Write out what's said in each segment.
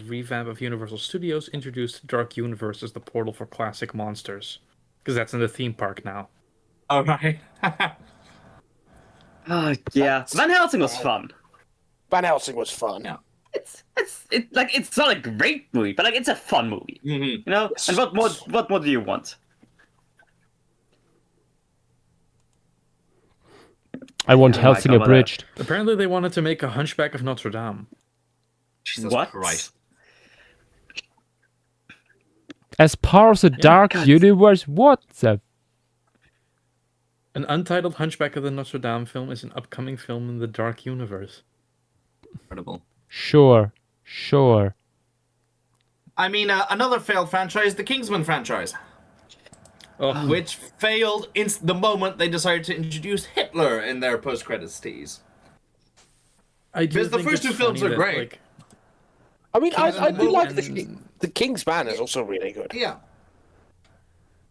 revamp of Universal Studios introduced Dark Universe as the portal for classic monsters. Because that's in the theme park now. All right. Oh yeah, Van Helsing was fun. Van Helsing was fun. Yeah. It's not a great movie, but like it's a fun movie. Mm-hmm. You know? And what more do you want? I want Oh my Helsing God, abridged. Apparently they wanted to make a Hunchback of Notre Dame. Jesus What? Christ. As part of the Dark Universe? What the... An untitled Hunchback of the Notre Dame film is an upcoming film in the Dark Universe. Incredible. Sure. I mean, another failed franchise, the Kingsman franchise. Oh, Which failed the moment they decided to introduce Hitler in their post-credits tease. I do Because the think first it's two films funny are that, great. like, I mean, I do like and- the King's Man is also really good. Yeah.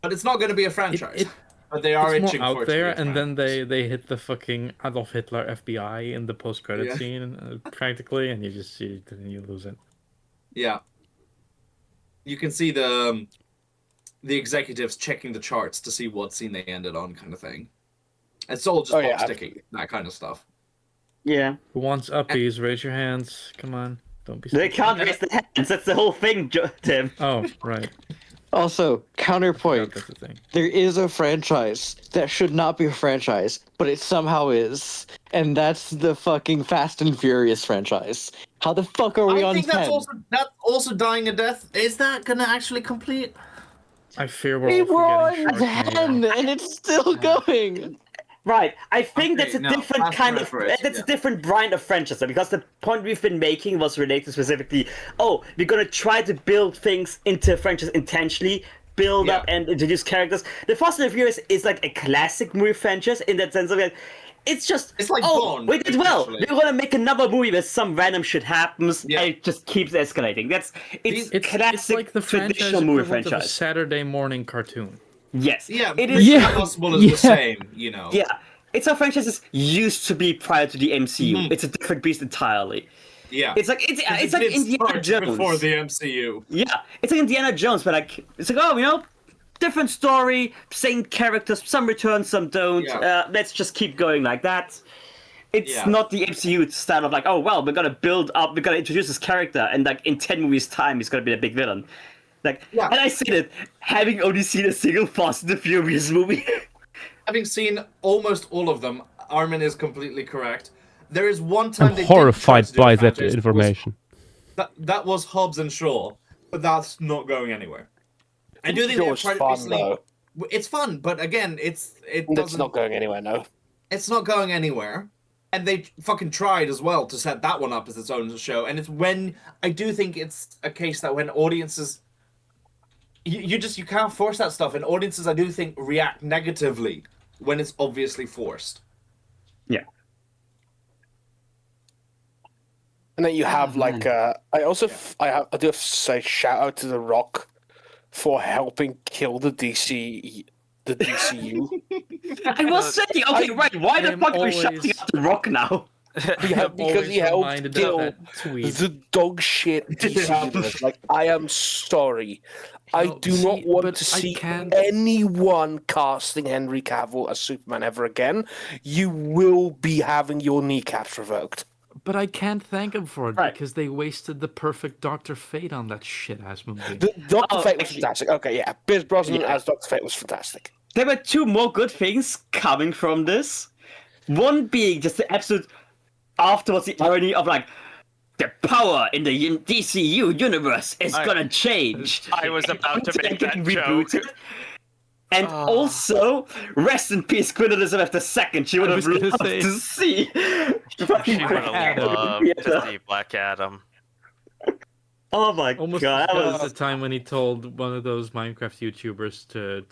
But it's not going to be a franchise. it- but they are it's itching more for out it to be there, a and then franchise. they hit the fucking Adolf Hitler FBI in the post-credit Yeah. scene, practically, and you lose it. Yeah. You can see the executives checking the charts to see what scene they ended on, kind of thing. It's all just box sticking, that kind of stuff. Yeah. Who wants uppies? Raise your hands. Come on, don't be. They stupid. can't raise their hands. That's the whole thing, Tim. Oh, right. Also, counterpoint. That's the thing. There is a franchise that should not be a franchise, but it somehow is. And that's the fucking Fast and Furious franchise. How the fuck are we I on think 10? that's also dying a death. Is that gonna actually complete? I fear We we're were all on forgetting 10 Sharknado. and it's still going. Right, I think Okay, that's a no, different Fast kind and of Furious, that's yeah. a different brand of franchise because the point we've been making was related specifically. Oh, we're gonna try to build things into a franchise intentionally, build Yeah. up and introduce characters. The Fast and Furious is like a classic movie franchise in that sense of it. It's just It's like oh, Bond, we did well. essentially. We're gonna make another movie where some random shit happens Yeah. and it just keeps escalating. It's It's classic like the franchise traditional movie equivalent of a franchise. Saturday morning cartoon. Yes, Yeah, it Mission is. Yeah. Impossible is the Yeah. same, you know. Yeah, it's how franchises used to be prior to the MCU. Mhm. It's a different beast entirely. Yeah. It's like it's It like did Indiana start Jones. before the MCU. Yeah, it's like Indiana Jones, but like it's like oh, you know, different story, same characters, some return, some don't. Yeah. Let's just keep going like that. It's Yeah. not the MCU style of like oh well, we're gonna build up, we're gonna introduce this character, and like in 10 movies' time, he's gonna be a big villain. Like, Yeah. and I say that having only seen a single Fast and the Furious movie. Having seen almost all of them, Armin is completely correct. There is one time I'm they did try horrified to do a by that franchise, information. That was Hobbs and Shaw, but that's not going anywhere. I do think Shaw's they've tried fun, recently. though. It's fun, but again, it It's doesn't. not going anywhere, no. It's not going anywhere. And they fucking tried as well to set that one up as its own show. And it's when I do think it's a case that when audiences, you can't force that stuff. And audiences, I do think, react negatively when it's obviously forced. Yeah. And then you have like I also I do have to say shout out to The Rock for helping kill the DCU. I was saying, okay, right, why the I'm fuck are we always- shouting out The Rock now? Yeah, I'm because always he helped reminded of kill that tweet. the dog shit DC universe. Like, I am sorry. I No, do see, not want but to I see can't- anyone casting Henry Cavill as Superman ever again. You will be having your kneecaps revoked. But I can't thank him for it Right. because they wasted the perfect Dr. Fate on that shit-ass movie. The Doctor Oh, Fate was actually- fantastic. Okay, yeah, Pierce Brosnan Yeah. as Doctor Fate was fantastic. There were two more good things coming from this. One being just the absolute afterwards the irony of like the power in the DCU universe is gonna change. I was about to make that Getting joke. rebooted. And also, rest in peace, Queen Elizabeth II. She would I have was gonna loved say- to see. She would have Adam. loved to see Black Adam. Oh my Almost god, that as was the time when he told one of those Minecraft YouTubers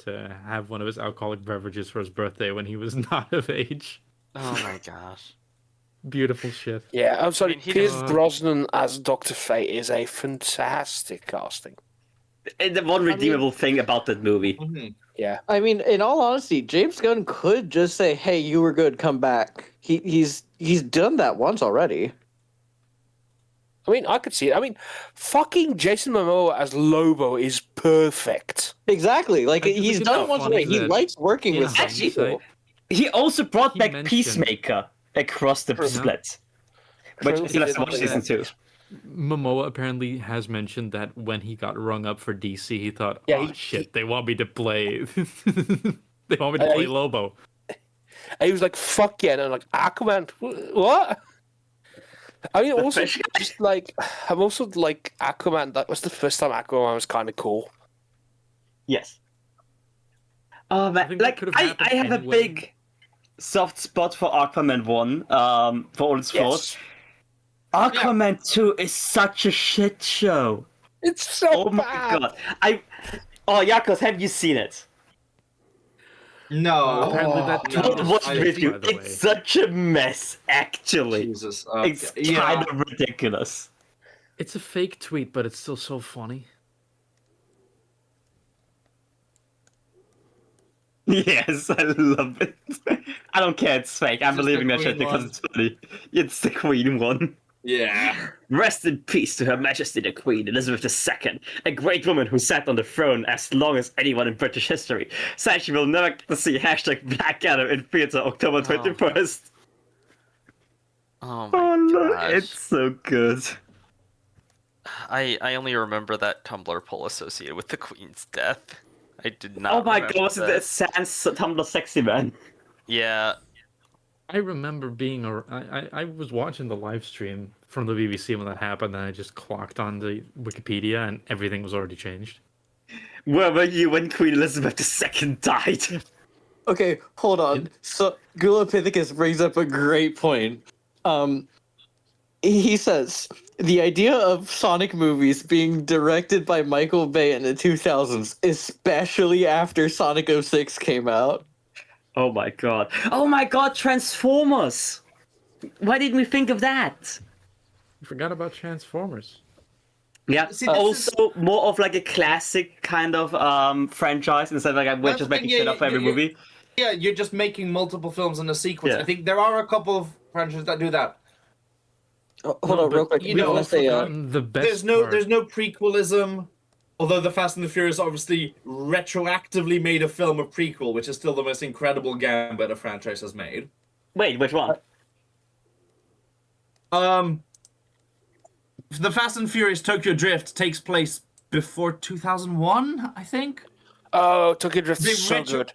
to have one of his alcoholic beverages for his birthday when he was not of age. Oh my gosh. Beautiful shit. Yeah, I'm sorry. I mean, he Pierce just- Brosnan as Doctor Fate is a fantastic casting. the one redeemable thing about that movie. Mhm. Yeah. I mean, in all honesty, James Gunn could just say, "Hey, you were good, come back." He's done that once already. I mean, I could see it. I mean, fucking Jason Momoa as Lobo is perfect. Exactly. Like I just he's think it's done so it once funny already. He that likes working in with some hindsight- people. He also brought He back mentioned- Peacemaker across the True. split, which True, I still have to watch he did season 2. Momoa apparently has mentioned that when he got rung up for DC, he thought, Yeah, "Oh he- shit, they want me to play, they want me to Uh, play he- Lobo." And he was like, "Fuck yeah!" And I'm like, "Aquaman, what?" I mean, also fish guy. just like I'm also like Aquaman. That was the first time Aquaman was kind of cool. Yes. Oh man, think that like could have I happened have a anyway. big soft spot for Aquaman 1, for all its flaws. Aquaman 2 is such a shit show. It's so Oh my bad. god. Oh Yakos, have you seen it? No. Apparently that no. I'll watch I- it with you. by the way. It's such a mess, actually. Jesus. It's yeah. kind of ridiculous. It's a fake tweet, but it's still so funny. Yes, I love it. I don't care, it's fake. I'm It's just believing the that shit Queen because one. it's funny. It's the Queen one. Yeah. Rest in peace to Her Majesty the Queen Elizabeth II, a great woman who sat on the throne as long as anyone in British history. Said she will never get to see Black Adam in theatre October 21st. Oh Oh, my look, gosh. it's so good. I only remember that Tumblr poll associated with the Queen's death. I did not. Oh my remember god, was it the that. Sans Tumblr Sexy Man? Yeah. I remember being I was watching the live stream from the BBC when that happened, and I just clocked on the Wikipedia, and everything was already changed. Where were you when Queen Elizabeth II died? Okay, hold on. So Gulapithecus brings up a great point. He says the idea of Sonic movies being directed by Michael Bay in the 2000s, especially after Sonic 06 came out. Oh my god. Oh my god, Transformers! Why didn't we think of that? I forgot about Transformers. Yeah, See, this also more of like a classic kind of franchise instead of like we're That's just the making thing, shit yeah, up for every you- movie. Yeah, you're just making multiple films in a sequence. Yeah. I think there are a couple of franchises that do that. Hold No, on, real but quick. you we've I want know, to say, forgotten the best There's no prequelism. Although the Fast and the Furious obviously retroactively made a film of prequel, which is still the most incredible gambit a franchise has made. Wait, which one? The Fast and Furious Tokyo Drift takes place before 2001, I think. Oh, Tokyo Drift They is so retro- good.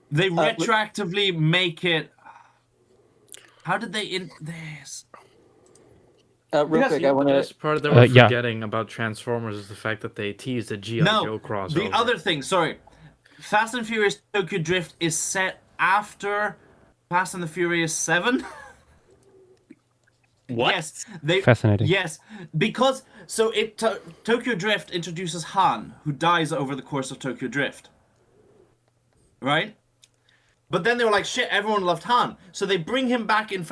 They retroactively make it. How did they in this? real Yes, quick, The I want to. best part that we're yeah. forgetting about Transformers is the fact that they teased a G.I. No, Joe crossover. the other thing. Sorry, Fast and Furious Tokyo Drift is set after Fast and the Furious 7. What? Yes, they. Fascinating. Yes, because so Tokyo Drift introduces Han, who dies over the course of Tokyo Drift. Right. But then they were like, shit, everyone loved Han. So they bring him back in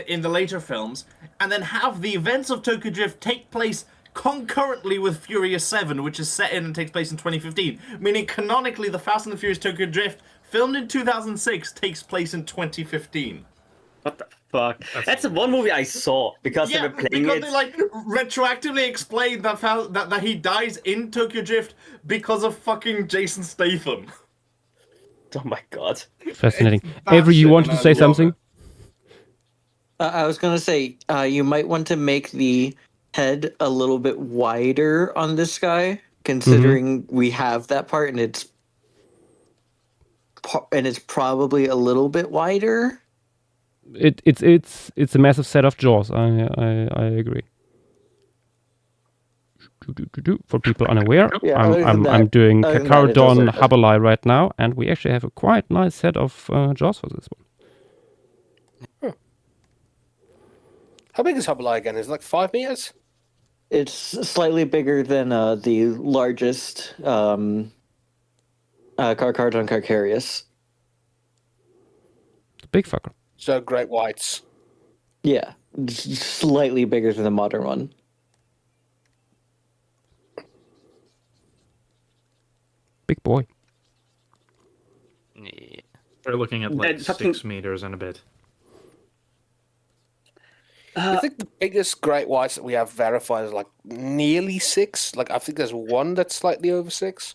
in the later films, and then have the events of Tokyo Drift take place concurrently with Furious 7, which is set in and takes place in 2015. Meaning, canonically, the Fast and the Furious Tokyo Drift, filmed in 2006, takes place in 2015. What the fuck? That's the one movie I saw because they Yeah, were playing because it. they like retroactively explained that he dies in Tokyo Drift because of fucking Jason Statham. Oh my god. Fascinating. That Avery, you shit, wanted and to I say love something? it. I was gonna say you might want to make the head a little bit wider on this guy, considering we have that part, and it's probably a little bit wider. It's a massive set of jaws. I agree. For people unaware, Yeah, other than I'm that- doing other than that, it does Cacardon look good. Habalai right now, and we actually have a quite nice set of jaws for this one. How big is Hubble again? Is it like 5 meters? It's slightly bigger than the largest Carcardon Carcarius. The big fucker. So great whites. Yeah, slightly bigger than the modern one. Big boy. They're looking at like And fucking- 6 meters and a bit. I think the biggest great whites that we have verified is like nearly 6. Like I think there's one that's slightly over 6.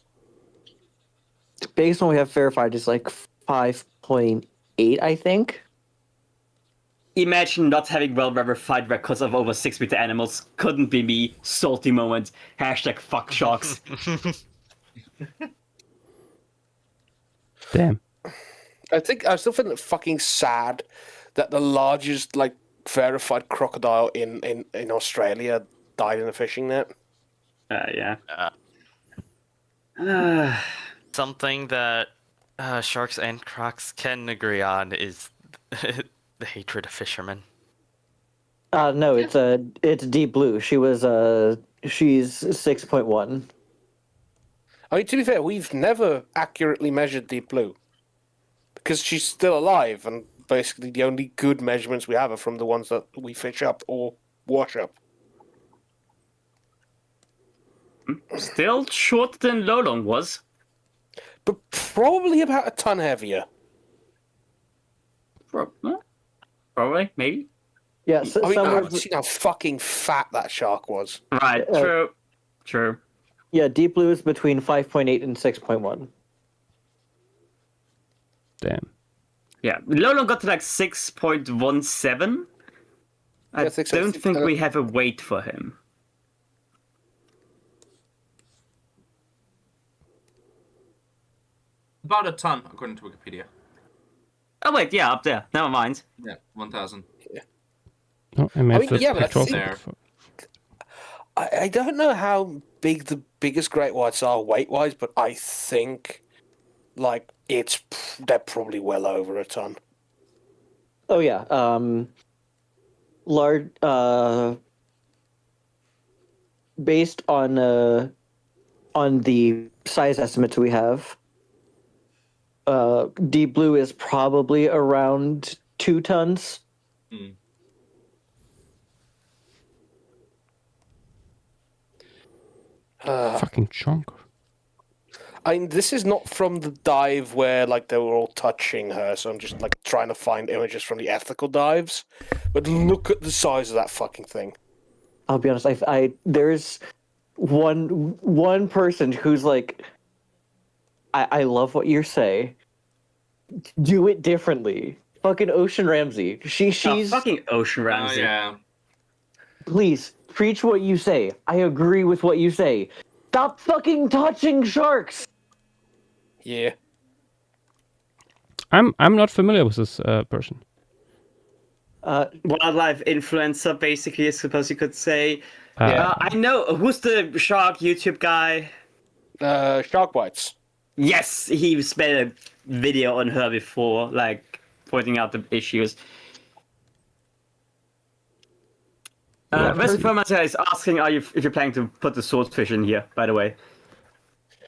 Based on what we have verified is like 5.8, I think. Imagine not having well-verified records of over 6-meter animals. Couldn't be me. Salty moment. Hashtag fuck sharks. Damn. I still find it fucking sad that the largest like verified crocodile in Australia died in a fishing net. Yeah. Something that sharks and crocs can agree on is the hatred of fishermen. No, it's Deep Blue. She's 6.1. I mean, to be fair, we've never accurately measured Deep Blue because she's still alive, and basically the only good measurements we have are from the ones that we fish up or wash up. Still shorter than Lolong was. But probably about a ton heavier. Probably, maybe. Yeah, so, I mean, somewhere. I've seen how fucking fat that shark was. Right, true. Yeah, Deep Blue is between 5.8 and 6.1. Damn. Yeah, Lolong got to like 6.17. I Yeah, 6, don't think we have a weight for him. About a ton, according to Wikipedia. Oh wait, yeah, up there. Never mind. Yeah, 1,000. Oh, I made mean, the yeah, but I picture of think- it. I don't know how big the biggest great whites are weight-wise, but I think, like, they're probably well over a ton. Oh yeah, large. Based on the size estimates we have, Deep Blue is probably around 2 tons. Fucking chunk. I mean, this is not from the dive where like they were all touching her, so I'm just like trying to find images from the ethical dives. But look at the size of that fucking thing. I'll be honest. There's one person who's like, I love what you say. Do it differently. Fucking Ocean Ramsey. She's fucking Ocean Ramsey. yeah. Please preach what you say. I agree with what you say. Stop fucking touching sharks. Yeah. I'm not familiar with this person. Wildlife influencer, basically, I suppose you could say. Yeah. I know. Who's the shark YouTube guy? Shark bites. Yes, he's made a video on her before, like, pointing out the issues. West Fermenter is asking if you're planning to put the swordfish in here, by the way.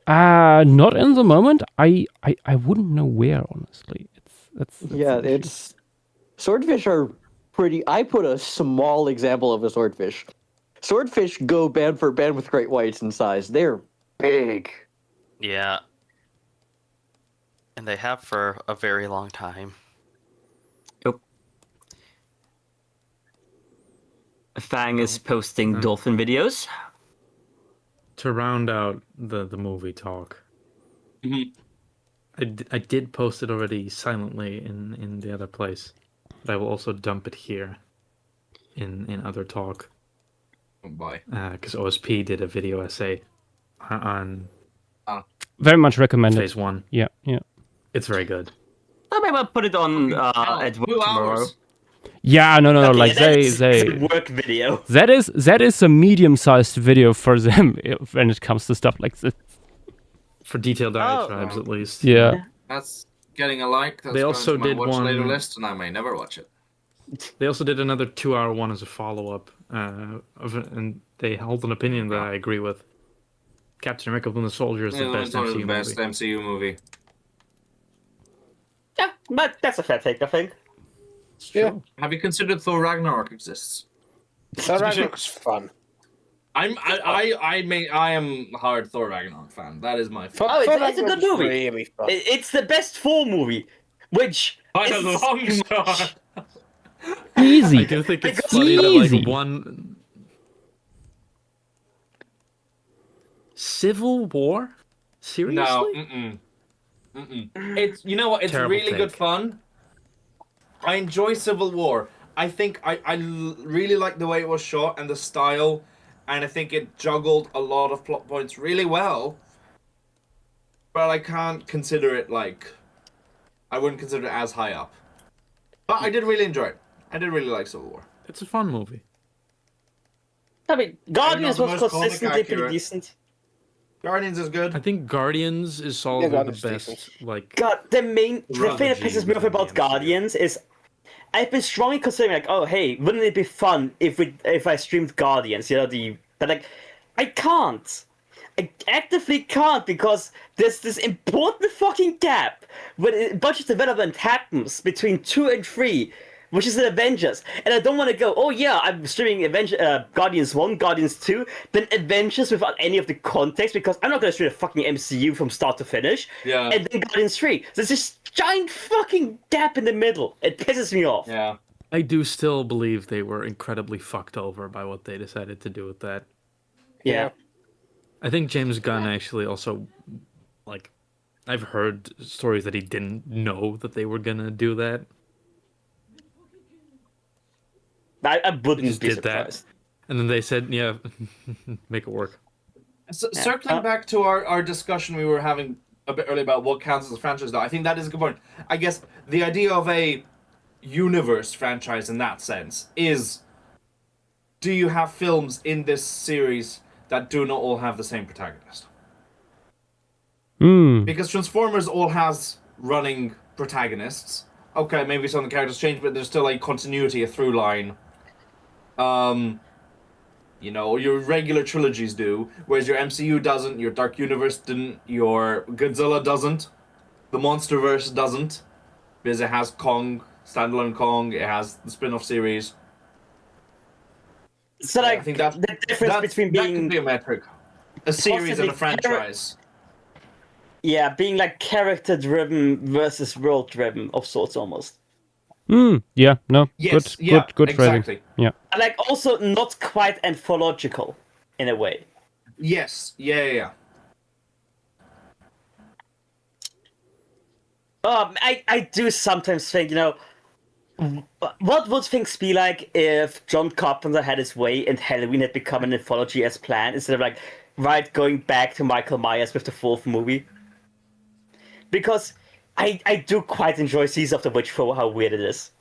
Not in the moment. I wouldn't know where, honestly. That's Yeah, an issue. it's swordfish are pretty. I put a small example of a swordfish. Swordfish go band for band with great whites in size. They're big. Yeah. And they have for a very long time. Fang is posting dolphin videos. To round out the movie talk, I did post it already silently in the other place, but I will also dump it here in other talk. Why? Because OSP did a video essay on Very much recommended. phase 1. Yeah. It's very good. I maybe I'll put it on at work 2 tomorrow. hours. Yeah, no. Okay, Like that's they a work video. that is a medium-sized video for them when it comes to stuff like this. For detailed diatribes, at least. Yeah. That's getting a like. That's They going also to my did watch later one- list, and I may never watch it. They also did another 2-hour one as a follow-up, and they held an opinion that I agree with. Captain America: Winter Soldier is the Yeah, best it's one of MCU the best movie. MCU movie. Yeah, but that's a fair take, I think. Yeah. Have you considered Thor Ragnarok exists? That Ragnarok's fun. I am a hard Thor Ragnarok fan. That is my Oh, it's a good Ragnarok's movie. Really fun. It's the best Thor movie, which by a is- long shot. Easy. I do think it's funny that like Easy. one Civil War? Seriously? No, It's, you know what? It's Terrible really good take. fun. I enjoy Civil War. I think really like the way it was shot and the style, and I think it juggled a lot of plot points really well. But I can't consider it like, I wouldn't consider it as high up. But I did really enjoy it. I did really like Civil War. It's a fun movie. I mean, Guardians the was most comic consistently pretty accurate. decent. Guardians is I good. think Guardians is solidly the Guardians is best. decent. Like, God, the thing Rather that pisses me off G about than the MCU. Guardians is I've been strongly considering like, oh hey, wouldn't it be fun if I streamed Guardians, but like I can't. I actively can't because there's this important fucking gap when budget development happens between 2 and 3, which is the Avengers, and I don't want to go. Oh yeah, I'm streaming Guardians 1, Guardians 2, then Avengers without any of the context because I'm not gonna stream the fucking MCU from start to finish. Yeah. And then Guardians 3. There's this giant fucking gap in the middle. It pisses me off. Yeah. I do still believe they were incredibly fucked over by what they decided to do with that. Yeah. I think James Gunn actually also, like, I've heard stories that he didn't know that they were gonna do that. I wouldn't Just be did surprised. that, and then they said, "Yeah, make it work." Circling back to our discussion we were having a bit earlier about what counts as a franchise, though, I think that is a good point. I guess the idea of a universe franchise in that sense is, do you have films in this series that do not all have the same protagonist? Hmm. Because Transformers all has running protagonists. Okay, maybe some of the characters change, but there's still a continuity, a through line. Your regular trilogies do, whereas your MCU doesn't, your Dark Universe didn't, your Godzilla doesn't, the Monsterverse doesn't, because it has Kong, standalone Kong, it has the spin-off series. So like I think that the difference between that being could be a metric. A series and a possibly franchise. being like character driven versus world driven of sorts almost. Hmm. Yeah. No. Yes, Good phrasing. exactly. Yeah. And like also not quite anthological in a way. Yes, yeah. I do sometimes think, what would things be like if John Carpenter had his way and Halloween had become an anthology as planned instead of like, going back to Michael Myers with the 4th movie? Because I do quite enjoy Season of the Witch for how weird it is.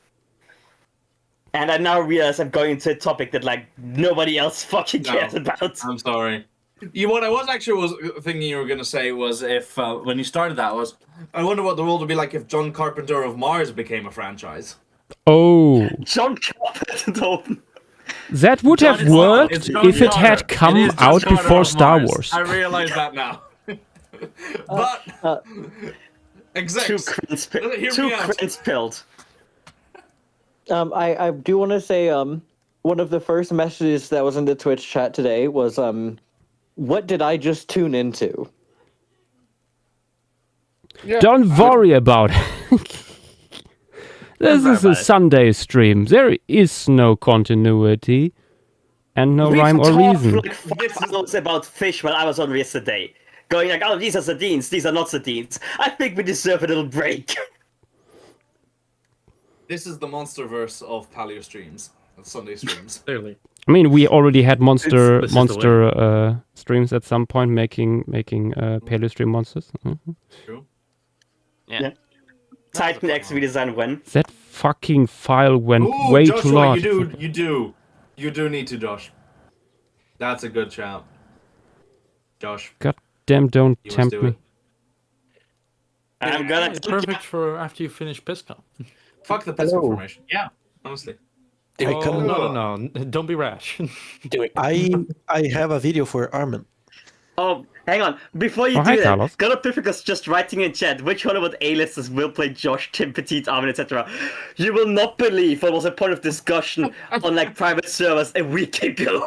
And I now realize I'm going into a topic that like nobody else fucking cares about. I'm sorry. What I was thinking you were going to say was if, when you started that, was, I wonder what the world would be like if John Carpenter of Mars became a franchise. Oh, John Carpenter. that would have It's worked John if it had Carter. come It is John out Carter before of Star Mars. Wars. I realize that now. But, execs, Two crins hear me out. pilled. I do want to say one of the first messages that was in the Twitch chat today was what did I just tune into? Don't worry about it. This is a Sunday stream. There is no continuity and no We've rhyme or talked reason. for like 5 hours about fish while I was on yesterday. Going like, oh, these are sardines, these are not sardines. I think we deserve a little break. This is the Monsterverse of Paleo streams, Sunday streams. Clearly, I mean, we already had This is the monster streams at some point making Paleo stream monsters. Mhm. True. Yeah. Titan X redesign when? That fucking file went Ooh, way Joshua, too large. you do need to, Josh. That's a good shout. Josh, God damn! Don't you must tempt do me. it. I'm gonna. it's perfect for after you finish Pisco. Fuck the Pisco Hello. formation. Yeah, honestly. Do it Oh, come? no, don't be rash. Do it. I have a video for Armin. Oh, hang on. Before you Oh, do hi, that, Carlos. Galapithecus just writing in chat, which Hollywood A-listers will play Josh, Tim Petit, Armin, etc. You will not believe what was a point of discussion on like private servers a week ago.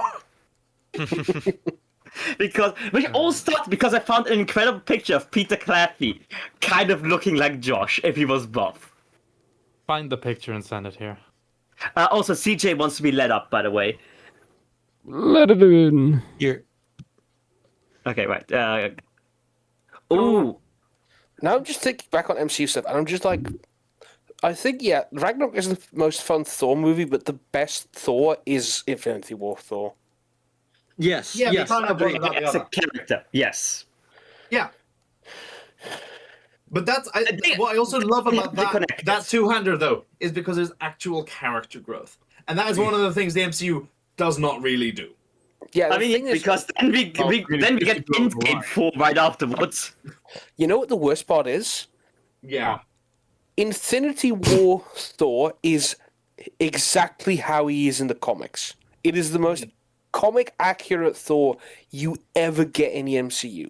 Which all started because I found an incredible picture of Peter Claffey kind of looking like Josh if he was buff. Find the picture and send it here. Also, CJ wants to be let up, by the way. Let it in. Here. Okay, right. Ooh. Now I'm just thinking back on MCU stuff, and I'm just like, I think, yeah, Ragnarok is the most fun Thor movie, but the best Thor is Infinity War Thor. Yes. Yeah, yes. they can't have one Agree. without the As a other. character, yes. Yeah. But that's think what I also love about they're that connected. two-hander though is because there's actual character growth, and that is one of the things the MCU does not really do. Yeah, I the mean, thing is, because then we get Endgame 4 right afterwards. you know what the worst part is? Yeah. Infinity War Thor is exactly how he is in the comics. It is the most comic accurate Thor you ever get in the MCU.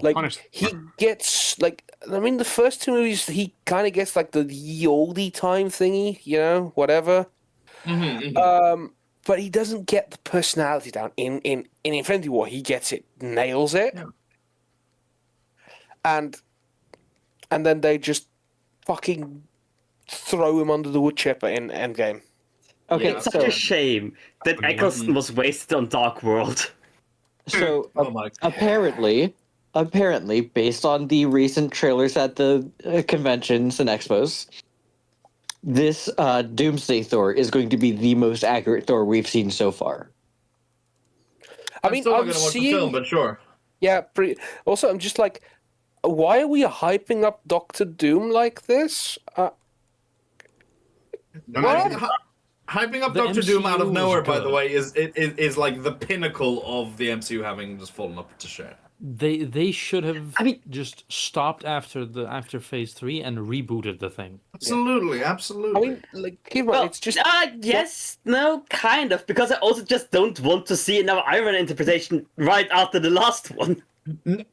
Like he gets like, I mean, the first two movies he kind of gets like the ye olde time thingy, you know, whatever. But he doesn't get the personality down in Infinity War. He gets it, nails it, Yeah. and then they just fucking throw him under the wood chipper in Endgame. Okay, Yeah, It's such so a shame that Eccleston was wasted on Dark World. so Oh my. apparently, based on the recent trailers at the conventions and expos, this Doomsday Thor is going to be the most accurate Thor we've seen so far. I mean, still not I'm gonna watch seeing, the film, but sure. yeah. Also, I'm just like, why are we hyping up Doctor Doom like this? Hyping up The Doctor Doom out of MCU nowhere, was by the good. way, is like the pinnacle of the MCU having just fallen up to shit. They should have I mean- just stopped after phase 3 and rebooted the thing. Absolutely, absolutely. I mean, like, keep in mind, Well, it's just yes, no, kind of, because I also just don't want to see another Iron Man interpretation right after the last one.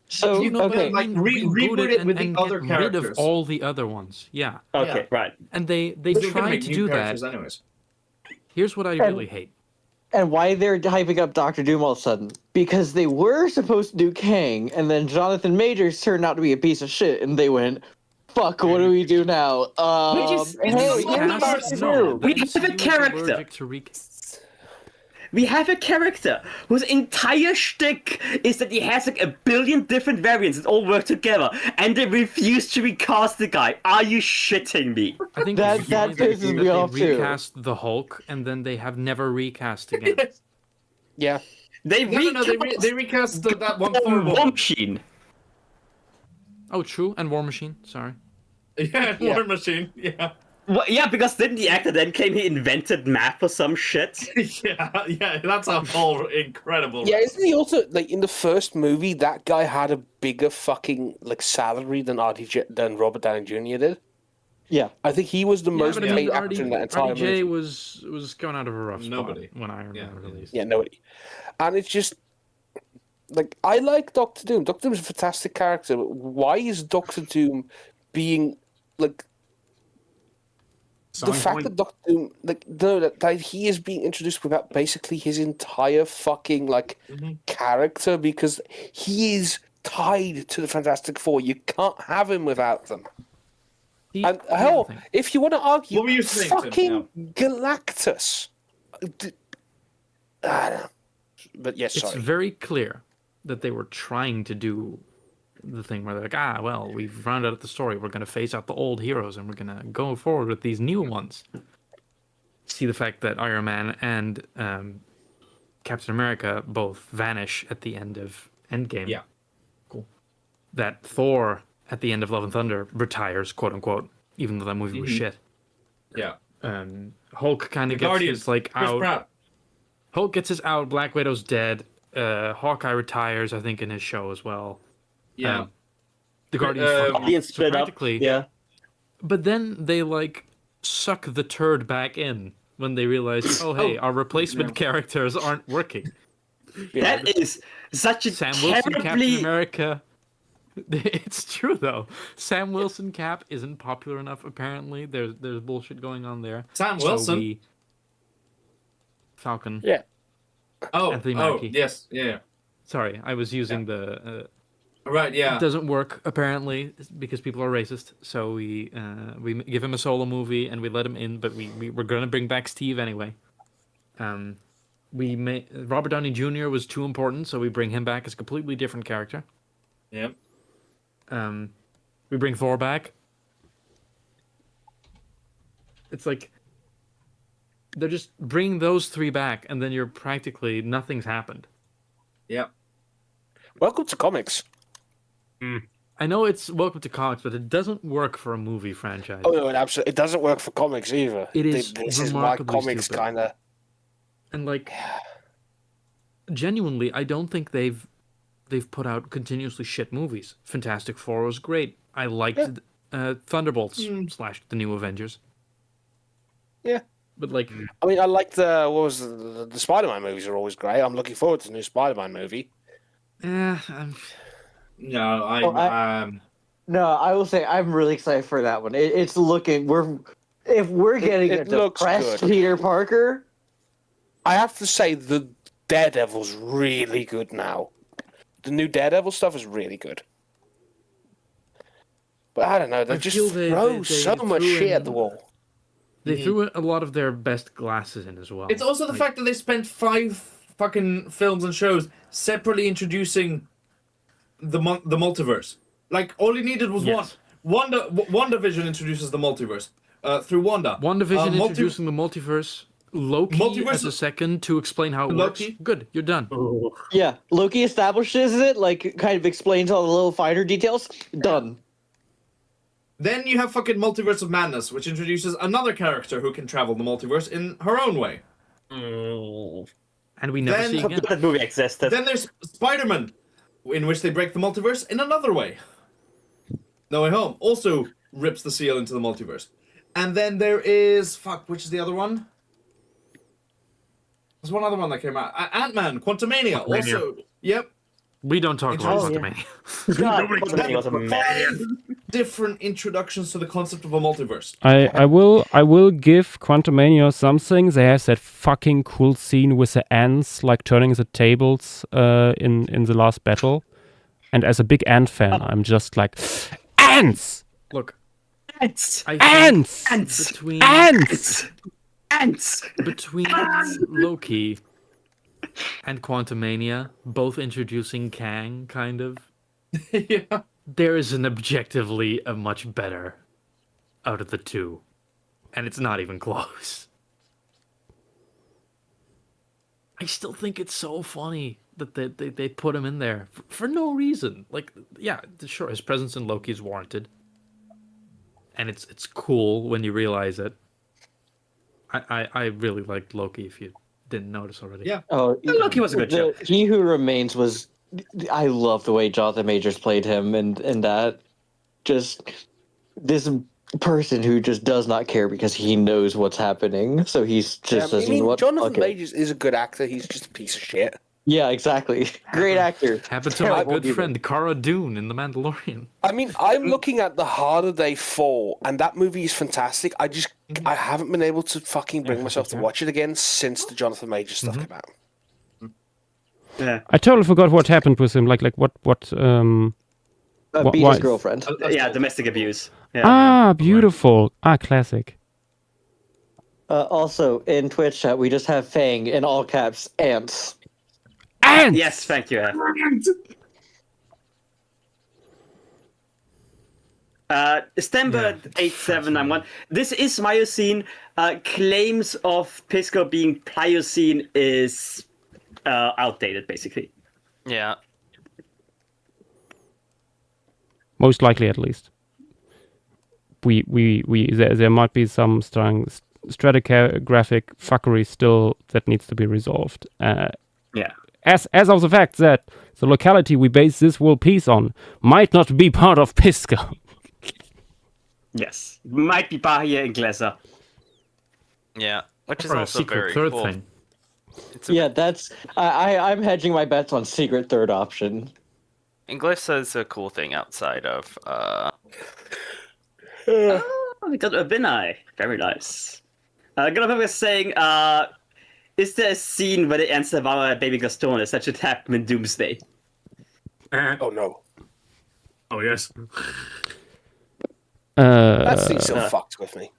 So You know, okay, like, reboot reboot it with the and other get rid of characters. all the other ones. Yeah, Okay, right. and they They're gonna tried make to new do that. characters anyways. Here's what I really hate. and why they're hyping up Doctor Doom all of a sudden? Because they were supposed to do Kang, and then Jonathan Majors turned out to be a piece of shit, and they went, "Fuck, what do we do now?" is- Hey, here's Doctor Doom. We have a character. We have a character whose entire shtick is that he has like a billion different variants that all work together, and they refuse to recast the guy. Are you shitting me? I think That- it's that funny pisses me off, they too. recast the Hulk and then they have never recast again. yeah. They No, they recast that one Thor War woman. Machine. Oh, true, and War Machine. Sorry. Yeah, War Machine. Yeah, Well, yeah, because didn't the actor then claim he invented math or some shit? yeah. That's a whole incredible. Yeah, isn't he also like in the first movie? That guy had a bigger fucking like salary than than Robert Downey Jr. did. Yeah, I think he was the most but I paid mean, actor in that entire RDJ movie. was going out of a rough Nobody. spot when Iron Yeah, Man released. Yeah, nobody. And it's just like I like Doctor Doom. Doctor Doom's a fantastic character. But why is Doctor Doom being like the fact that Doctor Doom like that he is being introduced without basically his entire fucking like character because he is tied to the Fantastic Four. You can't have him without them. And hell, if you want to argue, What were you saying, Tim? fucking Galactus. But yes, It's sorry. very clear that they were trying to do the thing where they're like, well, we've rounded out the story. We're going to phase out the old heroes and we're going to go forward with these new ones. See the fact that Iron Man and Captain America both vanish at the end of Endgame. Yeah. Cool. That Thor at the end of Love and Thunder retires, quote unquote, even though that movie was shit. Yeah. Hulk kind of gets Guardians. his like Chris out. Pratt. Hulk gets his out. Black Widow's dead. Hawkeye retires, I think, in his show as well. Yeah. The Guardians. fuck off. Audience So split up. practically, Yeah. But then they like suck the turd back in when they realize, oh hey, our replacement characters aren't working. That is such a Sam Wilson, Captain terribly... America. It's true though. Sam Wilson Cap isn't popular enough. Apparently, there's bullshit going on there. Sam Wilson? Falcon. Yeah. Oh, Anthony oh, Mackie. yes, yeah. Sorry, I was using the Right, yeah. It doesn't work apparently because people are racist. So we give him a solo movie and we let him in, but we're gonna bring back Steve anyway. Robert Downey Jr. was too important, so we bring him back as a completely different character. Yep. We bring Thor back. It's like they're just bring those three back, and then you're practically nothing's happened. Yep. Welcome to comics. I know it's welcome to comics, but it doesn't work for a movie franchise. Oh no, it doesn't work for comics either. It is This is why remarkably comics stupid. kind of. And like, genuinely, I don't think they've put out continuously shit movies. Fantastic Four was great. I liked Thunderbolts / the New Avengers. Yeah. But like, I mean, I like the Spider-Man movies are always great. I'm looking forward to the new Spider-Man movie. yeah, No, No, I will say I'm really excited for that one. It's looking if we're getting it a looks depressed good. Peter Parker. I have to say the Daredevil's really good now. The new Daredevil stuff is really good. But I don't know, they I just feel throw they so much threw shit in- at the wall. they threw a lot of their best glasses in as well. it's also the fact that they spent 5 fucking films and shows separately introducing the multiverse. Like, all you needed was Yes. one. WandaVision introduces the multiverse through Wanda. WandaVision introducing the multiverse. Loki Multiverse- as a second to explain how it Loki? works. Good, you're done. Yeah, Loki establishes it, like kind of explains all the little finer details. Done. Then you have fucking Multiverse of Madness, which introduces another character who can travel the multiverse in her own way. And we never Then- see again. That movie existed. Then there's Spider-Man, in which they break the multiverse in another way. No Way Home also rips the seal into the multiverse. And then there is... Fuck, which is the other one? There's one other one that came out. Ant-Man, Quantumania, also... Yep. We don't talk about Oh, Quantumania. God, Quantumania was amazing. 5 different introductions to the concept of a multiverse. I will give Quantumania something. They have that fucking cool scene with the ants like turning the tables in the last battle. And as a big ant fan, I'm just like ants! Look, Ants! I think Ants! between Ants! between Loki and Quantumania, both introducing Kang, kind of, Yeah. there is an objectively a much better out of the two, and it's not even close. I still think it's so funny that they put him in there for no reason. Like, yeah, sure, his presence in Loki is warranted, and it's cool when you realize it. I really liked Loki, if you didn't notice already. Yeah. Oh, Loki was a good show. He Who Remains was. I love the way Jonathan Majors played him, and that just this person who just does not care because he knows what's happening, so he's just I doesn't mean, what. Jonathan okay. Majors is a good actor. He's just a piece of shit. Yeah, exactly. Great actor. Happened to my Terrible good human. friend Cara Dune in The Mandalorian. I mean, I'm looking at The Harder They Fall, and that movie is fantastic. I haven't been able to fucking bring myself to watch it again since the Jonathan Majors stuff came out. Yeah. I totally forgot what happened with him. Like what Beat why- his girlfriend. Yeah, domestic abuse. Yeah. Ah, beautiful. Ah, classic. Also, in Twitch chat, we just have Fang in all caps, ants. Ants! Yes, thank you. Stembert 8791. This is Miocene. Claims of Pisco being Pliocene is outdated, basically. Yeah. Most likely, at least. There might be some strong stratigraphic fuckery still that needs to be resolved. Yeah. As of the fact that the locality we base this world peace on might not be part of Pisco. Yes. Might be Bahia and Glesa. Yeah. Which is Or a also secret very third cool. thing. Yeah, that's. I'm hedging my bets on secret third option. And Glyph is a cool thing outside of We got a Binai. Very nice. Gonna was saying, is there a scene where they answer our baby Gaston as that should happen in Doomsday? Oh no. Oh yes. That seems so fucked with me.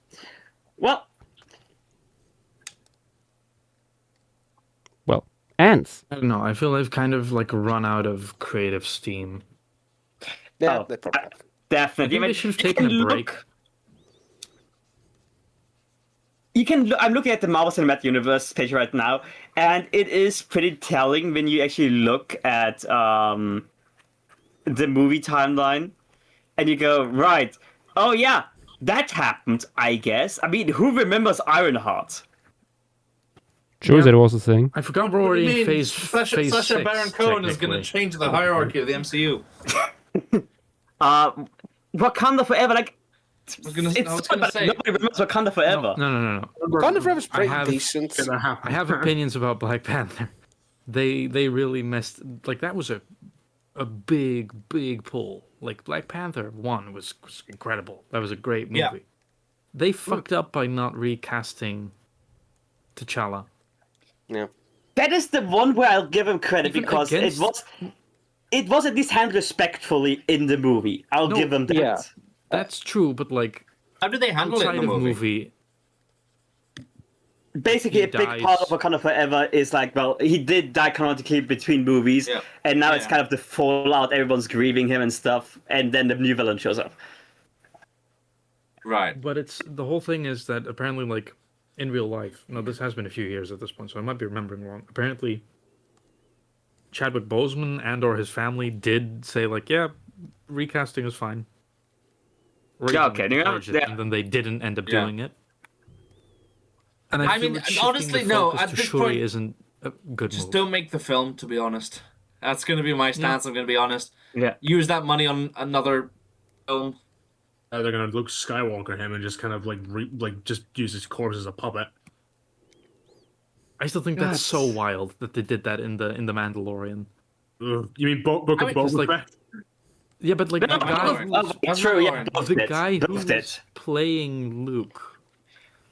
Well, Ants. I don't know. I feel I've kind of like run out of creative steam. Yeah, Oh, they probably have. I definitely. think they should have taken a break. You can look, I'm looking at the Marvel Cinematic Universe page right now, and it is pretty telling when you actually look at the movie timeline, and you go, right, oh yeah, that happened, I guess. I mean, who remembers Ironheart? True, that was a thing. I forgot we're already in phase Sacha six, Baron Cohen is going to technically. change the hierarchy of the MCU. Wakanda Forever, like, I was gonna say. nobody remembers Wakanda Forever. No. Wakanda Forever's pretty have- decent. I have opinions about Black Panther. They really messed. Like that was a big pull. Like Black Panther 1 was incredible. That was a great movie. Yeah. They fucked up by not recasting T'Challa. Yeah. That is the one where I'll give him credit Even because against- it was at least handled respectfully in the movie. I'll No, give them that. yeah. That's true, but like How did they handle it outside in the of movie? Basically, He a big dies. part of Wakanda Forever is like, well, he did die canonically between movies, Yeah. and now it's Yeah. kind of the fallout. Everyone's grieving him and stuff, and then the new villain shows up. Right. But it's the whole thing is that apparently, like in real life, no, this has been a few years at this point, so I might be remembering wrong. Apparently, Chadwick Boseman and/or his family did say like, yeah, recasting is fine. Yeah, okay, yeah. And then they didn't end up Yeah. doing it. And I feel mean, that shifting honestly, the no, focus at to this Shuri point, isn't a good Just move. don't make the film, to be honest. That's going to be my stance. I'm going to be honest. Yeah. Use that money on another film. They're gonna Luke Skywalker him and just kind of like just use his corpse as a puppet. I still think that's so wild that they did that in the Mandalorian. Ugh. You mean Book of mean, Boba it's like- Fett? Yeah, but like the guy, That's True, yeah. Mandalorian. Both the did. guy Both who's did. playing Luke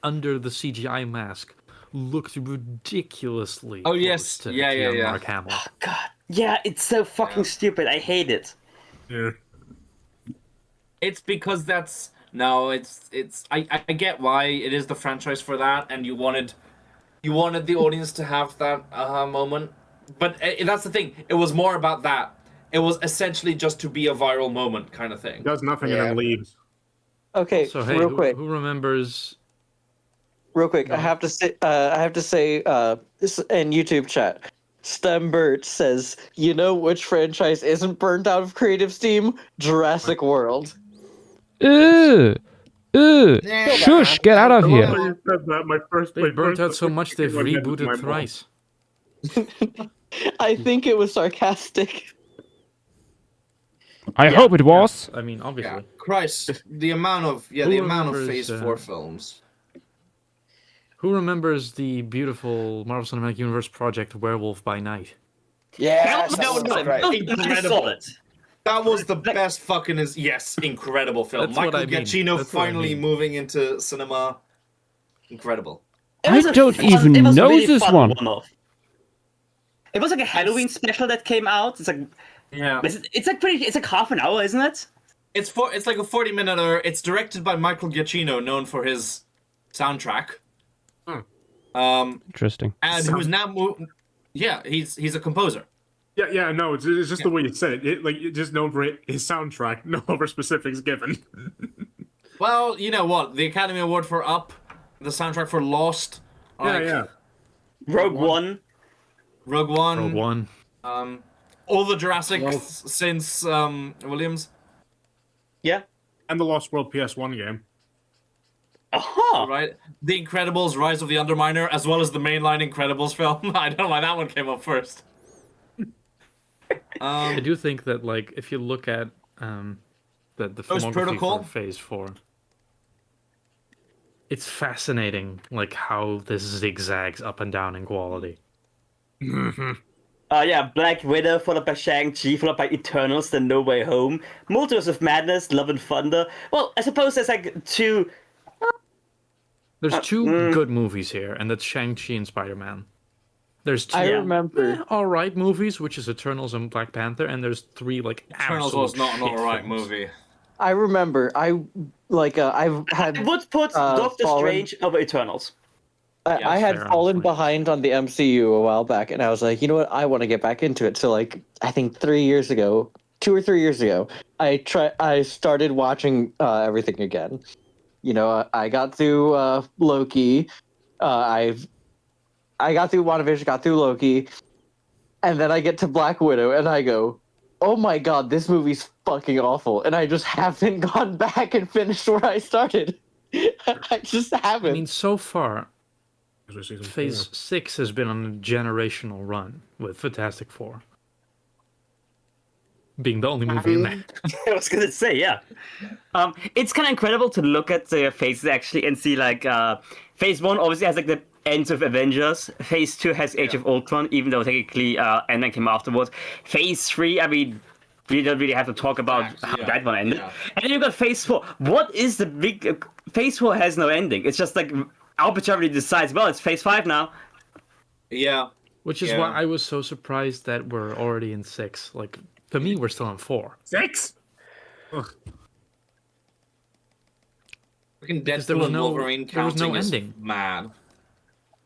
under the CGI mask looked ridiculously Oh, yes. close to Yeah. Mark Hamill. God, yeah, it's so fucking stupid. I hate it. Yeah. It's because that's no. It's. I get why it is the franchise for that, and you wanted the audience to have that aha moment. But that's the thing. It was more about that. It was essentially just to be a viral moment kind of thing. Does nothing Yeah. and then leaves. Okay, So hey, real quick. who remembers? I have to say, this in YouTube chat. Stembert says, "You know which franchise isn't burnt out of creative steam? Jurassic World." Ew. Shush, get out of here. You said that, my They burnt first out so much they've went into my rebooted mouth. thrice. I think it was sarcastic. I hope it was. I mean, Yeah, obviously. Christ, the amount of Who remembers, Phase 4 films. Who remembers the beautiful Marvel Cinematic Universe project Werewolf by Night? Yes, No, that no, was great. no. I Incredible. saw it. That was the best fucking incredible film. That's what Michael I mean. Giacchino That's what I finally mean. moving into cinema. Incredible. It was I a don't fun- even it was a know really this fun one. one-off. It was like a Halloween special that came out. It's like Yeah. it's like half an hour, isn't it? It's like a 40-minute. It's directed by Michael Giacchino, known for his soundtrack. Interesting. And who's now yeah, he's a composer. Yeah, no, it's just the way you said it. It's just known for his soundtrack, no other specifics given. Well, you know what? The Academy Award for Up, the soundtrack for Lost, like, yeah. Rogue One. Rogue One, Rogue One. all the Jurassic since Williams. Yeah. And the Lost World PS1 game. Aha. Right, The Incredibles: Rise of the Underminer, as well as the mainline Incredibles film. I don't know why that one came up first. I do think that, like, if you look at the filmography Protocol? for Phase 4, it's fascinating, like, how this zigzags up and down in quality. Yeah, Black Widow, followed by Shang-Chi, followed by Eternals, then No Way Home. Multiverse of Madness, Love and Thunder. Well, I suppose there's like two... There's two good movies here, and that's Shang-Chi and Spider-Man. There's 2 I remember. all right movies, which is Eternals and Black Panther, and there's 3 like Eternals absolute was not an shit alright films. movie. I remember. I've had. I would put Doctor Fallen- Strange over Eternals. Yeah, I had fair, fallen honestly. behind on the MCU a while back, and I was like, you know what? I want to get back into it. So, like, I think 3 years ago, 2 or 3 years ago, I started watching everything again. You know, I got through Loki. I got through WandaVision, got through Loki, and then I get to Black Widow, and I go, oh my god, this movie's fucking awful, and I just haven't gone back and finished where I started. I just haven't. I mean, so far, Because we're season Phase 6 has been on a generational run with Fantastic Four being the only movie in there. I was gonna say, yeah. It's kind of incredible to look at the phases actually and see like Phase 1 obviously has like the ends of Avengers. Phase 2 has Age of Ultron, even though technically Ant-Man came afterwards. Phase 3, I mean, we don't really have to talk about how that one ended. Yeah. And then you've got Phase 4. What is the big... Phase 4 has no ending. It's just like arbitrarily decides, well, it's Phase 5 now. Yeah. Which is Yeah. why I was so surprised that we're already in 6. Like, for me, we're still in 4. 6. Fucking Because there Deadpool was and no- Wolverine there was no counting is ending. mad.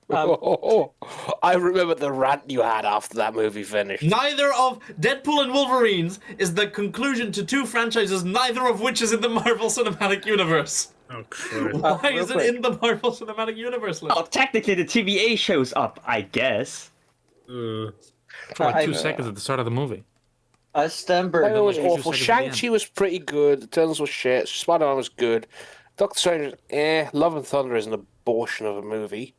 I remember the rant you had after that movie finished. Neither of Deadpool and Wolverines is the conclusion to 2 franchises, neither of which is in the Marvel Cinematic Universe. Oh, Christ. Why real is it quick. in the Marvel Cinematic Universe list? Oh, technically the TVA shows up, I guess. For like I- 2 seconds at the start of the movie. It Stenberg. That was was awful. just like at the Shang-Chi was pretty good. Eternals was shit. Spider-Man was good. Doctor Strange, Love and Thunder is an abortion of a movie.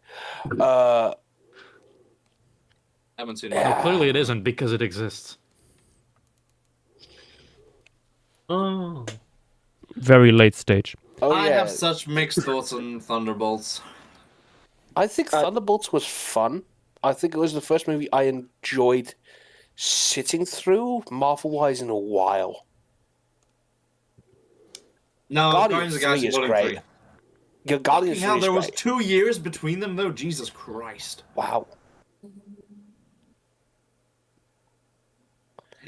Haven't seen Well, it. clearly it isn't because it exists. Oh. Very late stage. Oh I yeah, have such mixed thoughts on Thunderbolts. I think Thunderbolts was fun. I think it was the first movie I enjoyed sitting through, Marvel-wise, in a while. No, Guardians Guardians of the 3 Galaxy is Volume great. 3. Yeah, Guardians Fucking hell, 3 is there was great. 2 years between them, though. Jesus Christ. Wow.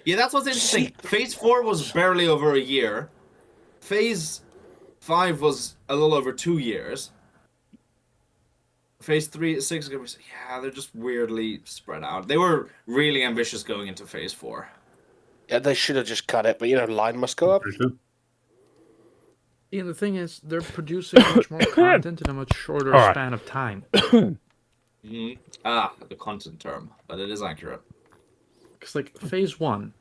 Yeah, that's what's interesting. Phase 4 was barely over a year. Phase 5 was a little over 2 years. Phase 3, 6 is gonna be, yeah, they're just weirdly spread out. They were really ambitious going into Phase 4. Yeah, they should have just cut it, but line must go up. Yeah, the thing is, they're producing much more content in a much shorter All right. span of time. Ah, the content term, but it is accurate. Because, like, Phase 1,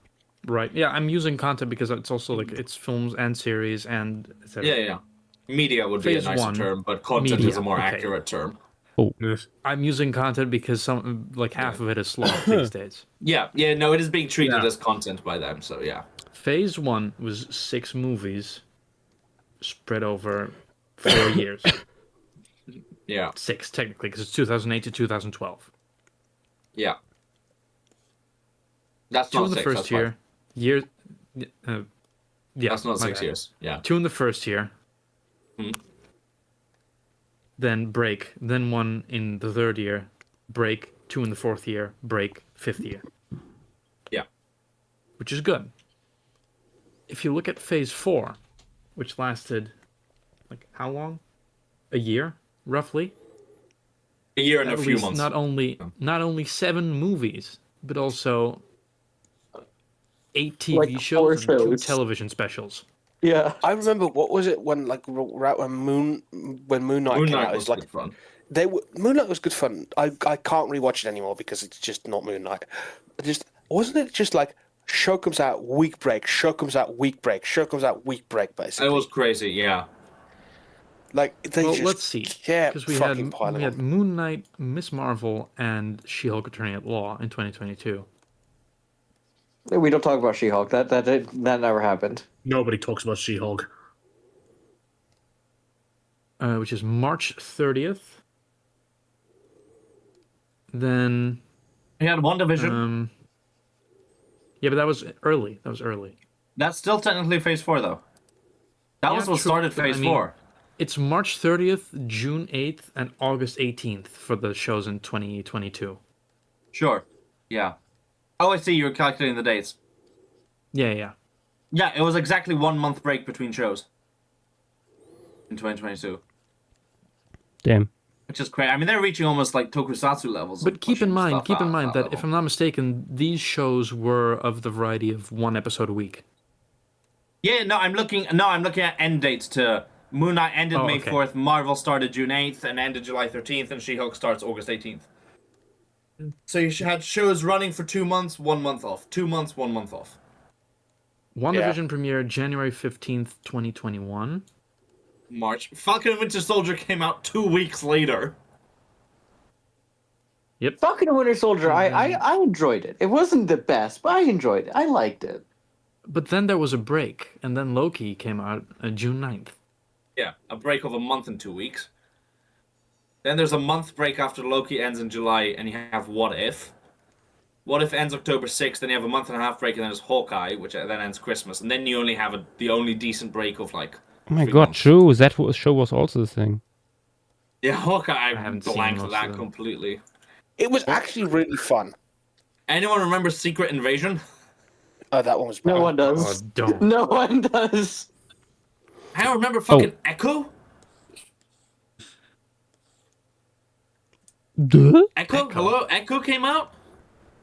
right? Yeah, I'm using content because it's also, like, it's films and series and etc. Yeah. Media would be a Phase nicer 1, term, but content media, is a more okay. accurate term. Yes. I'm using content because half of it is slot these days. Yeah, no, it is being treated Yeah. as content by them, so yeah. Phase 1 was 6 movies spread over 4 years. Yeah, 6, technically, because it's 2008 to 2012. yeah. That's 2 not in the 6, first that's year. five. Yeah, That's not my 6 bad. years, yeah. 2 in the first year. Then break. Then 1 in the third year. Break. 2 in the fourth year. Break. 5th year. Yeah. Which is good. If you look at Phase 4, which lasted, like, how long? A year, roughly? A year and a At few least months. not only 7 movies, but also 8 TV Like 4 shows and 2 shows. television specials. Yeah. I remember what was it when Moon Knight Moon came Knight out? was It's like good fun. Moon Knight was good fun. I can't rewatch it anymore because it's just not Moon Knight. Wasn't it just like show comes out week break, show comes out week break, show comes out week break basically? It was crazy, yeah. Like they Well, just let's see. kept Because we fucking piling had on. Moon Knight, Miss Marvel, and She-Hulk Attorney at Law in 2022. We don't talk about She-Hulk. That never happened. Nobody talks about She-Hulk. Which is March 30th. Then, We had WandaVision. yeah, but that was early. That's still technically Phase 4, though. That was Yeah, what true, started but Phase I mean- 4. It's March 30th, June 8th, and August 18th for the shows in 2022. Sure. Yeah. Oh, I see. You're calculating the dates. Yeah. Yeah, it was exactly 1 month break between shows in 2022. Damn. Which is crazy. I mean, they're reaching almost like tokusatsu levels. But of keep in pushing mind, stuff out that if level. I'm not mistaken, these shows were of the variety of 1 episode a week. Yeah, no, I'm looking at end dates to Moon Knight ended May okay. 4th, Marvel started June 8th, and ended July 13th, and She-Hulk starts August 18th. So you had shows running for 2 months, 1 month off. 2 months, 1 month off. WandaVision premiered January 15th, 2021. March. Falcon and Winter Soldier came out 2 weeks later. Yep. Falcon and Winter Soldier, I enjoyed it. It wasn't the best, but I enjoyed it. I liked it. But then there was a break, and then Loki came out June 9th. Yeah, a break of a month and 2 weeks. Then there's a month break after Loki ends in July, and you have What If. What If ends October 6th, then you have a month and a half break, and then there's Hawkeye, which then ends Christmas. And then you only have the only decent break of like. Oh my 3 god, months. true. That show was also the thing. Yeah, Hawkeye, I haven't seen blanked most that of them. completely. It was actually really fun. Anyone remember Secret Invasion? Oh, that one was bad. No one Oh, does. don't. No one does. I remember fucking Echo. Duh? Echo? Hello? Echo came out?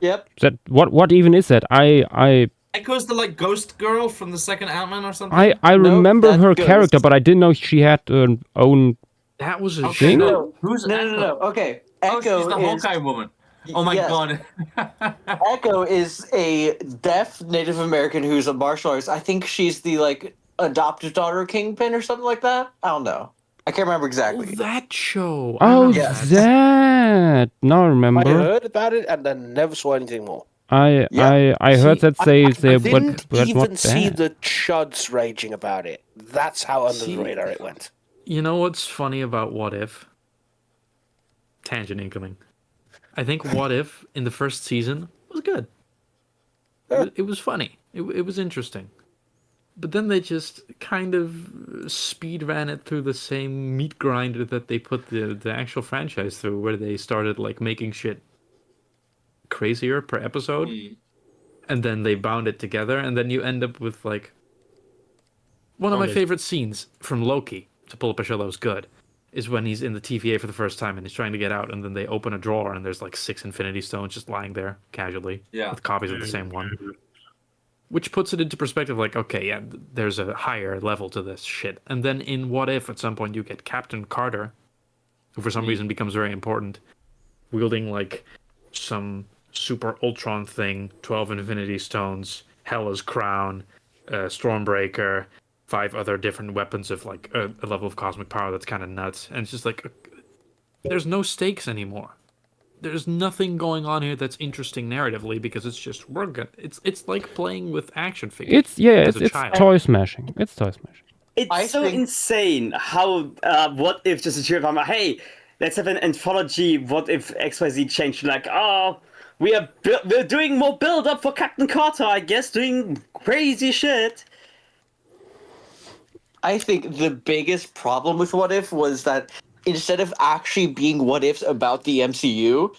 Yep. That what even is that? I Echo's the like ghost girl from the second Ant-Man or something? I No, remember that her goes- character, but I didn't know she had her own. That was a Okay, show. no. Who's No. Echo? Okay. Oh, Echo she's the is Hawkeye woman. Oh my yes. god. Echo is a deaf Native American who's a martial artist. I think she's the like adopted daughter of Kingpin or something like that. I don't know. I can't remember Oh, exactly. that show. I Oh, remember Yes. that. Now I I remember. heard about it and then never saw anything more. I Yeah. heard See, that they I but didn't not even see bad. the chuds raging about it. That's how under See- the radar it went. You know what's funny about What If? Tangent incoming. I think What If in the first season was good. It was funny. It was interesting. But then they just kind of speed ran it through the same meat grinder that they put the actual franchise through, where they started like making shit crazier per episode, and then they bound it together, and then you end up with like one of my favorite scenes from Loki, to pull up a show that was good, is when he's in the TVA for the first time and he's trying to get out, and then they open a drawer and there's like 6 Infinity Stones just lying there casually, Yeah. with copies of the same one. Which puts it into perspective, like, okay, yeah, there's a higher level to this shit. And then in What If, at some point, you get Captain Carter, who for some reason becomes very important, wielding like some super Ultron thing, 12 Infinity Stones, Hela's crown, Stormbreaker, 5 other different weapons of like a level of cosmic power that's kind of nuts. And it's just like, there's no stakes anymore. There's nothing going on here that's interesting narratively, because it's just we're good. It's like playing with action figures. as a It's child. toy smashing. It's toy smashing. It's I so think- insane how What If just a cheer from hey, let's have an anthology. What if XYZ changed? Like, oh, we're doing more build up for Captain Carter, I guess, doing crazy shit. I think the biggest problem with What If was that instead of actually being What Ifs about the MCU,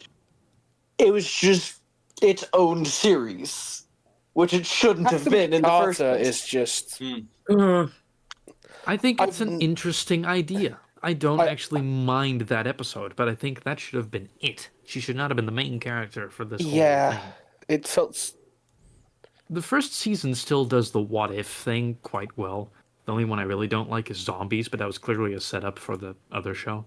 it was just its own series, which it shouldn't have been in the first Carter place. is just I think it's an I've- interesting idea. I don't actually mind that episode, but I think that should have been it. She should not have been the main character for this whole yeah. thing. It felt The first season still does the what if thing quite well. The only one I really don't like is zombies, but that was clearly a setup for the other show.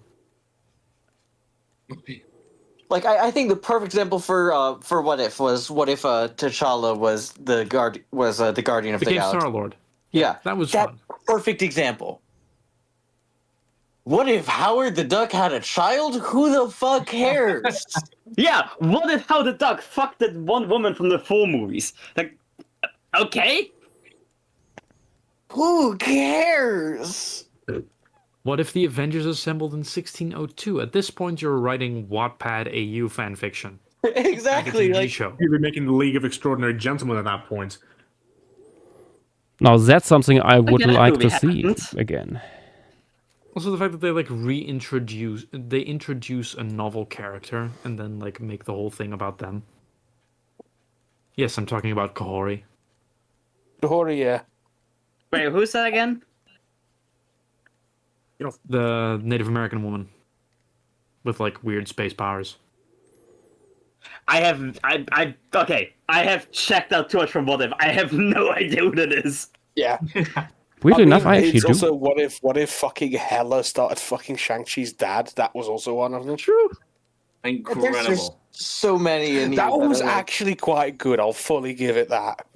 Like I think the perfect example for What If was what if T'Challa was the guardian of the Became galaxy. Star-Lord. Yeah, That was that fun. perfect example. What if Howard the Duck had a child? Who the fuck cares? Yeah, what if how the Duck fucked that one woman from the 4 movies? Like, okay. Who cares? What if the Avengers assembled in 1602? At this point, you're writing Wattpad AU fanfiction. Exactly. Like a TV Like show. You'd be making the League of Extraordinary Gentlemen at that point. Now that's something I would that like movie to see happened. again. Also, the fact that they like introduce a novel character and then like make the whole thing about them. Yes, I'm talking about Kahori. Kahori, yeah. Wait, who's that again? The Native American woman with like weird space powers. I have checked out too much from What If. I have no idea who that is. Yeah. Weirdly enough, I actually it's do. also what if fucking Hela started fucking Shang-Chi's dad? That was also one of them. True. Incredible. There's just so many in here. That one was are, like- actually quite good. I'll fully give it that.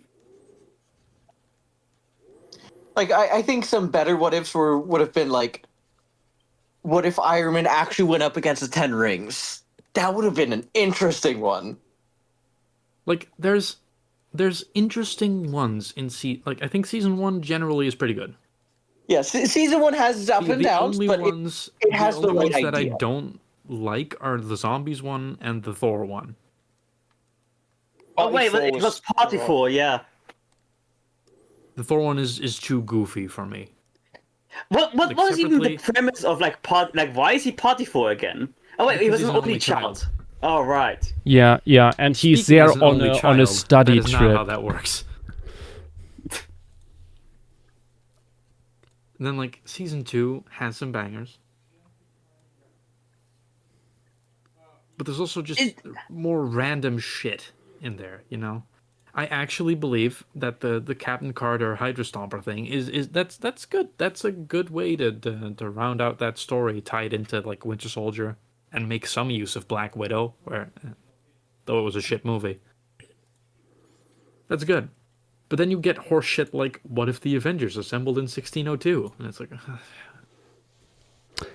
Like I think some better what ifs would have been like, what if Iron Man actually went up against the Ten Rings? That would have been an interesting one. Like there's interesting ones in I think season 1 generally is pretty good. Yeah, season 1 has its ups and downs, only but ones, it has the only right ones that I idea. don't like are the zombies one and the Thor one. Oh wait, Party it was Party 4, yeah. The Thor one is too goofy for me. What Like, was even the separately- premise of why is he Party 4 again? Oh wait, he Because was an he's only child. Oh right. Yeah, and he's Speaking there as an on only a child, study that is trip. not how that works. And then like season 2 has some bangers. But there's also just more random shit in there, you know? I actually believe that the Captain Carter Hydra Stomper thing is that's good. That's a good way to round out that story tied into like Winter Soldier and make some use of Black Widow, where though it was a shit movie. That's good. But then you get horse shit like, what if the Avengers assembled in 1602? And it's like,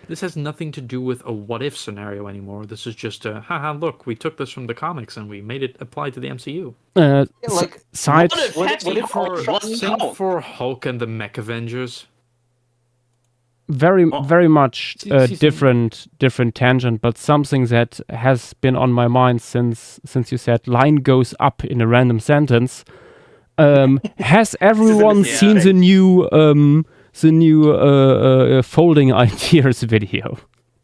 this has nothing to do with a what if scenario anymore. This is just a, haha, look, we took this from the comics and we made it apply to the MCU. Like Side. Same for Hulk and the Mech Avengers. Very much season- different tangent, but something that has been on my mind since you said line goes up in a random sentence. Has everyone seen the new folding ideas video?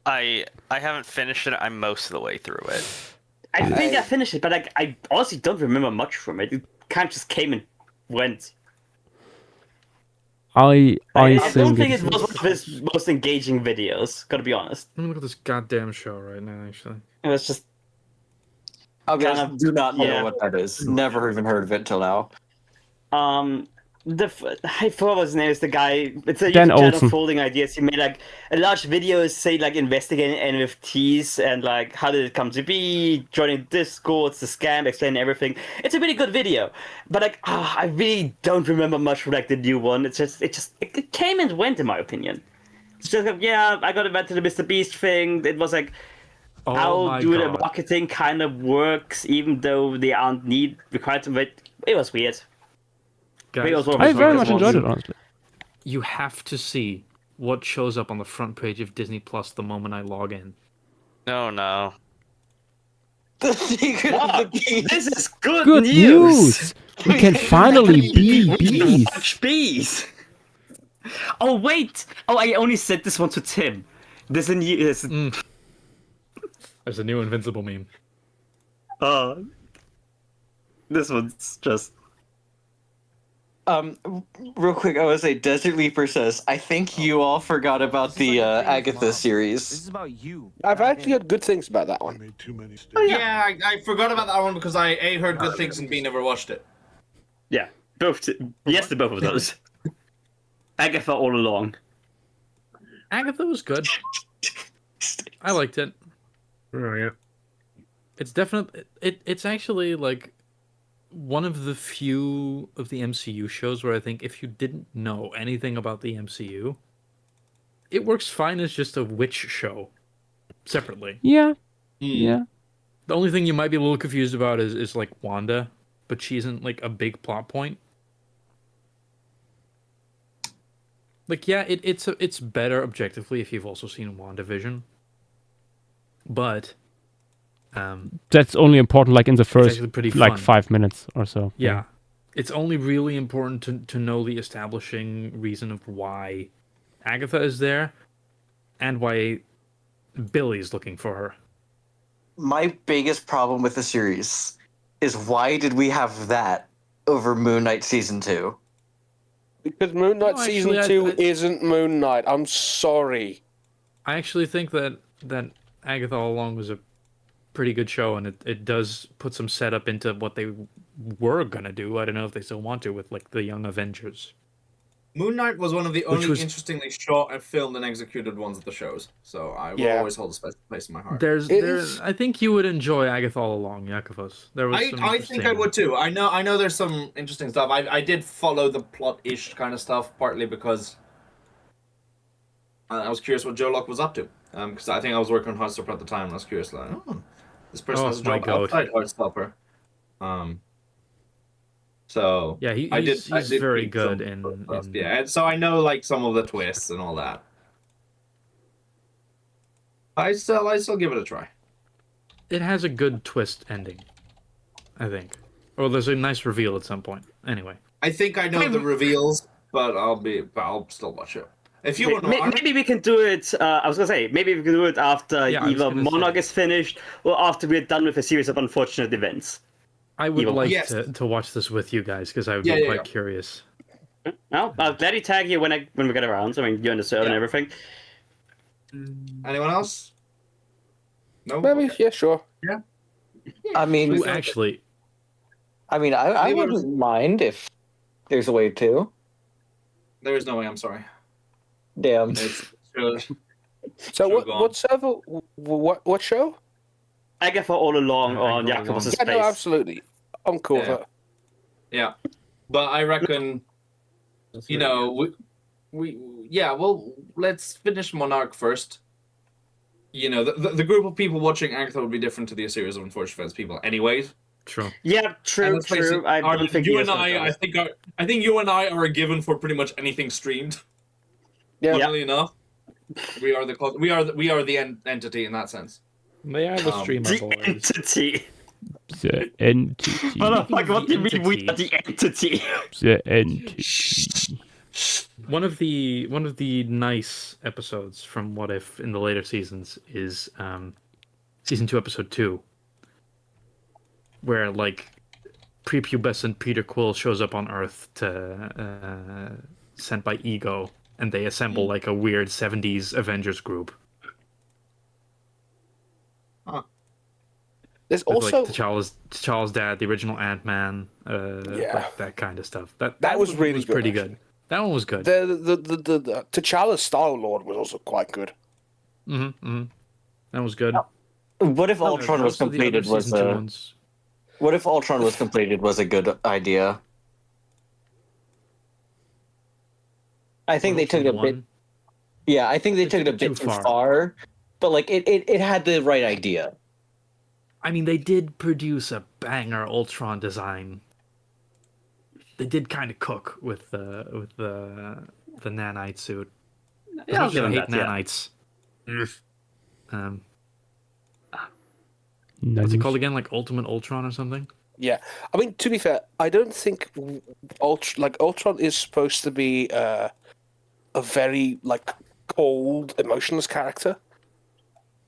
I haven't finished it. I'm most of the way through it. I think I finished it, but I honestly don't remember much from it. It kind of just came and went. I don't think think it was one of his most engaging videos, gotta be honest. Let me look at this goddamn show right now, actually. It was just I kind of- do not know yeah. what that is. Never even heard of it till now. I forgot what his name is. The guy. It's a Dan YouTube channel Olsen. folding ideas. He made like a large video, say like investigating NFTs and like how did it come to be, joining Discords, the scam, explaining everything. It's a really good video, but like I really don't remember much from like the new one. It came and went in my opinion. It's just like, yeah, I got invited to the Mr. Beast thing. It was like Oh how my do the god. marketing kind of works, even though they aren't required to. But it was weird. Guys, it was one of I his very focus much ones. enjoyed it, honestly. you have to see what shows up on the front page of Disney Plus the moment I log in. No. The secret Wow, of the beast. this is good, Good news! We can finally be bees. Touch bees. Oh wait! Oh, I only sent this one to Tim. There's a new. There's a new Invincible meme. This one's just. Real quick, I would say Desert Leaper says, I think you all forgot about the Agatha series. about you. I've actually heard good things about that one. Made too many mistakes. Yeah, I forgot about that one because I A, heard good things and B, never watched it. Yeah, yes to both of those. Agatha all along. Agatha was good. I liked it. Oh yeah. It's definitely it's actually like one of the few of the MCU shows where I think if you didn't know anything about the MCU, it works fine as just a witch show separately. Yeah. Yeah. The only thing you might be a little confused about is like Wanda, but she isn't like a big plot point. Like yeah, it's better objectively if you've also seen WandaVision. But That's only important like in the first actually pretty like fun. 5 minutes or so. yeah, it's only really important to know the establishing reason of why Agatha is there. and why Billy's looking for her. My biggest problem with the series is why did we have that over Moon Knight season 2? Because Moon Knight No, season actually, 2 I- isn't Moon Knight. I'm sorry. I actually think that Agatha All Along was a pretty good show, and it does put some setup into what they were gonna do. I don't know if they still want to with like the Young Avengers. Moon Knight was one of the only was- interestingly shot and filmed and executed ones of the shows, so I will Yeah. always hold a special place in my heart. There's I think you would enjoy Agatha All Along, Yakovos. There was some I think I interesting- would too. I know there's some interesting stuff. I did follow the plot-ish kind of stuff, partly because I was curious what Joe Locke was up to. Because I think I was working on Heartstopper at the time, and I was curious, like, this person Oh has a my job God. outside Heartstopper. So Yeah, I he's did very read good some stuff, in yeah, and so I know like some of the twists and all that. I still give it a try. It has a good twist ending, I think. Or there's a nice reveal at some point. Anyway, I think I know the reveals, but I'll still watch it. If you want to, Maybe we can do it. I was gonna say maybe we can do it after Yeah, I was either gonna Monarch say. is finished or after we're done with a series of unfortunate events. I would Evil. like Yes. to watch this with you guys because I would Yeah, be yeah, quite yeah. curious. Well, I'll gladly tag you when we get around. I mean, you're in the server and Yeah. everything. anyone else? No. Maybe, yeah, sure. I mean, Ooh, actually, I Anyone- wouldn't mind if there's a way to. There is no way. I'm sorry. Damn. It's So Sure, go on. what server? What show? Agatha all along Yeah, on Agatha All Jakob's Along. Yeah, space. no, absolutely. I'm cool with Yeah. that. yeah, but I reckon you know well, let's finish Monarch first. You know, the group of people watching Agatha would be different to the series of Unfortunate Events people, anyways. true. Yeah, And true, let's face true. it, I don't think you he and is I think you and I are a given for pretty much anything streamed. Yeah. Funnily enough, we are the entity in that sense. They are the streamer the boys. entity. The entity. Motherfucker, what do you mean we entity. are the entity? The entity. One of the nice episodes from What If in the later seasons is season 2, episode 2, where like prepubescent Peter Quill shows up on Earth to sent by Ego, and they assemble like a weird 70s Avengers group. There's With, also like T'Challa's dad, the original Ant-Man, Yeah. like that kind of stuff. That was one really was good, pretty actually. good. That one was good. the T'Challa Star Lord was also quite good. That was good. What if Ultron was Most of the other completed was season 2 a ones- What if Ultron was completed was a good idea? I think they took it a bit. One. Yeah, I think they took it a took it bit too too far. far. But like it had the right idea. I mean, they did produce a banger Ultron design. They did kind of cook with the nanite suit. Yeah, I'll As much as give I him hate that, yeah. nanites. Nice. What's it called again? Like Ultimate Ultron or something? Yeah, I mean, to be fair, I don't think Ultron is supposed to be a very like cold, emotionless character.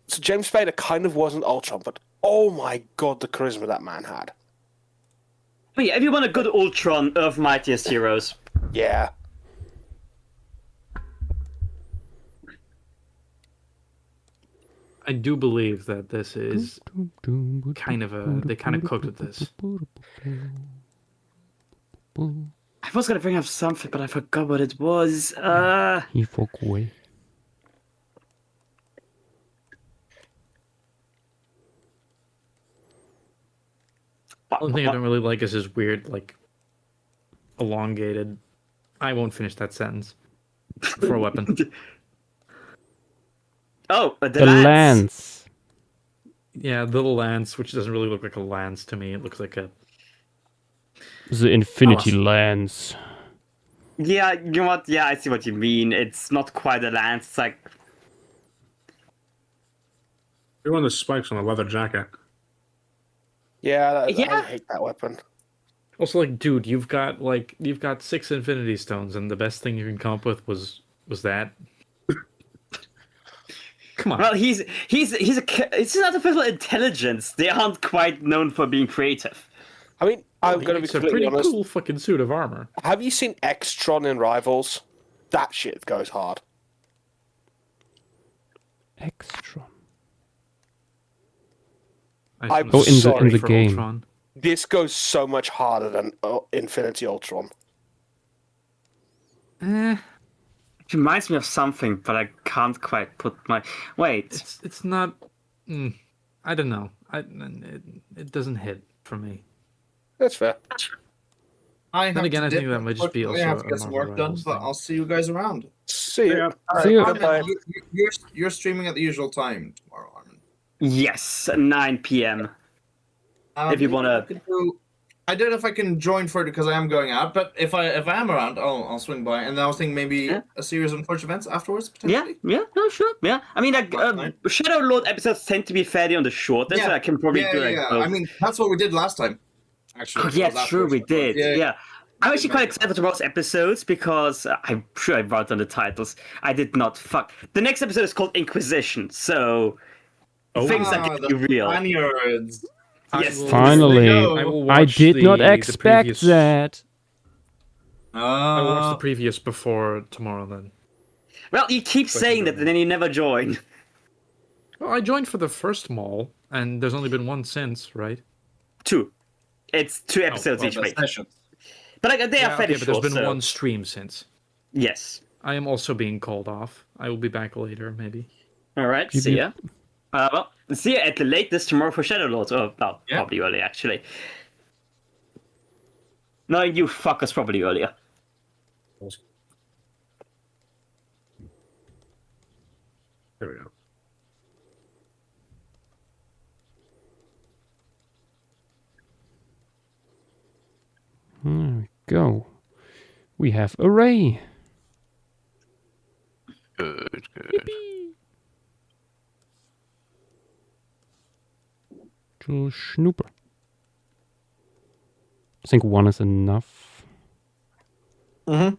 So James Spader kind of wasn't Ultron, but oh my god, the charisma that man had. But yeah, if you want a good Ultron, Earth Mightiest Heroes. Yeah, I do believe that this is kind of they kind of cooked with this. I was gonna bring up something, but I forgot what it was. He fuck away. One thing I don't really like is his weird, like, elongated. I won't finish that sentence. For a weapon. Oh, the The lance. lance. Yeah, the little lance, which doesn't really look like a lance to me. It looks like a. The infinity Oh. lance. Yeah, you know what? Yeah, I see what you mean. It's not quite a lance. It's like You're one of the spikes on a leather jacket. yeah, Yeah. I hate that weapon. Also, like, dude, you've got 6 Infinity Stones, and the best thing you can come up with was that. Come on. Well, he's it's artificial intelligence. They aren't quite known for being creative. I mean, I'm going to be It's a completely pretty honest. cool fucking suit of armor. Have you seen Extron in Rivals? That shit goes hard. Extra. I'm Oh, in the sorry in the for game. Ultron. This goes so much harder than Infinity Ultron. Eh, It reminds me of something, but I can't quite put my... Wait. it's not. I don't know. It doesn't hit for me. That's fair. Then again, I think that might just be I also have to a get some Marvel work done, Rivals but thing. I'll see you guys around. See you. Yeah. See you. Armin, you're streaming at the usual time tomorrow, Armin. Yes, 9 p.m. If you wanna- I don't know if I can join for it because I am going out, but if I am around, I'll swing by. And then I was thinking maybe Yeah. a series of Unfortunate Events afterwards, Yeah, potentially. no, sure, yeah. I mean, like, Fine. Shadow Lord episodes tend to be fairly on the shorter, so I can probably do like both. I mean, that's what we did last time. Actually, Oh, yeah, was true, we afterwards. did. Yeah. I'm actually quite make it. excited for tomorrow's episodes because I'm sure I wrote on the titles. I did not fuck. The next episode is called Inquisition, so things are Ah, getting the real. Spaniards. Yes. Finally, I will I watch did not the expect previous- that. I will watch the previous before tomorrow then. Well, you keep saying that, and then you never join. Well, I joined for the first mall, and there's only been one since, right? 2. It's 2 episodes each week. But like, they are Yeah, fairly okay, but there's short, been so... one stream since. Yes. I am also being called off. I will be back later, maybe. All right, You see do- ya. Well, see you at the latest tomorrow for Shadow Lords. Oh, well, Yeah. probably early, actually. No, you fuckers probably earlier. There we go. There we go. We have array. Good, good. To snooper. I think one is enough Mm-hmm.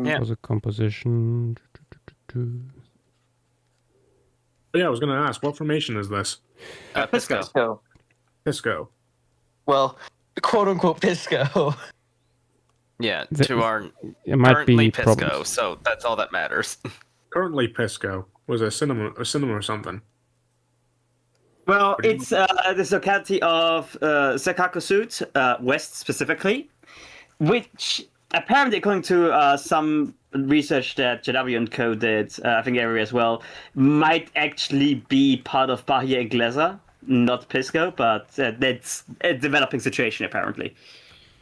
Yeah. for the composition. But yeah, I was going to ask, what formation is this? Pisco. So, Pisco. well, quote unquote Pisco. Yeah, The- to our It might currently be Pisco, problems. so that's all that matters. Currently Pisco. Was a cinema or something. Well, it's this locality of Sakakusut, west specifically, which apparently, according to some research that JW and Co did, I think area as well, might actually be part of Bahia Inglesa, not Pisco, but that's a developing situation apparently.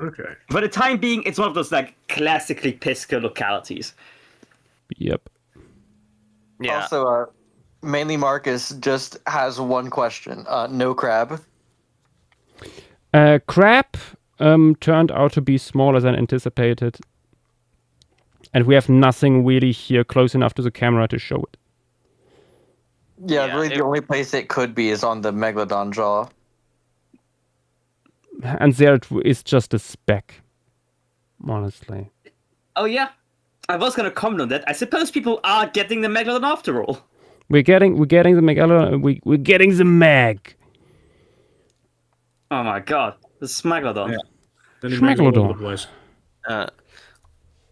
Okay. For the time being, it's one of those like classically Pisco localities. Yep. Yeah. Also, mainly Marcus just has one question. No crab. Crab turned out to be smaller than anticipated. And we have nothing really here close enough to the camera to show it. Yeah, Yeah, really, it- the only place it could be is on the Megalodon jaw. And there it is just a speck. Honestly. Oh yeah, I was gonna comment on that. I suppose people are getting the Megalodon after all. We're getting the Megalodon. We're getting the Meg. Oh my god, the Smaglodon. Then he makes all over Schmegalodon. the place.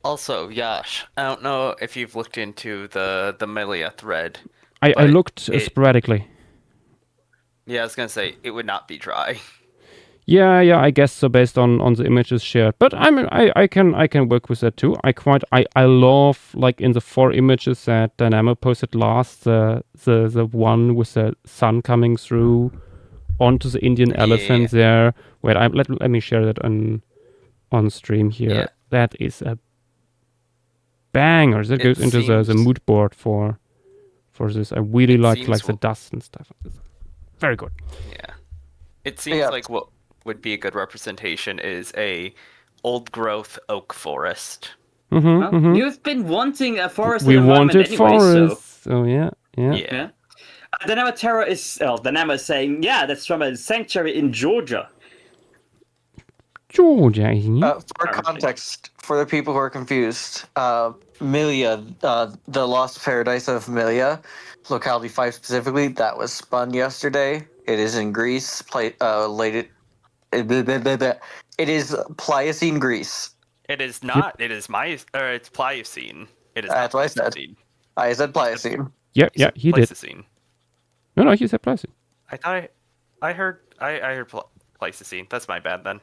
Also, Yash, I don't know if you've looked into the Melia thread. I But looked it- sporadically. Yeah, I was gonna say it would not be dry. Yeah, I guess so based on the images shared. But I can work with that too. I love, like, in the 4 images that Dynamo posted last, the one with the sun coming through onto the Indian elephant there. Wait, let me share that on stream here. Yeah. That is a banger. That It goes into the seems- mood board for this. I really like seems the w- dust and stuff. Very good. Yeah. It seems Yeah. like what would be a good representation is a old growth oak forest. Well, You've been wanting a forest We environment wanted anyway, forests. So yeah. Yeah. Dynamo Terror is Dynamo is saying, yeah, that's from a sanctuary in Georgia. For context, for the people who are confused, Milia, the Lost Paradise of Milia, locality 5 specifically, that was spun yesterday. It is in Greece, it is Pliocene, Greece. It is not. It is it's Pliocene. It is That's not what I said. Pleistocene. I said Pliocene. Yeah, You said he did. Pleistocene. No, he said Pleistocene. I thought I heard Pleistocene. That's my bad then.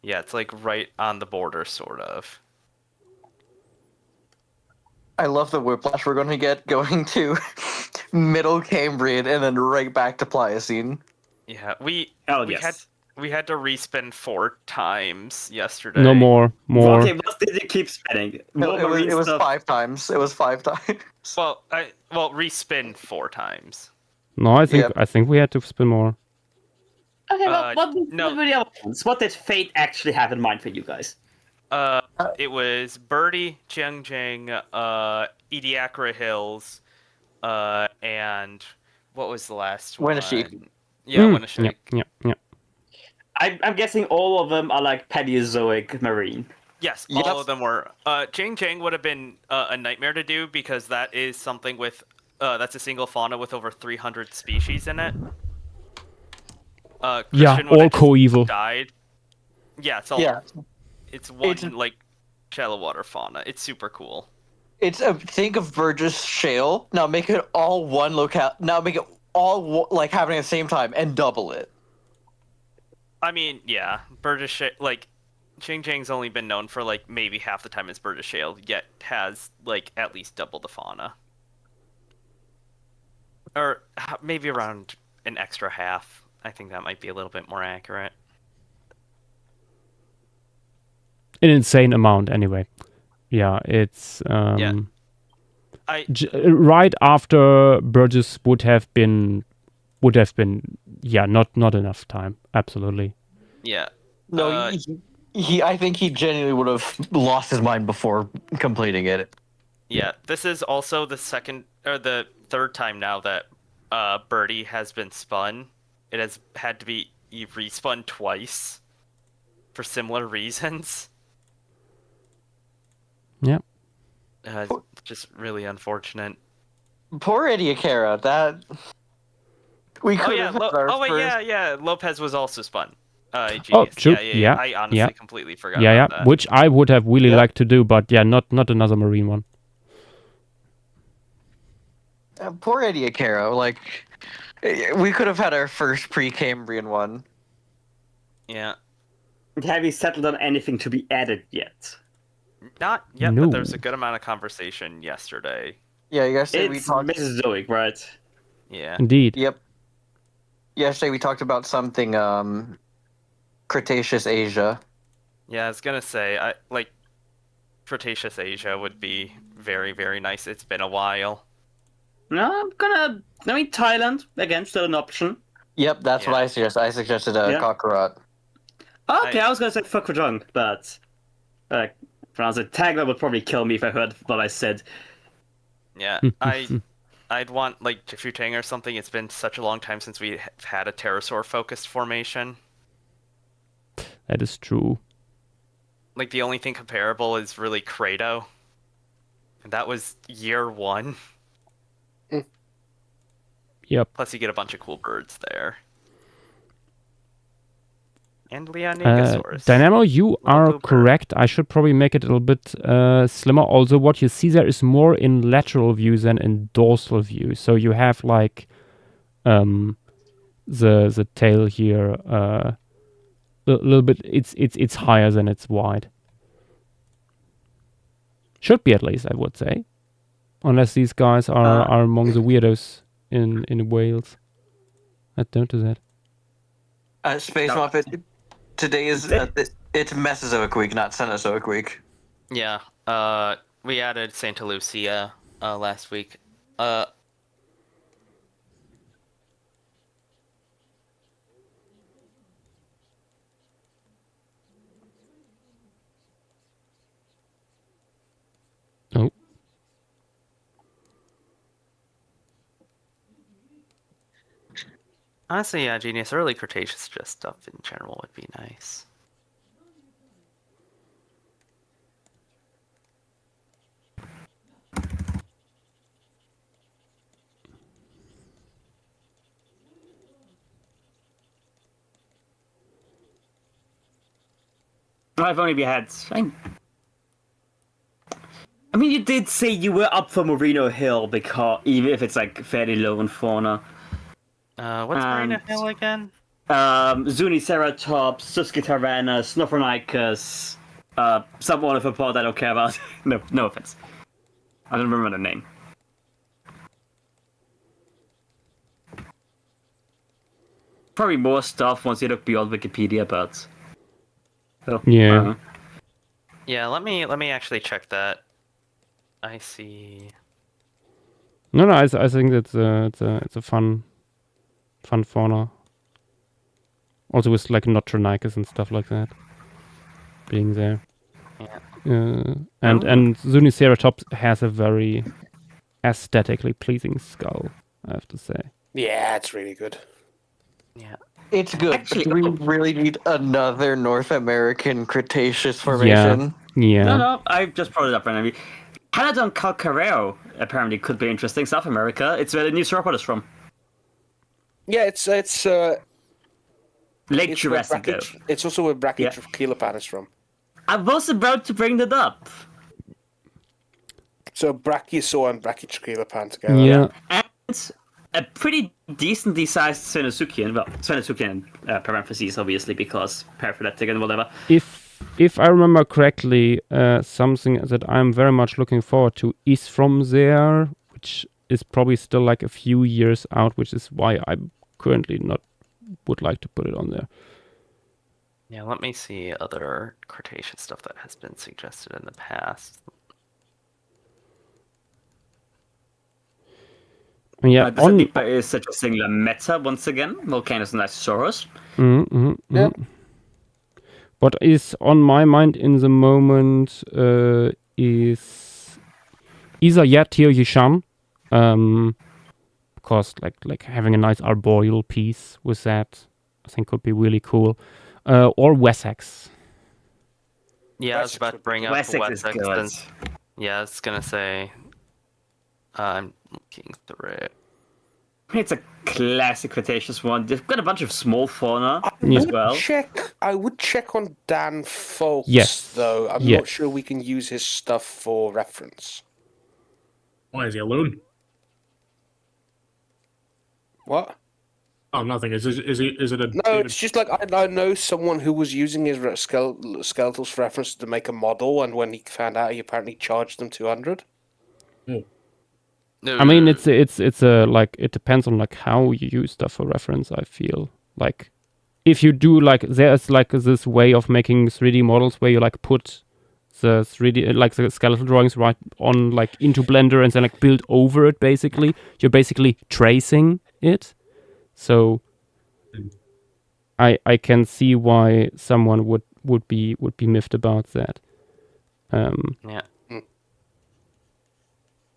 Yeah, it's like right on the border, sort of. I love the whiplash we're going to get going to Middle Cambrian and then right back to Pliocene. Yeah, we yes. had to respin 4 times yesterday. No more. Okay, what did you keep spending? It was 5 times. It was 5 times. Well, respin 4 times. No, I think we had to spin more. Okay, what did fate actually have in mind for you guys? It was Birdie, Jiangjing, Ediacara Hills, and what was the last one? Winnesheik. Yeah, Winnesheik. Yeah. I'm guessing all of them are like Paleozoic marine. Yes, all of them were. Jiangjing would have been a nightmare to do because that is something with that's a single fauna with over 300 species in it. Christian all coeval. Died. Yeah, it's all. Yeah. It's one like shallow water fauna. It's super cool. It's think of Burgess Shale. Now make it all one locale. Now make it all like happening at the same time and double it. I mean, yeah, Burgess Shale, like Jiangjing's only been known for like maybe half the time as Burgess Shale, yet has like at least double the fauna, or maybe around an extra half. I think that might be a little bit more accurate. An insane amount, anyway. Yeah, it's right after Burgess would have been not enough time. Absolutely. Yeah. No, I think he genuinely would have lost his mind before completing it. Yeah, this is also the third time now that Birdie has been spun. It has had to be respun twice for similar reasons. Yeah. Just really unfortunate. Poor Ediacara, that we could have yeah. Lopez was also spun. Oh, true. Yeah. I honestly completely forgot about that. Yeah, which I would have really liked to do, but not another marine one. Poor Ediacara, like we could have had our first pre-Cambrian one. Yeah. Have you settled on anything to be added yet? Not yet, but there's a good amount of conversation yesterday. Yeah, yesterday we talked. Mesozoic, right? Yeah. Indeed. Yep. Yesterday we talked about something Cretaceous Asia. Yeah, I was gonna say Cretaceous Asia would be very, very nice. It's been a while. No, Thailand again, still an option. Yep, that's what I suggested. I suggested Kokorat. Okay, I was gonna say Fukrajong, but pronounce it. Tagler would probably kill me if I heard what I said. Yeah, I'd want like Jifutang or something. It's been such a long time since we had a pterosaur-focused formation. That is true. Like the only thing comparable is really Credo, and that was year 1. Yep. Plus, you get a bunch of cool birds there. And Leonegasaurus. Dynamo, you are correct. I should probably make it a little bit slimmer. Also, what you see there is more in lateral view than in dorsal view. So you have like the tail here a little bit. It's higher than it's wide. Should be, at least, I would say, unless these guys are among the weirdos in Wales. I don't do that. Space Muppet. Today is it's Mesozoic week, not Cenozoic week. Yeah. We added Santa Lucia last week. Oh. Honestly, yeah, Genius. Early Cretaceous just stuff in general would be nice. I've only had. I mean, you did say you were up for Merino Hill because even if it's like fairly low in fauna. What's Marina Hill again? Zuniceratops, Susquetarana, Snuffronychus, some ornithopod I don't care about. No offense. I don't remember the name. Probably more stuff once you look beyond Wikipedia, but. So, Yeah. Yeah, let me actually check that. I see. No, I think it's a fun fauna. Also with like Notronicus and stuff like that being there. Yeah. And Zuniceratops has a very aesthetically pleasing skull, I have to say. Yeah, it's really good. Yeah. It's good. Actually, Do we really need another North American Cretaceous formation? Yeah. No, I just brought it up randomly. Paladon calcareo apparently could be interesting. South America. It's where the new sauropod is from. Yeah, it's Late it's where Jurassic, though. it's also where Yeah. Brachytrachelopan is from. I was about to bring that up. So Brachiosaur and Brachytrachelopan together. Yeah. And a pretty decently sized Sphenosuchian. Well, Sphenosuchian parentheses, obviously, because paraphyletic and whatever. If I remember correctly, something that I'm very much looking forward to is from there, which is probably still like a few years out, which is why I currently would like to put it on there. Yeah, let me see other Cretaceous stuff that has been suggested in the past. Yeah, Sadipa is suggesting La Meta once again, Volcanus and Lysosaurus. What is on my mind in the moment is either Teo Yishan, because like having a nice arboreal piece with that, I think could be really cool, or Wessex. Yeah, I was about to bring up Wessex is Wessex. good. Since, yeah, I was gonna say. I'm looking through it. It's a classic Cretaceous one. They've got a bunch of small fauna Yeah. as well. I would check on Dan Folks, Yes. though. I'm Yes. not sure we can use his stuff for reference. Why is he alone? What? Oh, nothing. Is it a? No, it's just like I know someone who was using his skeletals for reference to make a model, and when he found out, he apparently charged them 200. I mean, it's a like it depends on like how you use stuff for reference. I feel like if you do like there's like this way of making 3D models where you like put the 3D like the skeletal drawings right on like into Blender and then like build over it. Basically, you're basically tracing it. So I can see why someone would be miffed about that. Yeah.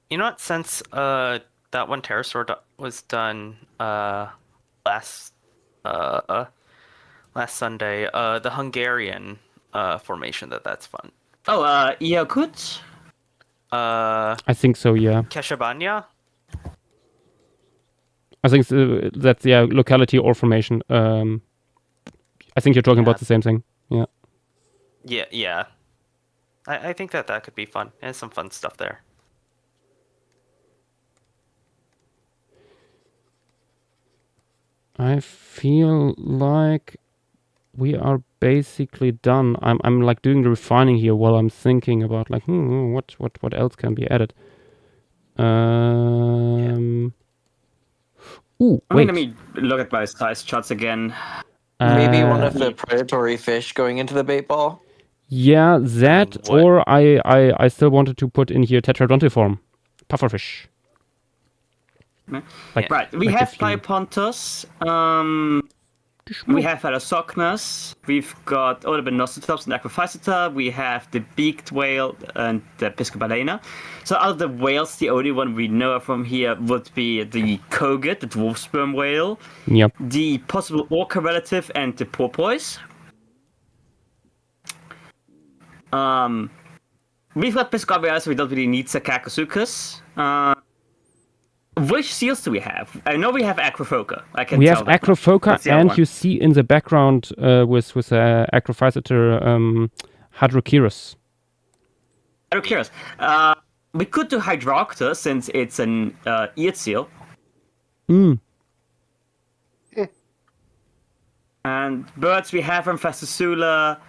You know what? Since that one pterosaur was done last Sunday, the Hungarian formation that's fun. Oh, Yakut? I think so. Yeah. Keshabanya? I think that's locality or formation. I think you're talking about the same thing. Yeah. Yeah. I think that could be fun. There's some fun stuff there. I feel like we are basically done. I'm like doing the refining here while I'm thinking about like what else can be added. Ooh, wait. Let me look at my size charts again. Maybe one of the predatory fish going into the bait ball. Yeah, that What? or I still wanted to put in here Tetradontiform, pufferfish. Right, we like have a few. Biopontus. We have Allosochnas, we've got Odobenostops and Acrophyceta, we have the beaked whale and the Piscobalena. So out of the whales, the only one we know from here would be the Kogut, the dwarf sperm whale, Yep. the possible orca relative, and the porpoise. We've got Piscobalena, so we don't really need Sacacosuchus. Which seals do we have? I know we have Acrophoca. We have Acrophoca, What's the other and one? you see in the background with Acrophyseter Hadrochirus. Curious. We could do Hydroctus since it's an eared seal. Mm. And birds, we have Amphistoula.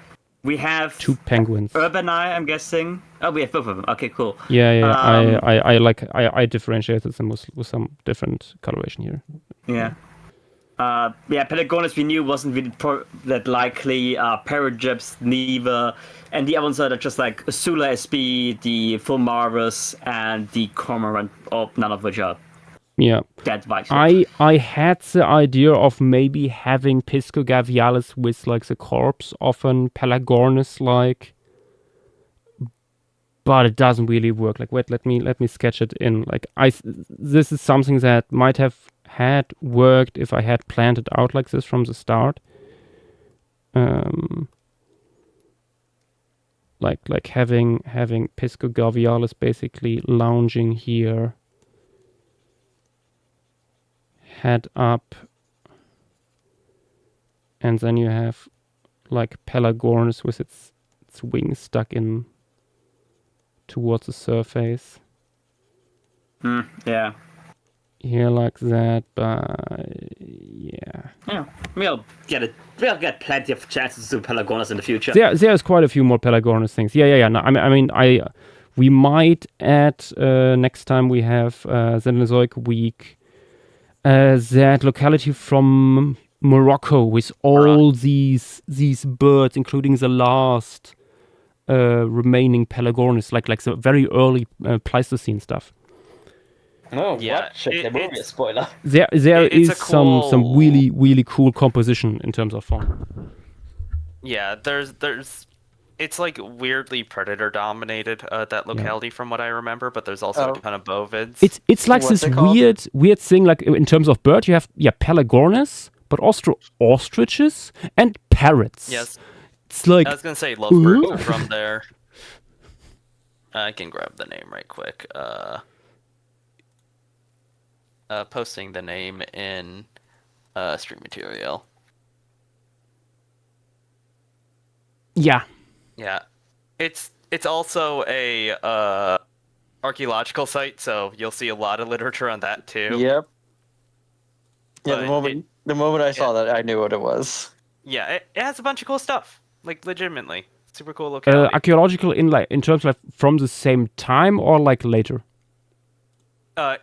We have 2 penguins. Urbani, I'm guessing. Oh, we have both of them. Okay, cool. Yeah. I differentiated them with some different coloration here. Yeah. Pelagonus we knew wasn't really that likely. Paragyps, neither. And the other ones are just like Sula SB, the Fulmarus, and the Cormorant, none of which are Yeah. that vital. I had the idea of maybe having Pisco gavialis with like the corpse of an Pelagornis like, but it doesn't really work. Like, wait, let me sketch it in. Like, this is something that might have had worked if I had planned it out like this from the start. Like having Pisco gavialis basically lounging here, head up, and then you have like Pelagornis with its wings stuck in towards the surface. Yeah. Here like that, but yeah. Yeah. We'll get plenty of chances to do Pelagornis in the future. There's quite a few more Pelagornis things. Yeah. No, we might add next time we have Cenozoic week that locality from Morocco with all these birds, including the last remaining Pelagornis, like the very early Pleistocene stuff. Oh, Yeah, there will be a spoiler. There It's is a cool- some really cool composition in terms of fauna. Yeah, there's it's like weirdly predator dominated, that locality from what I remember, but there's also a ton of bovids. It's like What's this it called? weird thing. Like in terms of bird, you have Pelagornis, but also ostriches and parrots. Yes, It's like I was gonna say lovebirds are from there. I can grab the name right quick. Posting the name in stream material. yeah. Yeah, it's also a archaeological site, so you'll see a lot of literature on that too. Yep. Yeah, But the moment I saw that, I knew what it was. Yeah, it has a bunch of cool stuff. Like legitimately, super cool locality. Archaeological in terms of from the same time or like later.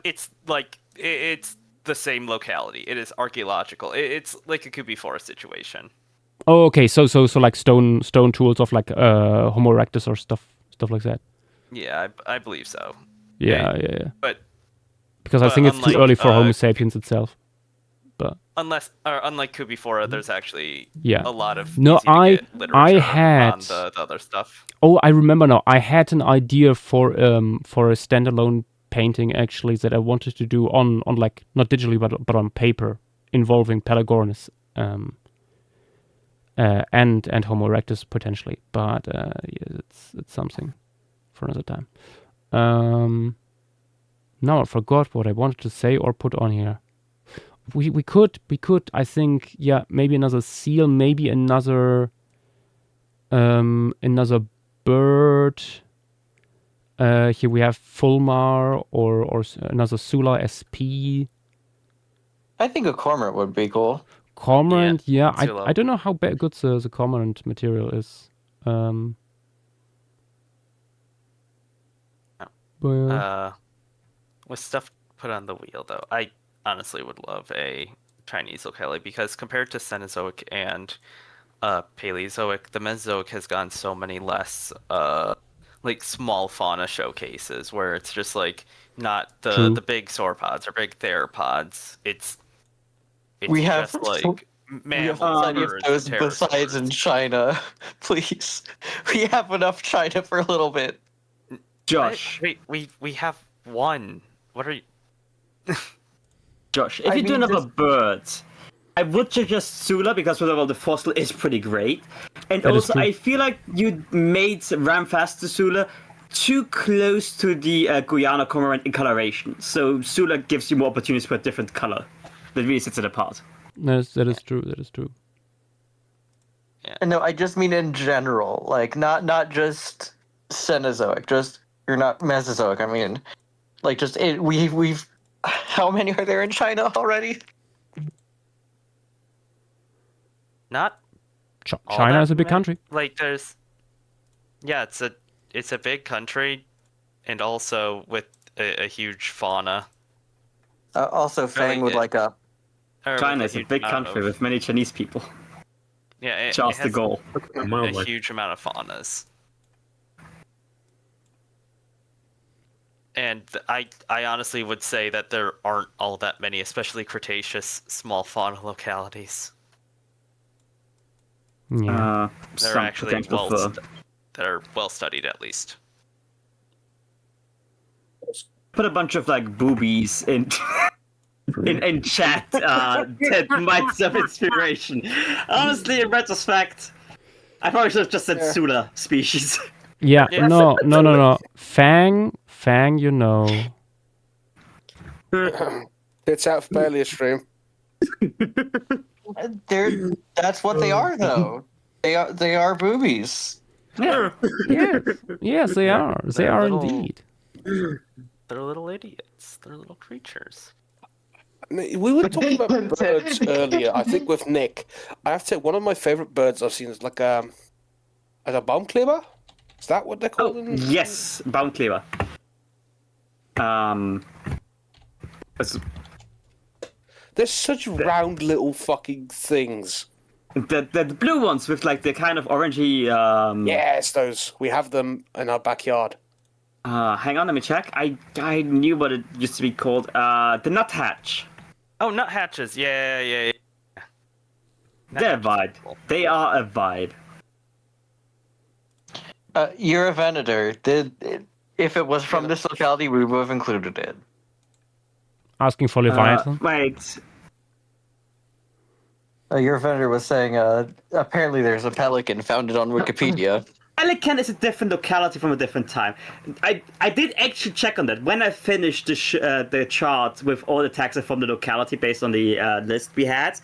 It's like it's the same locality. It is archaeological. It's like a Kubi Forest situation. Oh, okay. So like stone tools of like Homo erectus or stuff like that. Yeah, I believe so. Yeah. But Because I think it's too unlike, early for Homo sapiens itself. But unlike Kubi Fora, there's actually Yeah. a lot of No, easy to get literature I on had- the other stuff. oh, I remember now. I had an idea for a standalone painting actually that I wanted to do on like not digitally but on paper involving Pelagornis and Homo erectus potentially. But yeah, it's something for another time. Now I forgot what I wanted to say or put on here. We could I think maybe another seal, maybe another bird. Here we have Fulmar or another Sula SP. I think a cormorant would be cool. Cormorant, yeah. Sula. I don't know how good the cormorant material is. But With stuff put on the wheel, though, I honestly would love a Chinese locality because compared to Cenozoic and Paleozoic, the Mesozoic has gotten so many less like small fauna showcases where it's just like not True. the big sauropods or big theropods. It's We have just like Man, plenty of birds, those terrorist besides birds. in China. Please. We have enough China for a little bit. Josh, We have one. What are you? Josh, if I you do mean, another just- bird, I would suggest Sula because first of all, the fossil is pretty great, and That is also true. I feel like you made Ramfast Sula too close to the Guyana cormorant in coloration. So Sula gives you more opportunities for a different color. That really sets it apart. That is true. That is true. No, I just mean in general, like not just Cenozoic, just you're not Mesozoic. I mean, like just we've how many are there in China already? Not all China that is a big many- country. Like there's, yeah, it's a big country, and also with a huge fauna. Also, Fang would yeah. like a. Or China with is a huge big amount country of- with many Chinese people. Yeah, it Just the has goal. a huge amount of faunas. And I honestly would say that there aren't all that many, especially Cretaceous small fauna localities. Yeah. They're Some actually potential for that are well studied at least. put a bunch of like boobies in in chat that might have inspiration. Honestly, in retrospect, I probably should have just said Sula species. Yeah. Yeah. No. Fang, you know. It's out of Paleo stream. That's what they are, though. They are boobies. Yeah. Yes, they are. They are little- indeed. They're little idiots. They're little creatures. We were talking about birds earlier, I think with Nick. I have to say, one of my favorite birds I've seen is like a baumkleber? Is that what they're Oh, called? in- yes, Bauncleaver. It's- They're such round little fucking things. the blue ones with like the kind of orangey. Yes, those. We have them in our backyard. Hang on, let me check. I knew what it used to be called. The nuthatch. Oh, nuthatches. Yeah. They're a vibe. They are a vibe. You're a Venator. If it was from this locality, we would have included it. Asking for Leviathan. Wait. Your Venator was saying, apparently there's a pelican founded on Wikipedia. Pelican is a different locality from a different time. I did actually check on that when I finished the chart with all the taxa from the locality based on the list we had.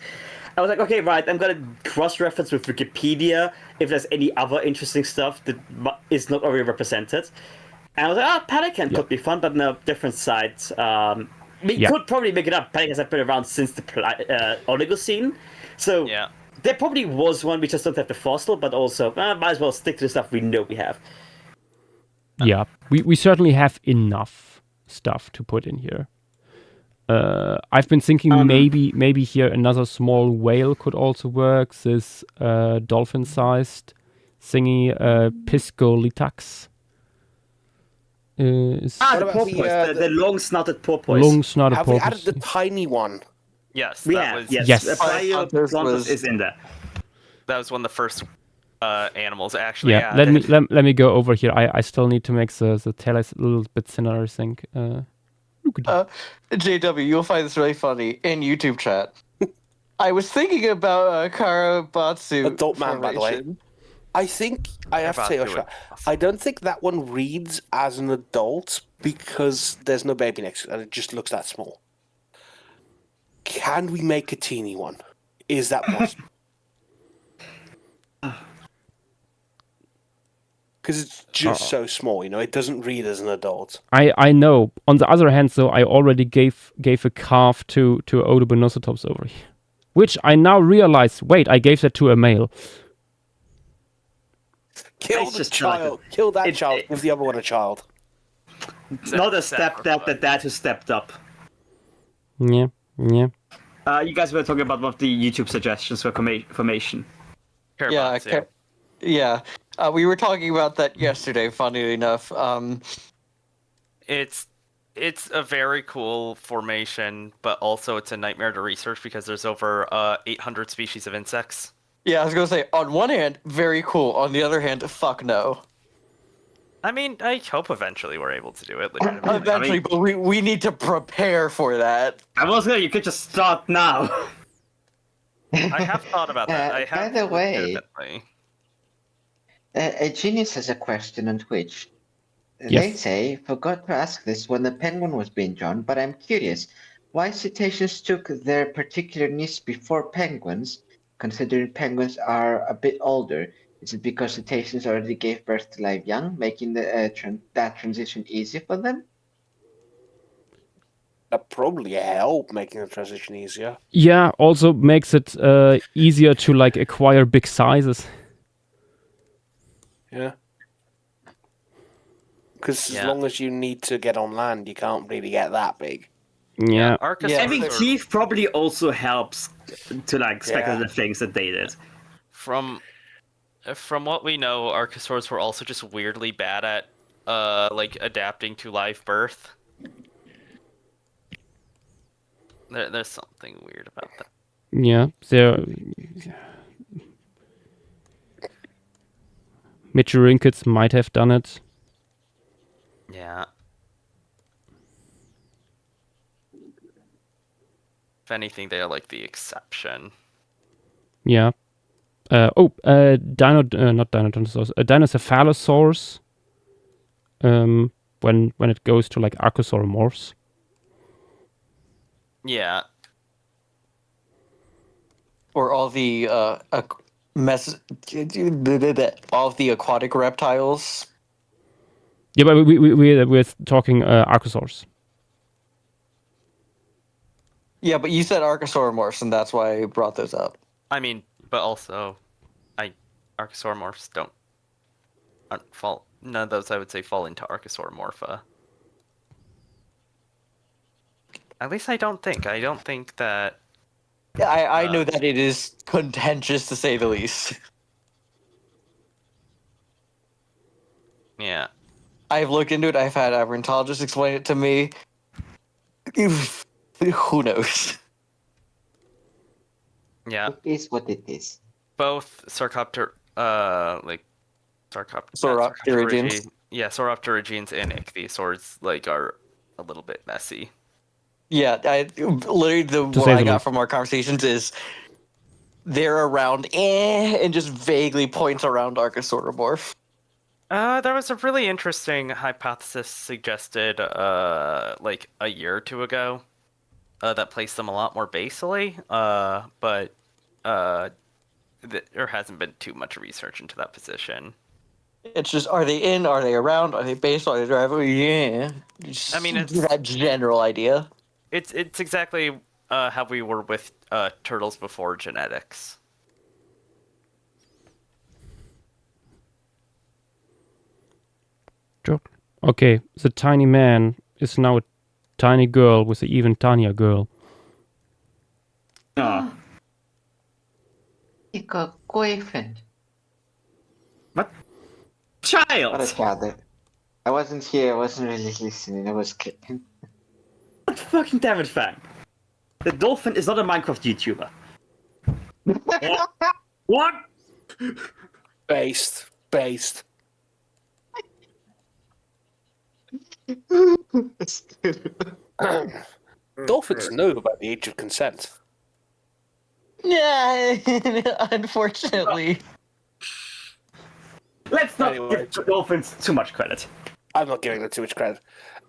I was like, okay, right, I'm gonna cross-reference with Wikipedia if there's any other interesting stuff that is not already represented. And I was like, pelican could be fun, but no, different sites. We could probably make it up. Pelicans have been around since the Oligocene, so Yeah. there probably was one. We just don't have the fossil, but also might as well stick to the stuff we know we have. Yeah, we certainly have enough stuff to put in here. I've been thinking maybe here another small whale could also work. This dolphin-sized thingy, Piscolitax. Is The about porpoise, the long-snouted porpoise. long-snouted Have we porpoise. added the tiny one? Yes. We that have, was, yes. Yes. Paleontological is in there. That was one of the first animals actually. Yeah, added. let me go over here. I still need to make the tail a little bit thinner, I think. JW, you'll find this really funny in YouTube chat. I was thinking about Karabatsu. Adult man, by the way. formation. I think I have to say, About to Oshua, I don't think that one reads as an adult because there's no baby next to it and it just looks that small. Can we make a teeny one? Is that possible? Because it's just so small, it doesn't read as an adult. I know. On the other hand, though, I already gave a calf to Odobonosotops over here, which I now realize. Wait, I gave that to a male. Kill It's the just child. like Kill that child. Give the other one a child. Not a step dad, the dad who stepped up. Yeah. You guys were talking about one of the YouTube suggestions for formation. Karabatsu. Yeah. We were talking about that yesterday, funnily enough. It's It's a very cool formation, but also it's a nightmare to research because there's over 800 species of insects. Yeah, I was gonna say, on one hand, very cool. On the other hand, fuck no. I mean, I hope eventually we're able to do it. Legitimately. Eventually, but we need to prepare for that. I was gonna, you could just start now. I have thought about that. I have by the way, legitimately. a genius has a question on Twitch. They Yes. say, forgot to ask this when the penguin was being drawn, but I'm curious, why cetaceans took their particular niche before penguins, considering penguins are a bit older? Is it because cetaceans already gave birth to live young, making that transition easy for them? That probably help making the transition easier. Yeah, also makes it easier to like acquire big sizes. Yeah. Because as Yeah. long as you need to get on land, you can't really get that big. Yeah. Archosaurs Having are- teeth probably also helps to like speculative things that they did. From what we know, Archosaurs were also just weirdly bad at like adapting to live birth. There's something weird about that. Yeah, there. Metriorhynchids might have done it. Yeah. If anything, they are like the exception. Yeah. Not Dinodontosaurus. Dinocephalosaurs. When it goes to like archosauromorphs. Yeah. Or all the all of the aquatic reptiles. Yeah, but we're talking archosaurs. Yeah, but you said archosauromorphs, and that's why I brought those up. I mean, but also, Archosauromorphs aren't fall. None of those I would say fall into Archosauromorpha. At least I don't think. I don't think that. Yeah, I know that it is contentious to say the least. Yeah. I've looked into it. I've had paleontologists explain it to me. Who knows? Yeah. It is what it is. Both Sauropterygians. Yeah, Sauropterygians and ichthyosaurs are a little bit messy. Yeah, literally what say I the got least. from our conversations is they're around and just vaguely points around Archosauromorph. There was a really interesting hypothesis suggested like a year or two ago that placed them a lot more basally, but there hasn't been too much research into that position. It's just, are they in? Are they around? Are they basal? Are they driving? Yeah. I mean, it's that general idea. it's exactly how we were with turtles before genetics. Joke. Okay, the tiny man is now a tiny girl with an even tinier girl. Oh. You got boyfriend. What? What a Child! child. I wasn't here, I wasn't really listening, I was kidding. What fucking damn it, fam? The dolphin is not a Minecraft YouTuber. What? Based. Dolphins know about the age of consent. Yeah, unfortunately. Let's not Anyway. give dolphins too much credit. I'm not giving them too much credit.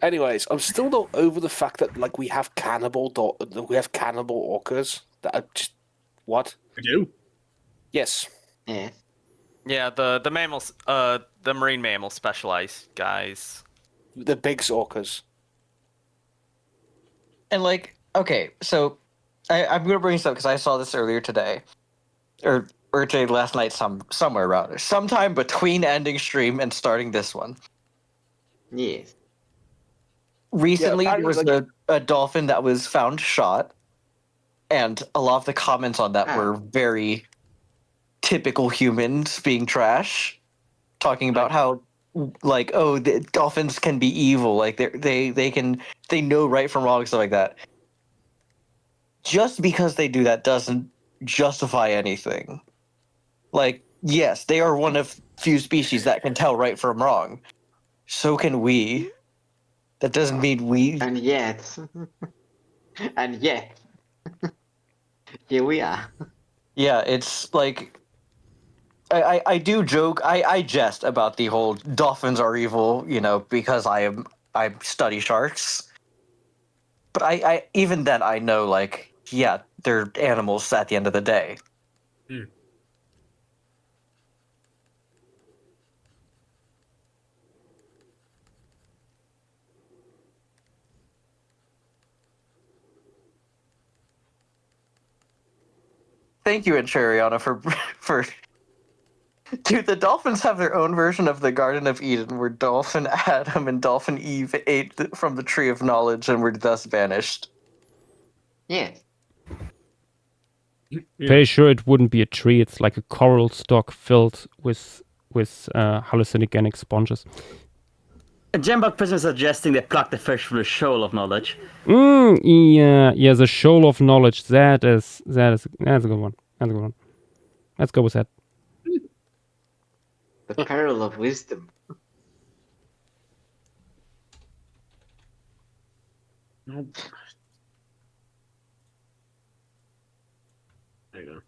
Anyways, I'm still not over the fact that we have cannibal orcas. That are just what? I do. Yes. Yeah. Yeah, the mammals, the marine mammal specialized guys. The big orcas. And okay, so I'm gonna bring this up because I saw this earlier today, or today last night, somewhere around there, sometime between ending stream and starting this one. Yes. Recently, there was apparently, a dolphin that was found shot, and a lot of the comments on that were very typical humans being trash, talking about how like, oh, the dolphins can be evil, like they know right from wrong, stuff like that. Just because they do that doesn't justify anything. Like, yes, they are one of few species that can tell right from wrong. So can we. That doesn't mean we. And yet, and yet, here we are. Yeah, it's like I do joke, I jest about the whole dolphins are evil, because I study sharks. But I even then I know, like, yeah, they're animals at the end of the day. Hmm. Thank you, Encheriana, for Dude, the dolphins have their own version of the Garden of Eden, where Dolphin Adam and Dolphin Eve ate from the Tree of Knowledge and were thus banished. Yes. Very sure it wouldn't be a tree. It's like a coral stalk filled with hallucinogenic sponges. A Jambok person suggesting they pluck the fish from the shoal of knowledge. Yeah, the shoal of knowledge. That's a good one. That's a good one. Let's go with that. The peril of wisdom. There you go.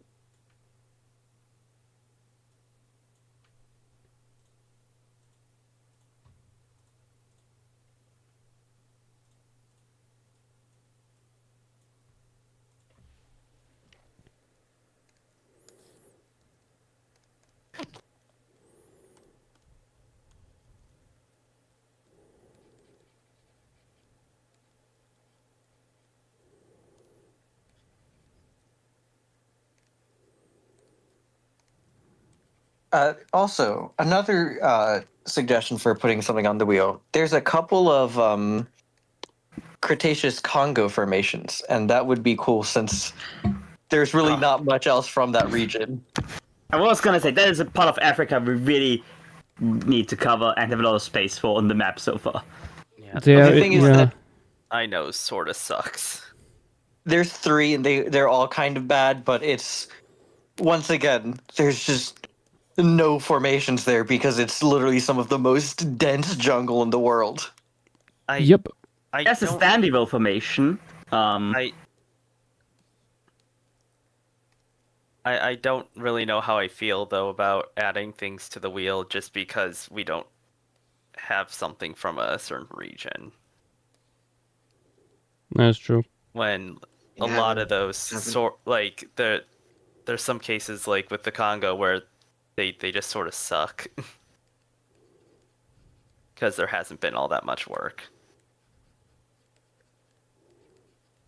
Also, another suggestion for putting something on the wheel. There's a couple of Cretaceous Congo formations, and that would be cool since there's really not much else from that region. I was gonna say, that is a part of Africa we really need to cover and have a lot of space for on the map so far. Yeah, The thing is that I know sort of sucks. there's 3, and they're all kind of bad, but it's, once again, there's just no formations there because it's literally some of the most dense jungle in the world. Yep. That's a Standyville formation. I don't really know how I feel though about adding things to the wheel just because we don't have something from a certain region. That's true. When a lot of those there's some cases like with the Congo where they just sort of suck because there hasn't been all that much work.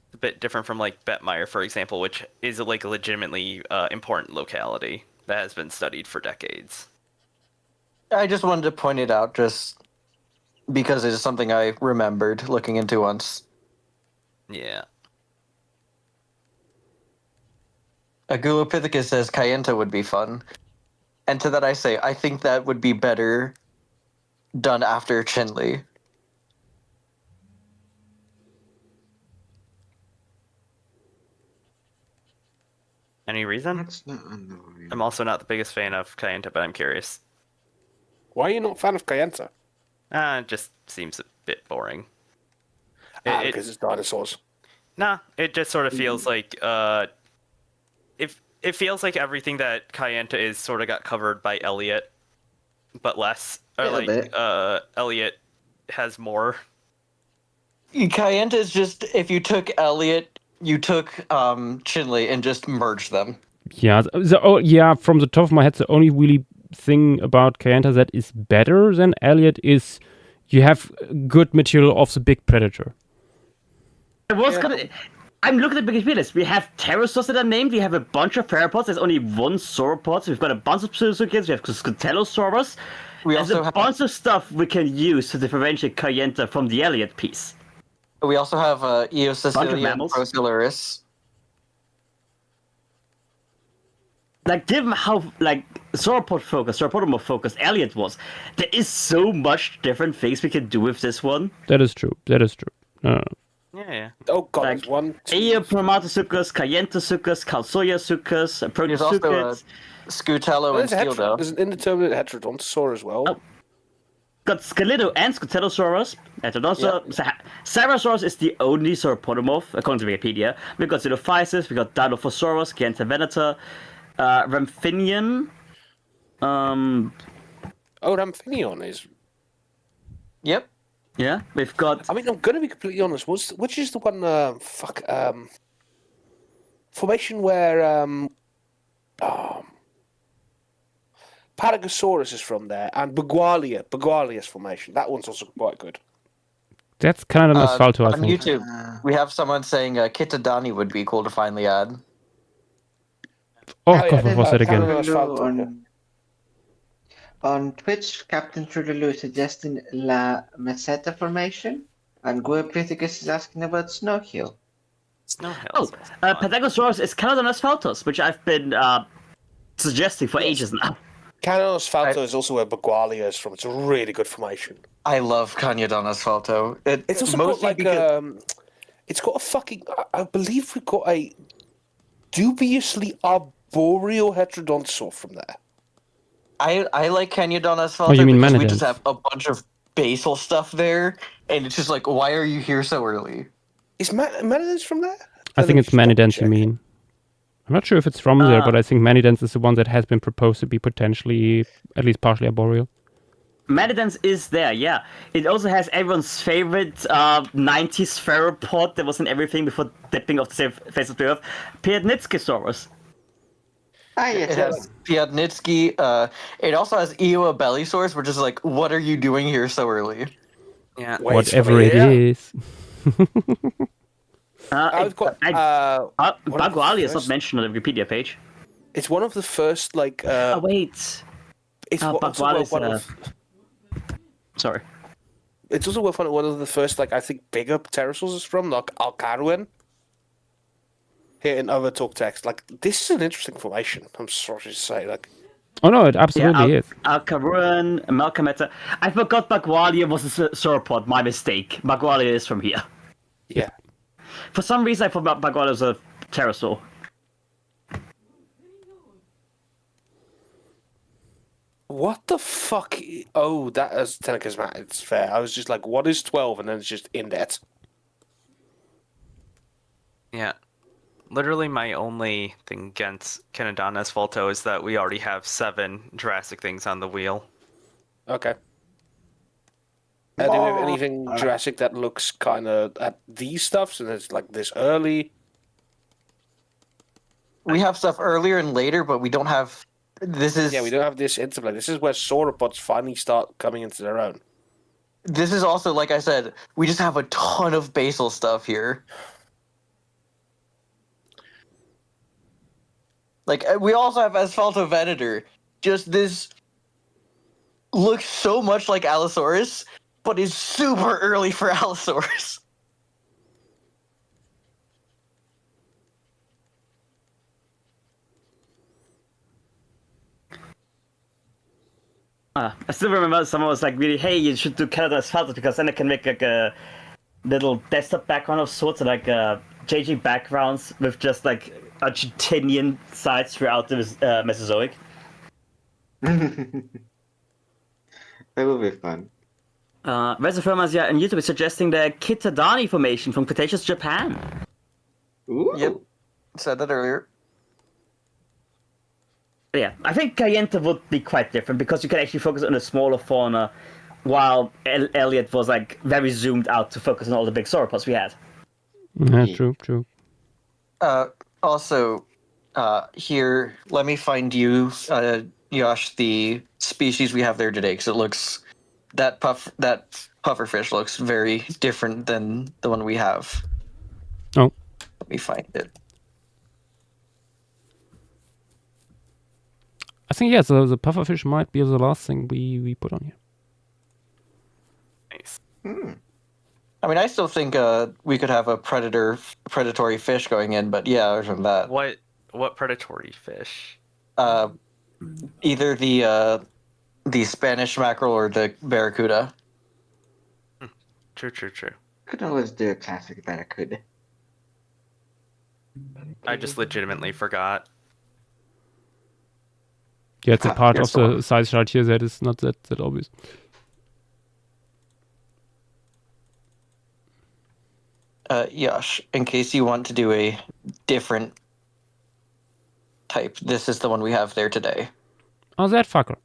It's a bit different from like Bettmeyer, for example, which is like a legitimately important locality that has been studied for decades. I just wanted to point it out just because it is something I remembered looking into once. Yeah. Agulopithecus says Kayenta would be fun. And to that I say, I think that would be better done after Chinley. Any reason? That's not on the wheel. I'm also not the biggest fan of Kayenta, but I'm curious. Why are you not a fan of Kayenta? It just seems a bit boring. Because it's dinosaurs. Nah, it just sort of feels like it feels like everything that Kayenta is sort of got covered by Elliot, but less. Or Yeah, a like bit. Elliot has more. Kayenta is just, if you took Elliot, you took Chinley and just merged them. Yeah. From the top of my head, the only really thing about Kayenta that is better than Elliot is you have good material of the big predator. I'm looking at the Wikipedia list. We have pterosaurs that are named. We have a bunch of theropods. There's only one sauropod. We've got a bunch of pseudosaurians. We have scutellosaurus. There's a bunch of stuff we can use to differentiate Kayenta from the Elliot piece. We also have Bunch of Eocecilia and mammals. Procellurus. like given how like sauropod focused Elliot was, there is so much different things we can do with this one. That is true. That is true. Yeah. Oh god, Like there's one. Eopromatosuchus, Cayentasuchus, Calcoiasuchus, There's also Proteosuchus. Scutello and Steeldo. There's an indeterminate heterodontosaur as well. Oh. Got Scelido and Scutellosaurus. Sarosaurus is the only sauropodomorph, according to Wikipedia. We've got Xenophysis, we got Dilophosaurus, Gigantovenator, Ramphinion. Ramphinion is. Yep. Yeah, we've got. I mean, I'm going to be completely honest. Which is the one? Formation where Paragosaurus is from there, and Bagualius formation. That one's also quite good. That's kind of an asphalto, I On think. YouTube, we have someone saying Kitadani would be cool to finally add. Oh, yeah, God, what was that again? On Twitch, Captain Trudaloo is suggesting La Meseta formation, and Guapriticus is asking about Snow Hill. Snow Oh, Hills. Patagosaurus is Calodon asphaltos, which I've been suggesting for ages now. Canon Asphalto is also where Bagualia is from. It's a really good formation. I love Canyadon Asphalto. It's also got like it's got a fucking. I believe we've got a dubiously arboreal heterodontosaur from there. I like Canyadon Asphalto you mean because we Manidens? just have a bunch of basal stuff there, and it's just like, why are you here so early? Is Manidens from there? I think it's Manidens you mean. I'm not sure if it's from there, but I think Manidens is the one that has been proposed to be potentially, at least partially arboreal. Manidens is there, yeah. It also has everyone's favorite 90s theropod that was in everything before dipping off the face of the earth, Piatnitskisaurus. Ah, yes. It has Piatnitsky. It also has Eoabellisaurus, which is like, what are you doing here so early? Yeah. Whatever it is. I've got. Baguali is not mentioned on the Wikipedia page. It's one of the first like. Oh wait. It's also Baguali one of. Sorry. It's also one of the first like I think bigger pterosaurs is from like Alcaruan. Here in other talk text, like this is an interesting formation. I'm sorry to say, like. Oh no, it absolutely is. Alcaruan, Malcameta. I forgot Bagualia was a sauropod. My mistake. Bagualia is from here. Yeah. For some reason, I thought Bagualia was a pterosaur. What the fuck? Oh, that is Tenekasmat. It's fair. I was just like, what is 12? And then it's just index. Yeah. Literally, my only thing against Canadon Asphalto is that we already have 7 Jurassic things on the wheel. Okay. Do we have anything Jurassic that looks kind of at these stuffs and it's like this early? We have stuff earlier and later, but we don't have. This is. Yeah, we don't have this interplay. This is where sauropods finally start coming into their own. This is also, like I said, we just have a ton of basal stuff here. Like, we also have Asphalto Venator. Just this looks so much like Allosaurus, but is super early for Allosaurus. I still remember someone was like, really, hey, you should do Canada Asphalto because then I can make like a little desktop background of sorts, like JG backgrounds with just like Argentinian sites throughout the Mesozoic. That would be fun. Resofermas, yeah, on YouTube is suggesting the Kitadani formation from Cretaceous Japan. Ooh. Yep. Said that earlier. Yeah, I think Cayenta would be quite different because you can actually focus on a smaller fauna, while Elliot was like very zoomed out to focus on all the big sauropods we had. Yeah, true. Also, here, let me find you, Josh, the species we have there today, because it looks that pufferfish looks very different than the one we have. Oh. Let me find it. I think, yeah, so the pufferfish might be the last thing we put on here. Nice. I mean, I still think we could have a predatory fish going in, but yeah, other than that. What predatory fish? either the Spanish mackerel or the barracuda. True. Could always do a classic barracuda. I just legitimately forgot. Yeah, it's a part yes, of the size chart here that is not that obvious. Yash, in case you want to do a different type, this is the one we have there today. Oh, that fucker.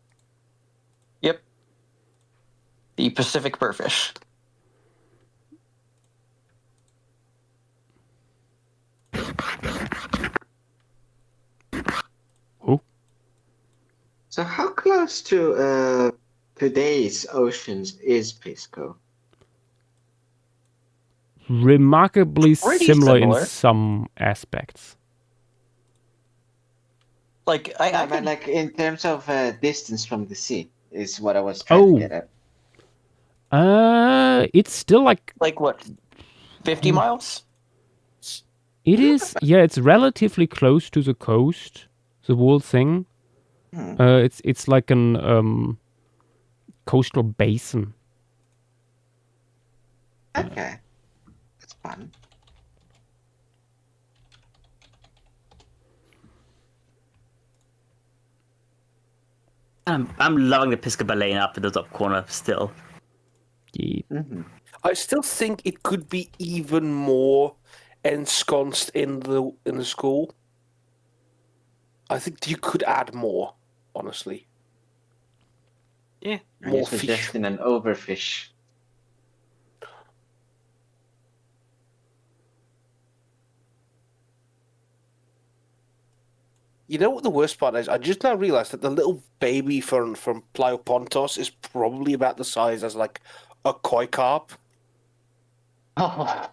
Yep. The Pacific burrfish. So how close to today's oceans is Pisco? Remarkably Pretty similar in similar. some aspects. Like I mean, like in terms of distance from the sea is what I was trying to get at. It's still like what, 50 miles? it is. Yeah, it's relatively close to the coast. The whole thing. It's like an coastal basin. Okay, that's fun. I'm loving the Pisca Baleine up in the top corner still. Yeah. I still think it could be even more ensconced in the school. I think you could add more, honestly. Yeah. Are you More fish. suggesting an overfish? You know what the worst part is? I just now realised that the little baby from Paleopontos is probably about the size as like a koi carp. Oh,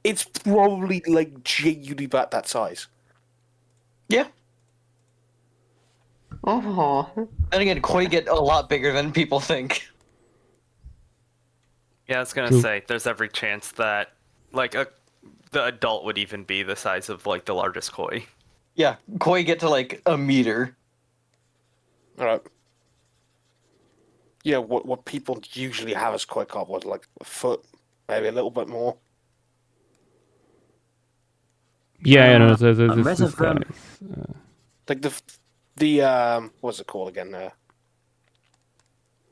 It's probably like genuinely about that size. Yeah. oh. Then again, koi get a lot bigger than people think. Yeah, I was gonna True. say there's every chance that like the adult would even be the size of like the largest koi. Yeah, koi get to like a meter. All right. Yeah, what people usually have as koi carp was like a foot, maybe a little bit more. Yeah, no, this Reservoir- guy is, Like the what's it called again?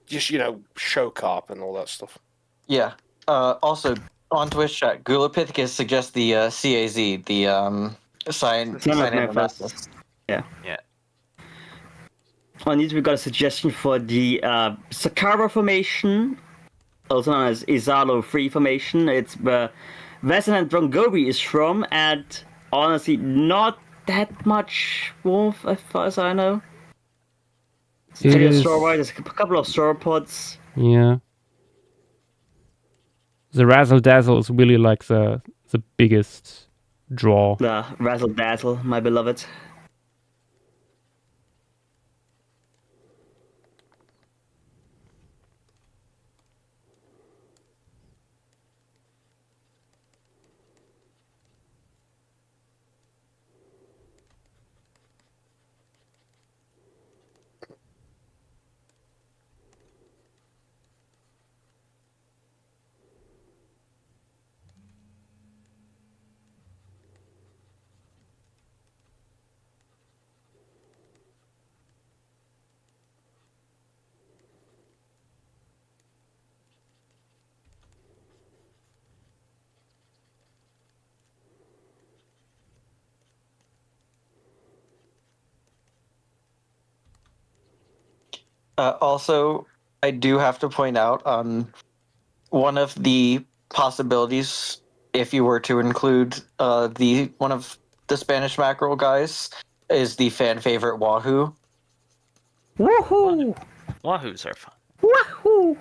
Just show carp and all that stuff. Yeah. Also, on Twitch chat, Gulapithecus suggests the CAZ, the Cyanomephis. Yeah. On YouTube, we got a suggestion for the Sakara Formation, also known as Izalo Free Formation. It's where Resonant Drongobi is from, and honestly, not that much warmth as far as I know. It's It is- there's a couple of sauropods. yeah. The Razzle Dazzle is really like the biggest draw. The Razzle Dazzle, my beloved. Also, I do have to point out one of the possibilities, if you were to include one of the Spanish mackerel guys, is the fan favorite wahoo. Woohoo! Wahoos are fun. Woohoo!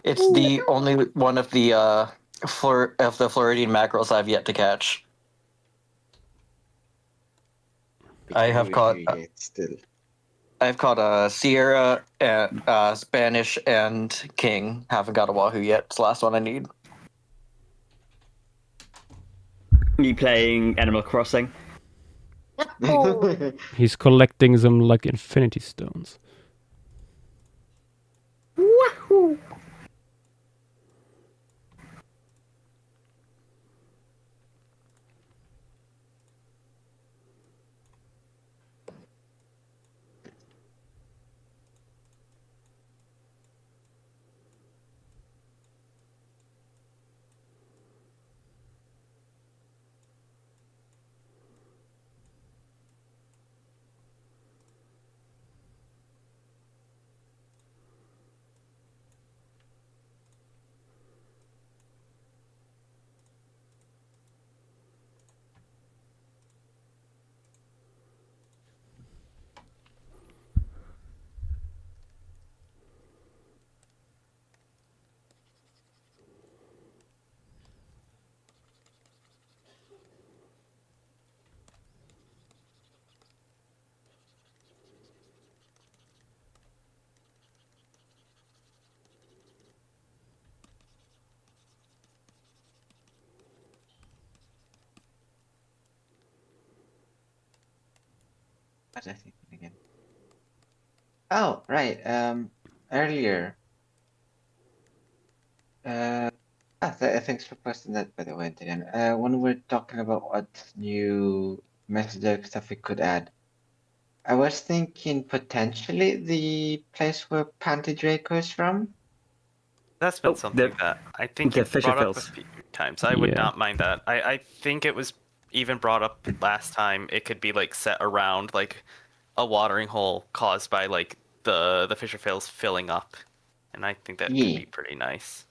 It's the only one of the Floridian mackerels I've yet to catch. I have caught. Still. I've caught Sierra, Spanish, and King. Haven't got a wahoo yet. It's the last one I need. Me playing Animal Crossing. He's collecting them like infinity stones. Wahoo! What was I thinking again? Oh, right. Earlier. Thanks for posting that, by the way, again. When we were talking about what new methodological stuff we could add, I was thinking potentially the place where Panty Draco is from. That's been Oh, something that I think the you brought up a Fisher few times. I would Yeah. not mind that. I think it was even brought up last time. It could be like set around like a watering hole caused by like the fissure fails filling up, and I think that could Yeah. be pretty nice.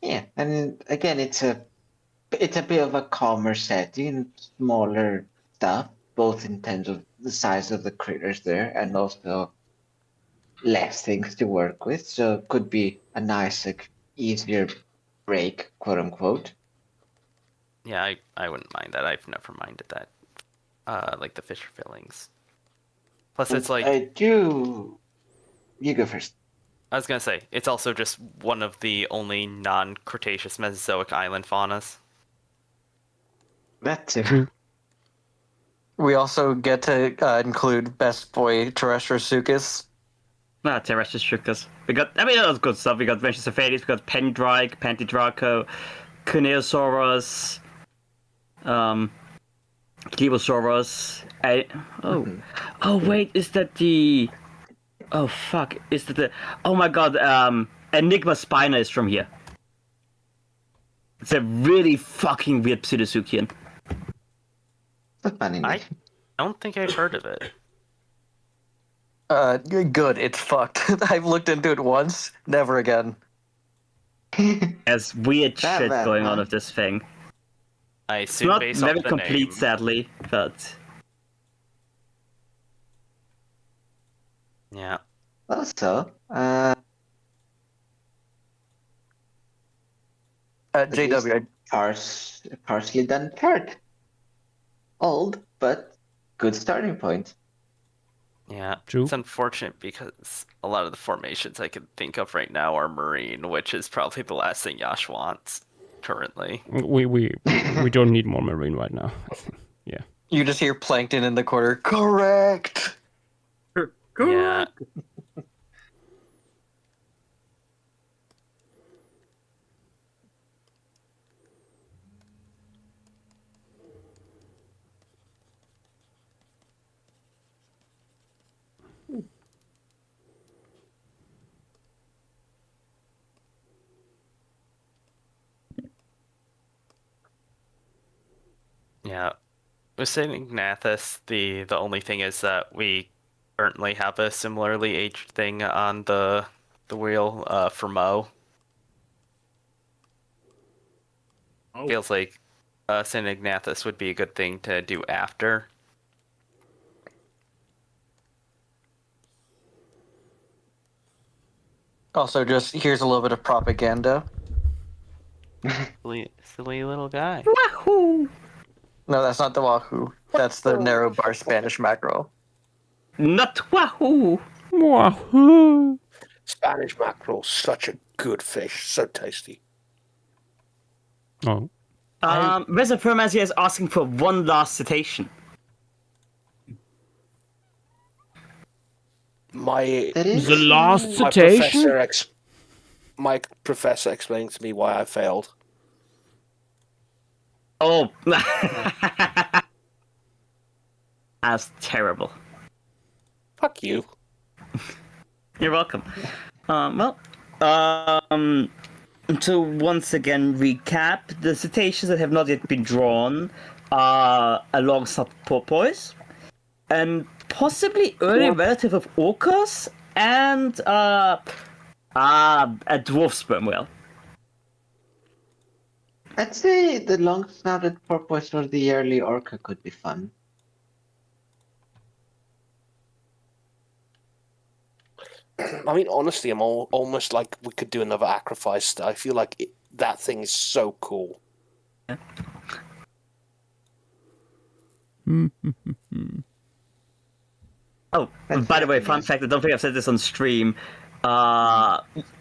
Yeah, and again, it's a bit of a calmer setting, smaller stuff, both in terms of the size of the critters there, and also less things to work with. So it could be a nice, like, easier break, quote unquote. Yeah, I wouldn't mind that. I've never minded that. Like the fissure fillings. Plus, it's like I do. You go first. I was gonna say, it's also just one of the only non-Cretaceous Mesozoic island faunas. That too. True. We also get to include Best Boy Terrestrosukis. Terrestrus. We got, I mean, that was good stuff. We got Venturesophates, we got Pendrake, Pantidraco, Cuneosaurus, Clevosaurus. Oh, wait, is that the. Oh, fuck. Is that the. Oh my god, Enigma Spina is from here. It's a really fucking weird Pseudosuchian. It's a funny name. I don't think I've heard of it. Good, it's fucked. I've looked into it once, never again. There's weird Bad, shit bad, going on man. with this thing. I It's assume not based very off the complete, name. sadly, but. Yeah. Also, JW, partially done part. Old, but good starting point. Yeah, True. it's unfortunate because a lot of the formations I can think of right now are marine, which is probably the last thing Yash wants currently. We don't need more marine right now. Yeah. you just hear Plankton in the corner. Correct! Yeah, yeah. With St. Ignatius, the only thing is that we currently have a similarly aged thing on the wheel for Mo. Oh, Feels like St. Ignatius would be a good thing to do after. Also, just here's a little bit of propaganda. Silly little guy. Wahoo! No, that's not the Wahoo. That's the narrow bar Spanish mackerel. Not Wahoo! Wahoo! Spanish mackerel, such a good fish, so tasty. Oh. Reserpermasia is asking for one last citation. My That is The last my citation? my professor explained to me why I failed. Oh, that's terrible. Fuck you. You're welcome. To once again recap, the cetaceans that have not yet been drawn are along subporpoise, and possibly early relative of orcas, and a dwarf sperm whale. I'd say the long-snouted porpoise or the early orca could be fun. I mean, honestly, I'm almost like we could do another Acrophise. I feel like that thing is so cool. Oh, by the way, fun fact, I don't think I've said this on stream.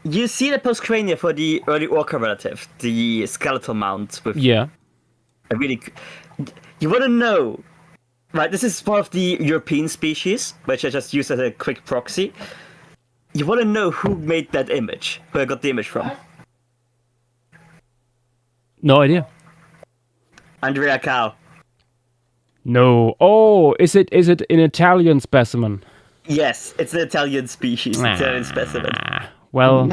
You see the postcrania for the early orca relative, the skeletal mount with Yeah. a really. You want to know, right? This is one of the European species, which I just used as a quick proxy. You want to know who made that image? Who I got the image from? No idea. Andrea Cow. No. Oh, is it an Italian specimen? Yes, it's an Italian species, Italian specimen. Well,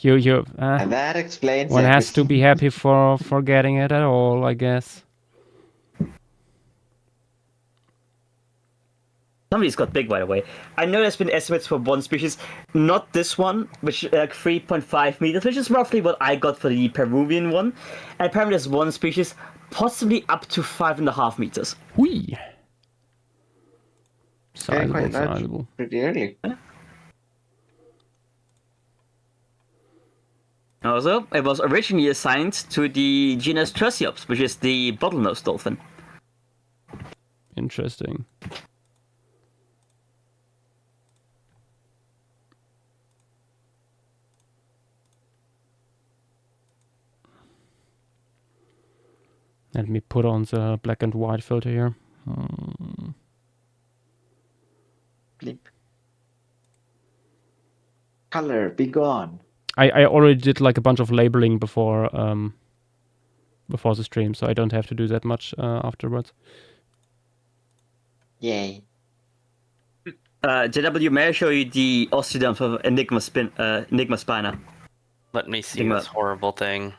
you. And that explains One has to everything. be happy for getting it at all, I guess. Somebody's got big, by the way. I know there's been estimates for one species, not this one, which is like 3.5 meters, which is roughly what I got for the Peruvian one. And apparently there's one species, possibly up to 5.5 meters. Hui. Yeah, Sizable, quite large. sizable. Pretty early. Also, it was originally assigned to the genus Tersiops, which is the bottlenose dolphin. Interesting. Let me put on the black and white filter here. Bleep. Color, be gone. I already did like a bunch of labeling before the stream, so I don't have to do that much afterwards. Yay. JW, may I show you the osteoderm of Enigma spina? Let me see Enigma. this horrible thing.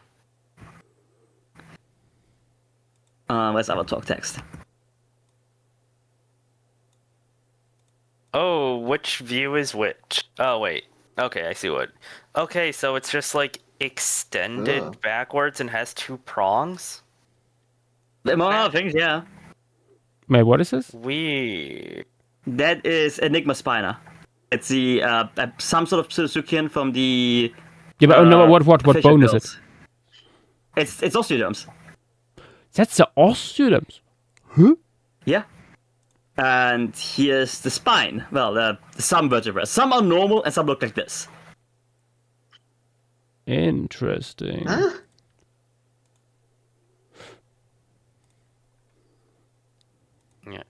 Where's our talk text? Oh, which view is which? Oh, wait. Okay, I see what. Okay, so it's just like extended Ugh. backwards and has two prongs? Among other things, yeah. Wait, what is this? Weird. That is Enigma spina. It's the some sort of pseudosuchian from the. Yeah, but no, what fisher bone is it? bills. It's osteoderms. That's the osteoderms. Yeah. And here's the spine. Well, some vertebrae. Some are normal and some look like this. Interesting. Huh? Yeah.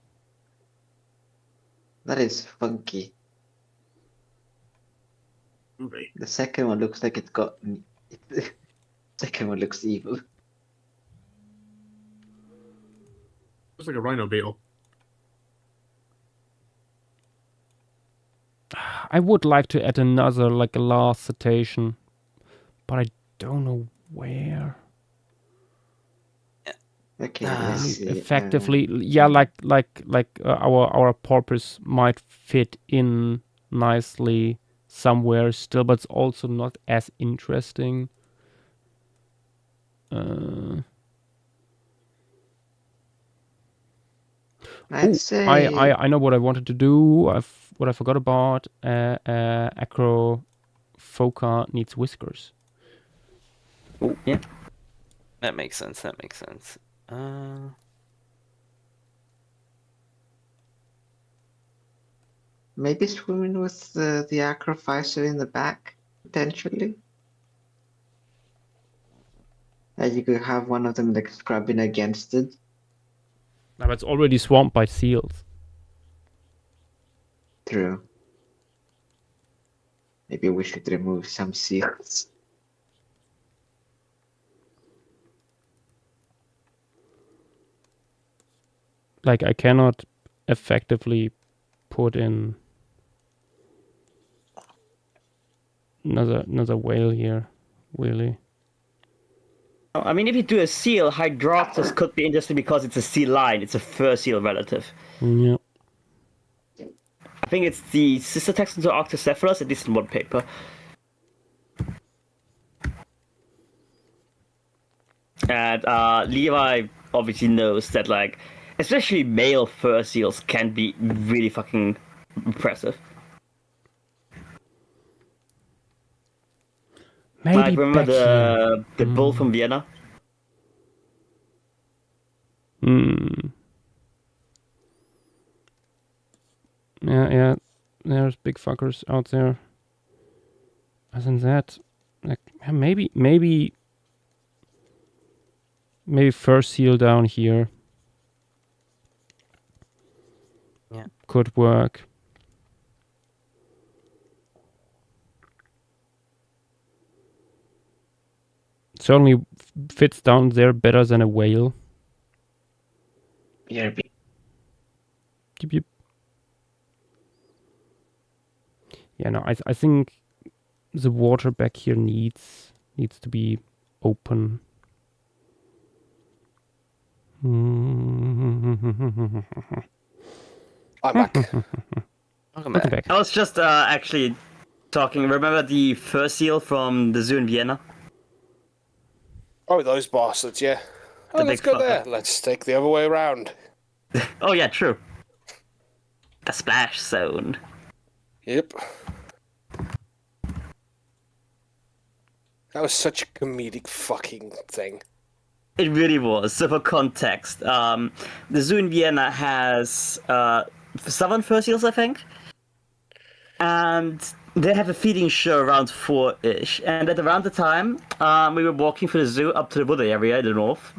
That is funky. Movie. The second one looks like it's got. Second one looks evil. Looks like a rhino beetle. I would like to add another, like a last citation, but I don't know where. Okay, let's see. Effectively, yeah, like our porpoise might fit in nicely somewhere still, but it's also not as interesting. I'd say. I know what I wanted to do. What I forgot about. Acrophoca needs whiskers. Oh, yeah. That makes sense. That makes sense. Maybe swimming with the acrophyser in the back, potentially. And you could have one of them like scrubbing against it. Now it's already swamped by seals. True. Maybe we should remove some seals. Like, I cannot effectively put in another whale here, really. I mean, if you do a seal, Hydroptus could be interesting because it's a seal line. It's a fur seal relative. Yeah. I think it's the sister taxon to Arctocephalus, at least in one paper. And Levi obviously knows that, like, especially male fur seals can be really fucking impressive. Maybe like, remember back here. the bull from Vienna? Yeah, there's big fuckers out there. Other than that, like, maybe fur seal down here. Yeah. Could work. Certainly fits down there better than a whale. Yeah, Yep. Yeah, no, I think the water back here needs to be open. I'm back. Welcome Welcome back. back. I was just actually talking. Remember the fur seal from the zoo in Vienna? Oh, those bastards, yeah. Oh, The let's big go there. fucker. Let's take the other way around. Oh yeah, true. The splash zone. Yep. That was such a comedic fucking thing. It really was. So for context, the zoo in Vienna has 7 fur seals, I think. And they have a feeding show around 4-ish. And at around the time, we were walking through the zoo up to the Buddha area in the north.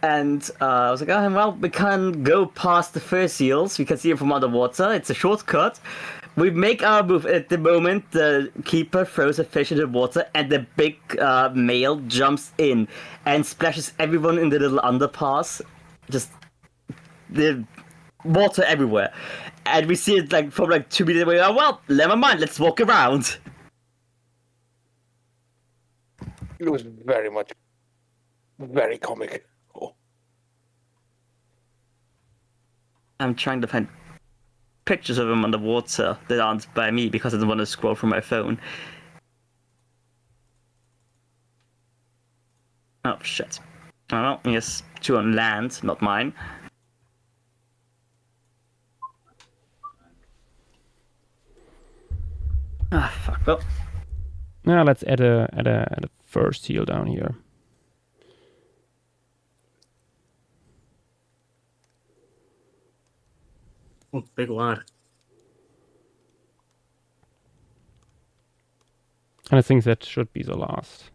And I was like, oh, well, we can't go past the fur seals. We can see them from underwater. It's a shortcut. We make our move at the moment. The keeper throws a fish into the water, and the big male jumps in and splashes everyone in the little underpass. Just the water everywhere. And we see it like from like 2 meters away. Oh, well, never mind. Let's walk around. It was very comic. Oh. I'm trying to find pictures of him underwater that aren't by me because I don't want to scroll from my phone. Oh shit. Oh well, yes, 2 on land, not mine. Ah, fuck. Well, Now let's add a fur seal down here. Oh, big lad. And I think that should be the last.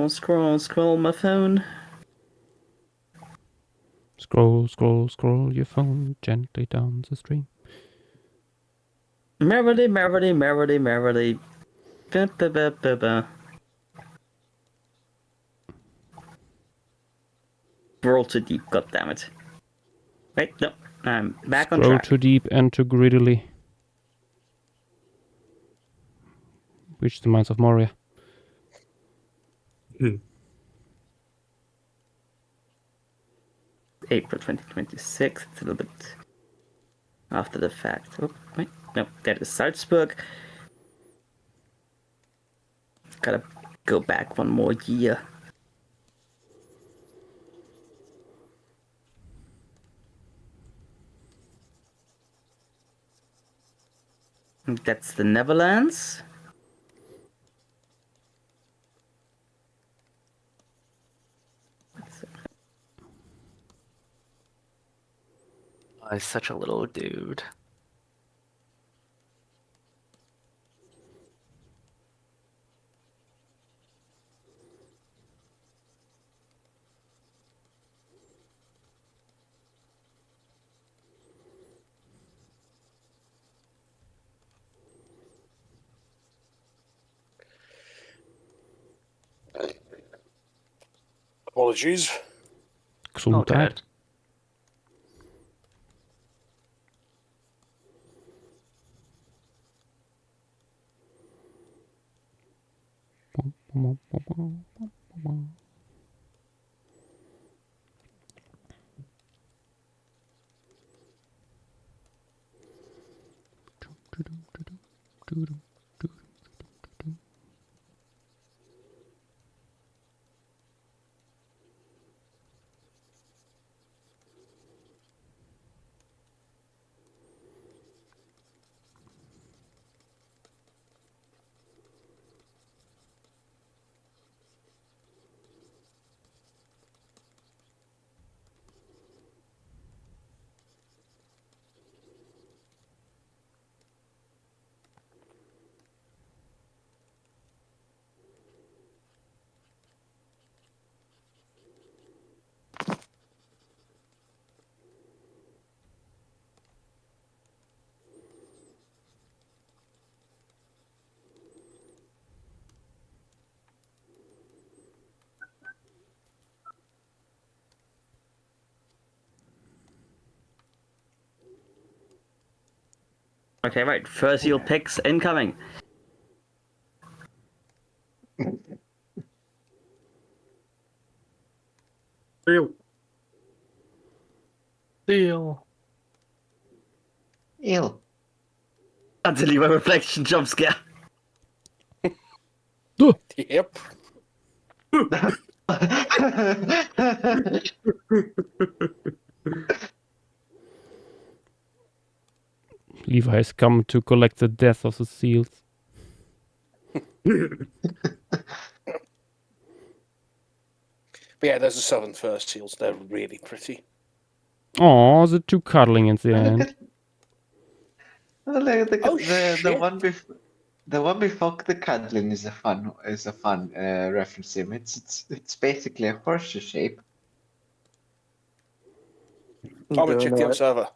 scroll my phone. Scroll your phone gently down the stream. Merrily. Ba, ba, ba, ba, ba. Scroll too deep, goddammit. Wait, no, I'm back on Scroll track. too deep and too greedily. Reach the mines of Moria. April 2026, it's a little bit after the fact. Oh, wait, no, that is Salzburg. Gotta go back one more year. And that's the Netherlands. He's such a little dude. Apologies. Gesundheit. Okay, right. First seal picks incoming. Real. Deal. Ew. Until you a reflection jump scare. Yep. Levi has come to collect the death of the seals. But yeah, there's the southern first seals. They're really pretty. Oh, the two cuddling at the Look end. at, look at the shit. one before. The one before the cuddling is a fun reference to him. It's basically a horseshoe shape. I'm gonna Doing check the that. other server.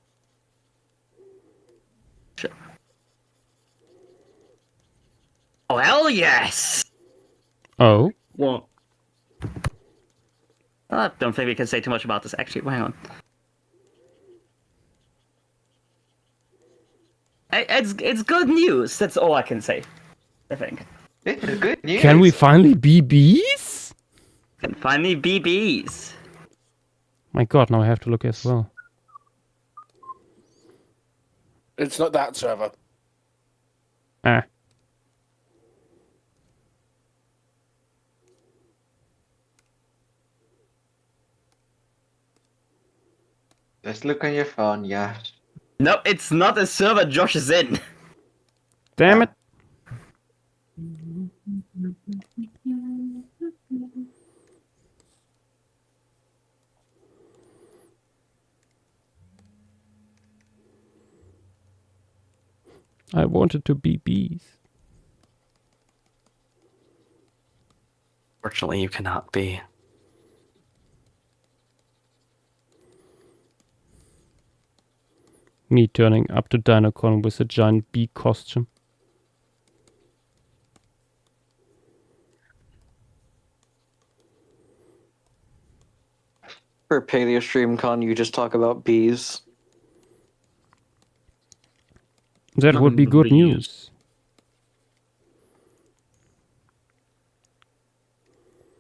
Oh, hell yes! Oh, What? I don't think we can say too much about this. Actually, hang on. It's good news. That's all I can say. I think. This is good news. can we finally be bees? And finally, BBs. My god, now I have to look as well. It's not that server. Ah. Just look on your phone, yeah. No, it's not a server Josh is in. Damn it. I wanted to be bees. Fortunately, you cannot be. Me turning up to Dinocon with a giant bee costume. For PaleoStreamCon, you just talk about bees. That would be good Bees. news.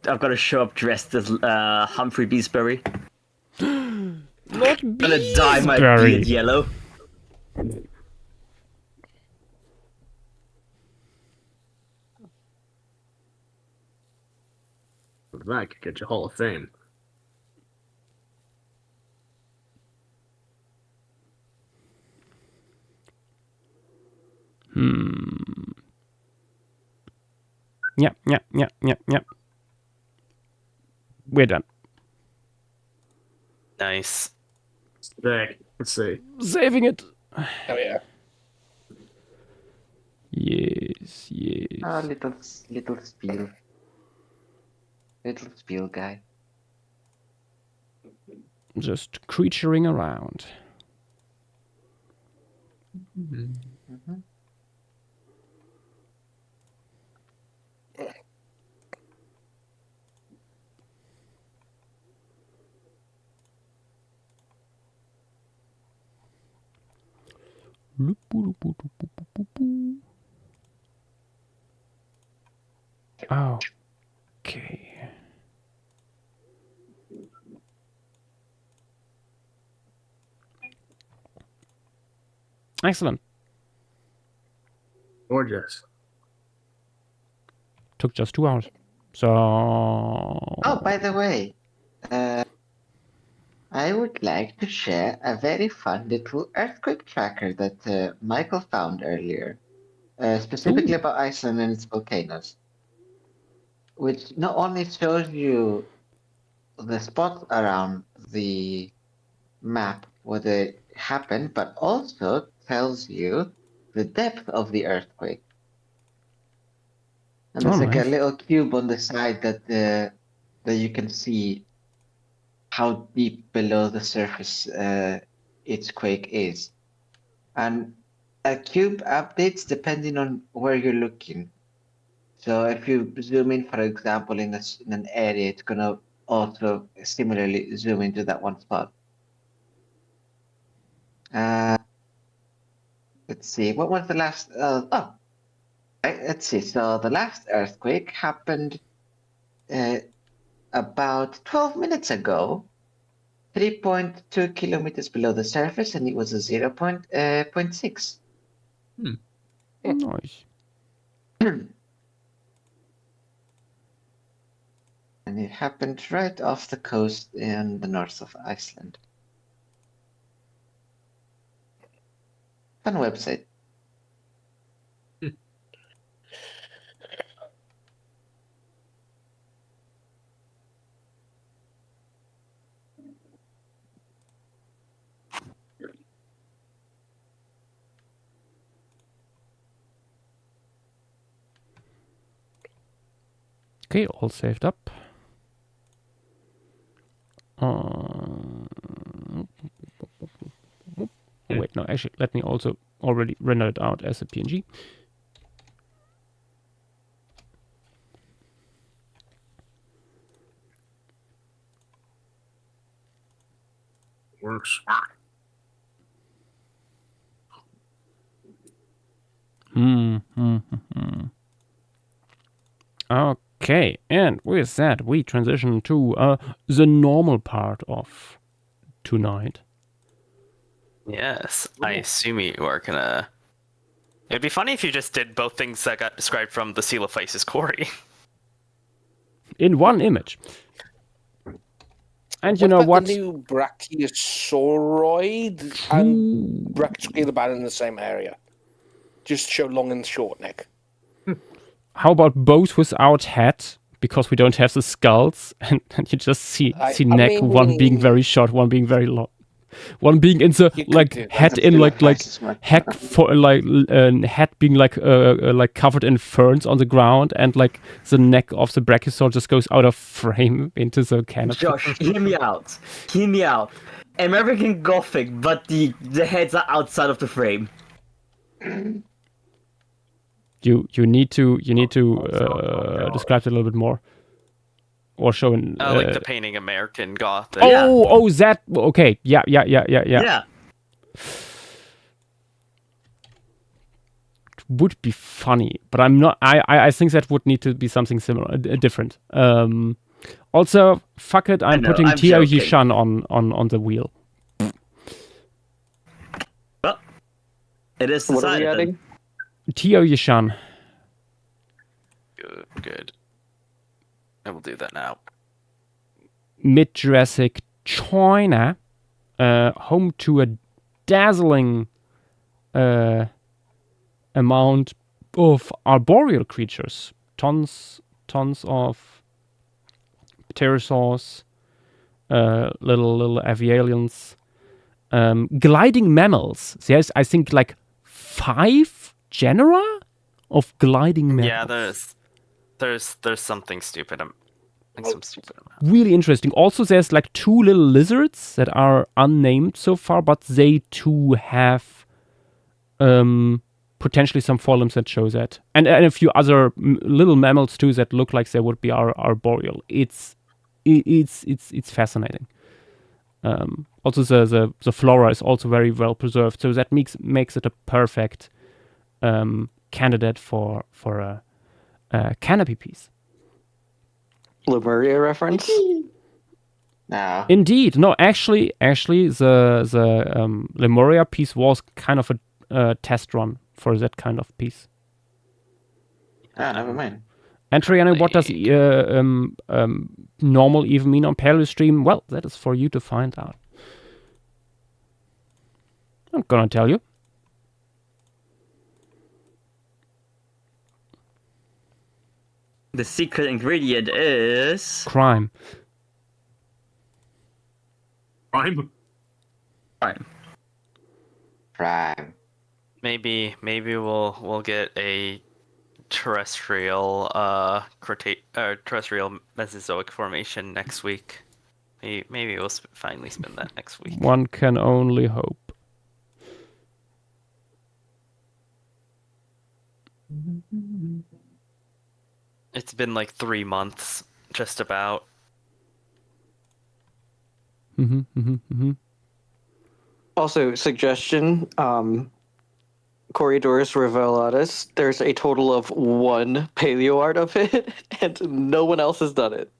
I've got to show up dressed as Humphrey Beesbury. Not Gonna dye my Beesbury. beard yellow. That could get you Hall of Fame. Yep. We're done. Nice. Sick. Let's see. Saving it. Oh yeah. Yes, yes. Oh, little spiel. Little spiel guy. Just creaturing around. Mhm. Okay. Excellent. Gorgeous. Took just 2 hours. So. Oh, by the way, I would like to share a very fun little earthquake tracker that Michael found earlier, specifically about Iceland and its volcanoes, which not only shows you the spots around the map where they happened, but also tells you the depth of the earthquake. And there's like a little cube on the side that you can see how deep below the surface each quake is. And a cube updates depending on where you're looking. So if you zoom in, for example, in an area, it's gonna also similarly zoom into that one spot. Let's see, what was the last? Let's see. So the last earthquake happened about 12 minutes ago, 3.2 kilometers below the surface, and it was a 0.6. Nice. And it happened right off the coast in the north of Iceland. Fun website. Okay, all saved up. Wait, no, actually, let me also already render it out as a PNG. Works. Okay, and with that, we transition to the normal part of tonight. Yes, I assume you are gonna. It'd be funny if you just did both things that got described from the Seal of Faces Quarry. In one image. And you What know about what? the new Brachiosauroid and Brachiosaurus in the same area? Just show long and short neck. How about both without head? Because we don't have the skulls, and you just see neck, mean, one being very short, one being very long. One being in the like head in like heck for head being like covered in ferns on the ground, and like the neck of the brachiosaur just goes out of frame into the canopy. Josh, hear me out. Hear me out. American Gothic, but the heads are outside of the frame. You need to describe it a little bit more, or show an like the painting American Gothic. Oh, that okay. Yeah. Would be funny, but I'm not. I think that would need to be something similar, different. Also, fuck it. I'm putting Tio Yishan on the wheel. Well, it is What are we decided. adding? Tio Yishan. Good. I will do that now. Mid-Jurassic China, home to a dazzling amount of arboreal creatures. Tons of pterosaurs, little avialians, Gliding mammals. There's, I think, like 5 genera of gliding mammals. Yeah, there's something stupid. Like some stupid amount. Really interesting. Also, there's like 2 little lizards that are unnamed so far, but they too have potentially some forelimbs that show that, and a few other little mammals too that look like they would be arboreal. It's fascinating. Also, the flora is also very well preserved, so that makes it a perfect candidate for a canopy piece. Lemuria reference? No. Indeed, no. Actually, the Lemuria piece was kind of a test run for that kind of piece. Ah, never mind. And Triana, what does normal even mean on Paleostream? Well, that is for you to find out. I'm gonna tell you. The secret ingredient is Crime. Prime. Prime. Maybe we'll get a terrestrial terrestrial Mesozoic formation next week. Maybe we'll finally spin that next week. One can only hope. It's been like 3 months, just about. Also, suggestion, Corridors Revelatus, there's a total of 1 paleo art of it, and no one else has done it.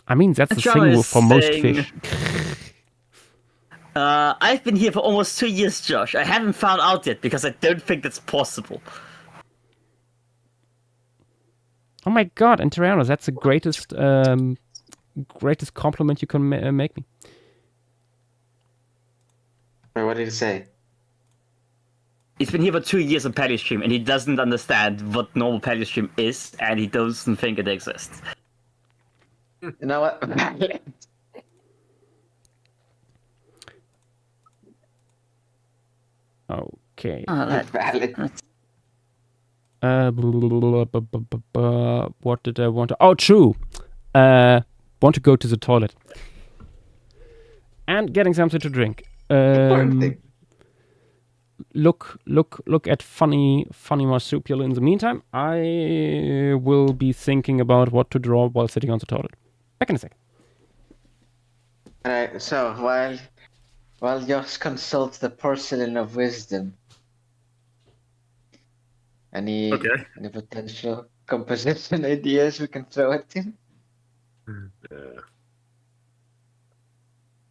I mean, that's the thing for most fish. I've been here for almost 2 years, Josh. I haven't found out yet because I don't think that's possible. Oh my god, and Tyranno, that's the greatest compliment you can make me. Wait, what did he say? He's been here for 2 years on Paleostream, and he doesn't understand what normal Paleostream is, and he doesn't think it exists. You know what? Okay. Valid. What did I want to... Oh, true. Want to go to the toilet. And getting something to drink. Look at funny marsupial in the meantime. I will be thinking about what to draw while sitting on the toilet. Back in a sec. Alright, so while Josh consults the porcelain of wisdom, any potential composition ideas we can throw at him?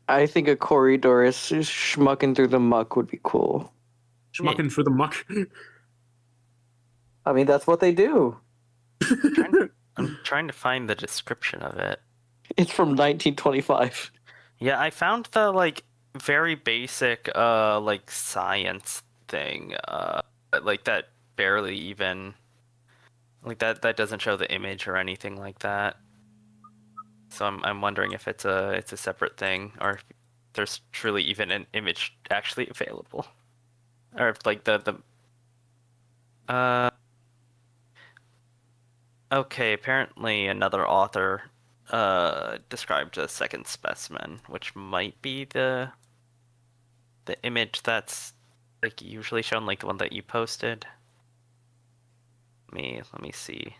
I think a Corridorus schmucking through the muck would be cool. Schmucking through the muck. I mean, that's what they do. I'm trying to find the description of it. It's from 1925. Yeah, I found the like very basic like science thing. Like that barely even like that doesn't show the image or anything like that. So I'm wondering if it's a separate thing or if there's truly even an image actually available. Or if like okay, apparently another author described a second specimen, which might be the image that's like usually shown, like the one that you posted. Let me see.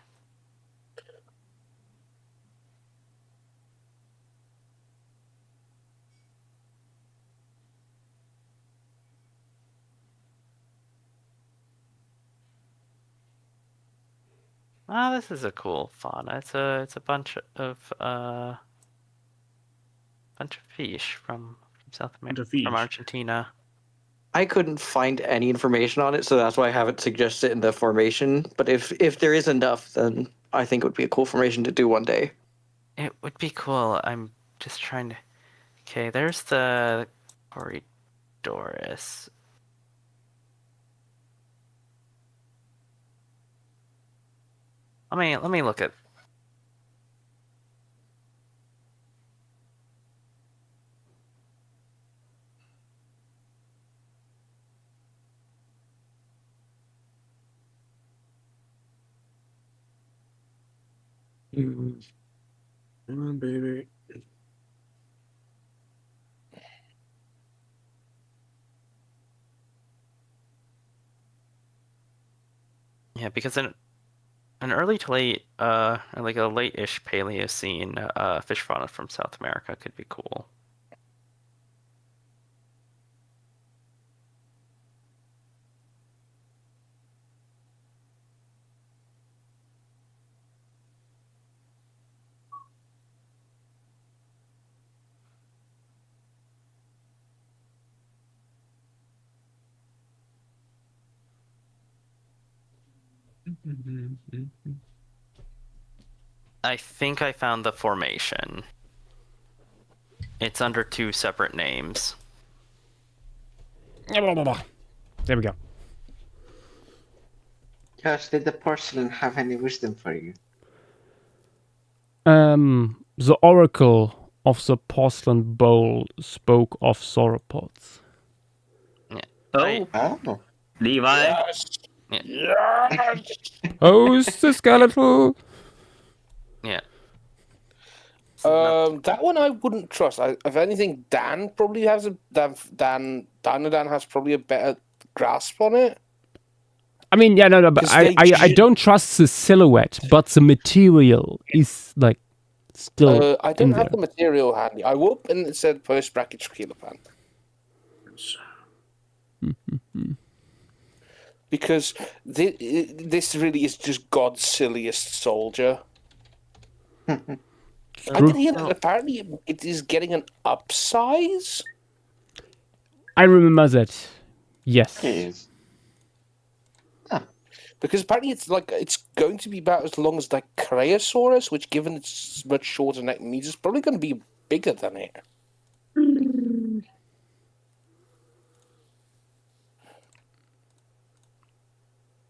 Ah, this is a cool fauna. It's a bunch of fish from South America, from Argentina. I couldn't find any information on it, so that's why I haven't suggested it in the formation. But if there is enough, then I think it would be a cool formation to do one day. It would be cool. I'm just trying to... Okay, there's the Corridorus. Let me look at. Come on, baby. Yeah, because an early to late, like a late-ish Paleocene fish fauna from South America could be cool. I think I found the formation. It's under 2 separate names. There we go. Josh, did the porcelain have any wisdom for you? The oracle of the porcelain bowl spoke of sauropods. Yeah. Oh. Levi. Yes. Yeah. Yes. Oh, the skeletal. Yeah. That one I wouldn't trust. If anything, Dan probably has Dan has probably a better grasp on it. I mean, yeah, no, but 'Cause I don't trust the silhouette, but the material is like still. I don't in have there. the material handy. I woke and it said post bracket Kilopan. Because this really is just God's silliest soldier. I did hear that apparently it is getting an upsize. I remember that. Yes. It is. Because apparently it's going to be about as long as like Creosaurus, which given its much shorter neck means it's probably going to be bigger than it.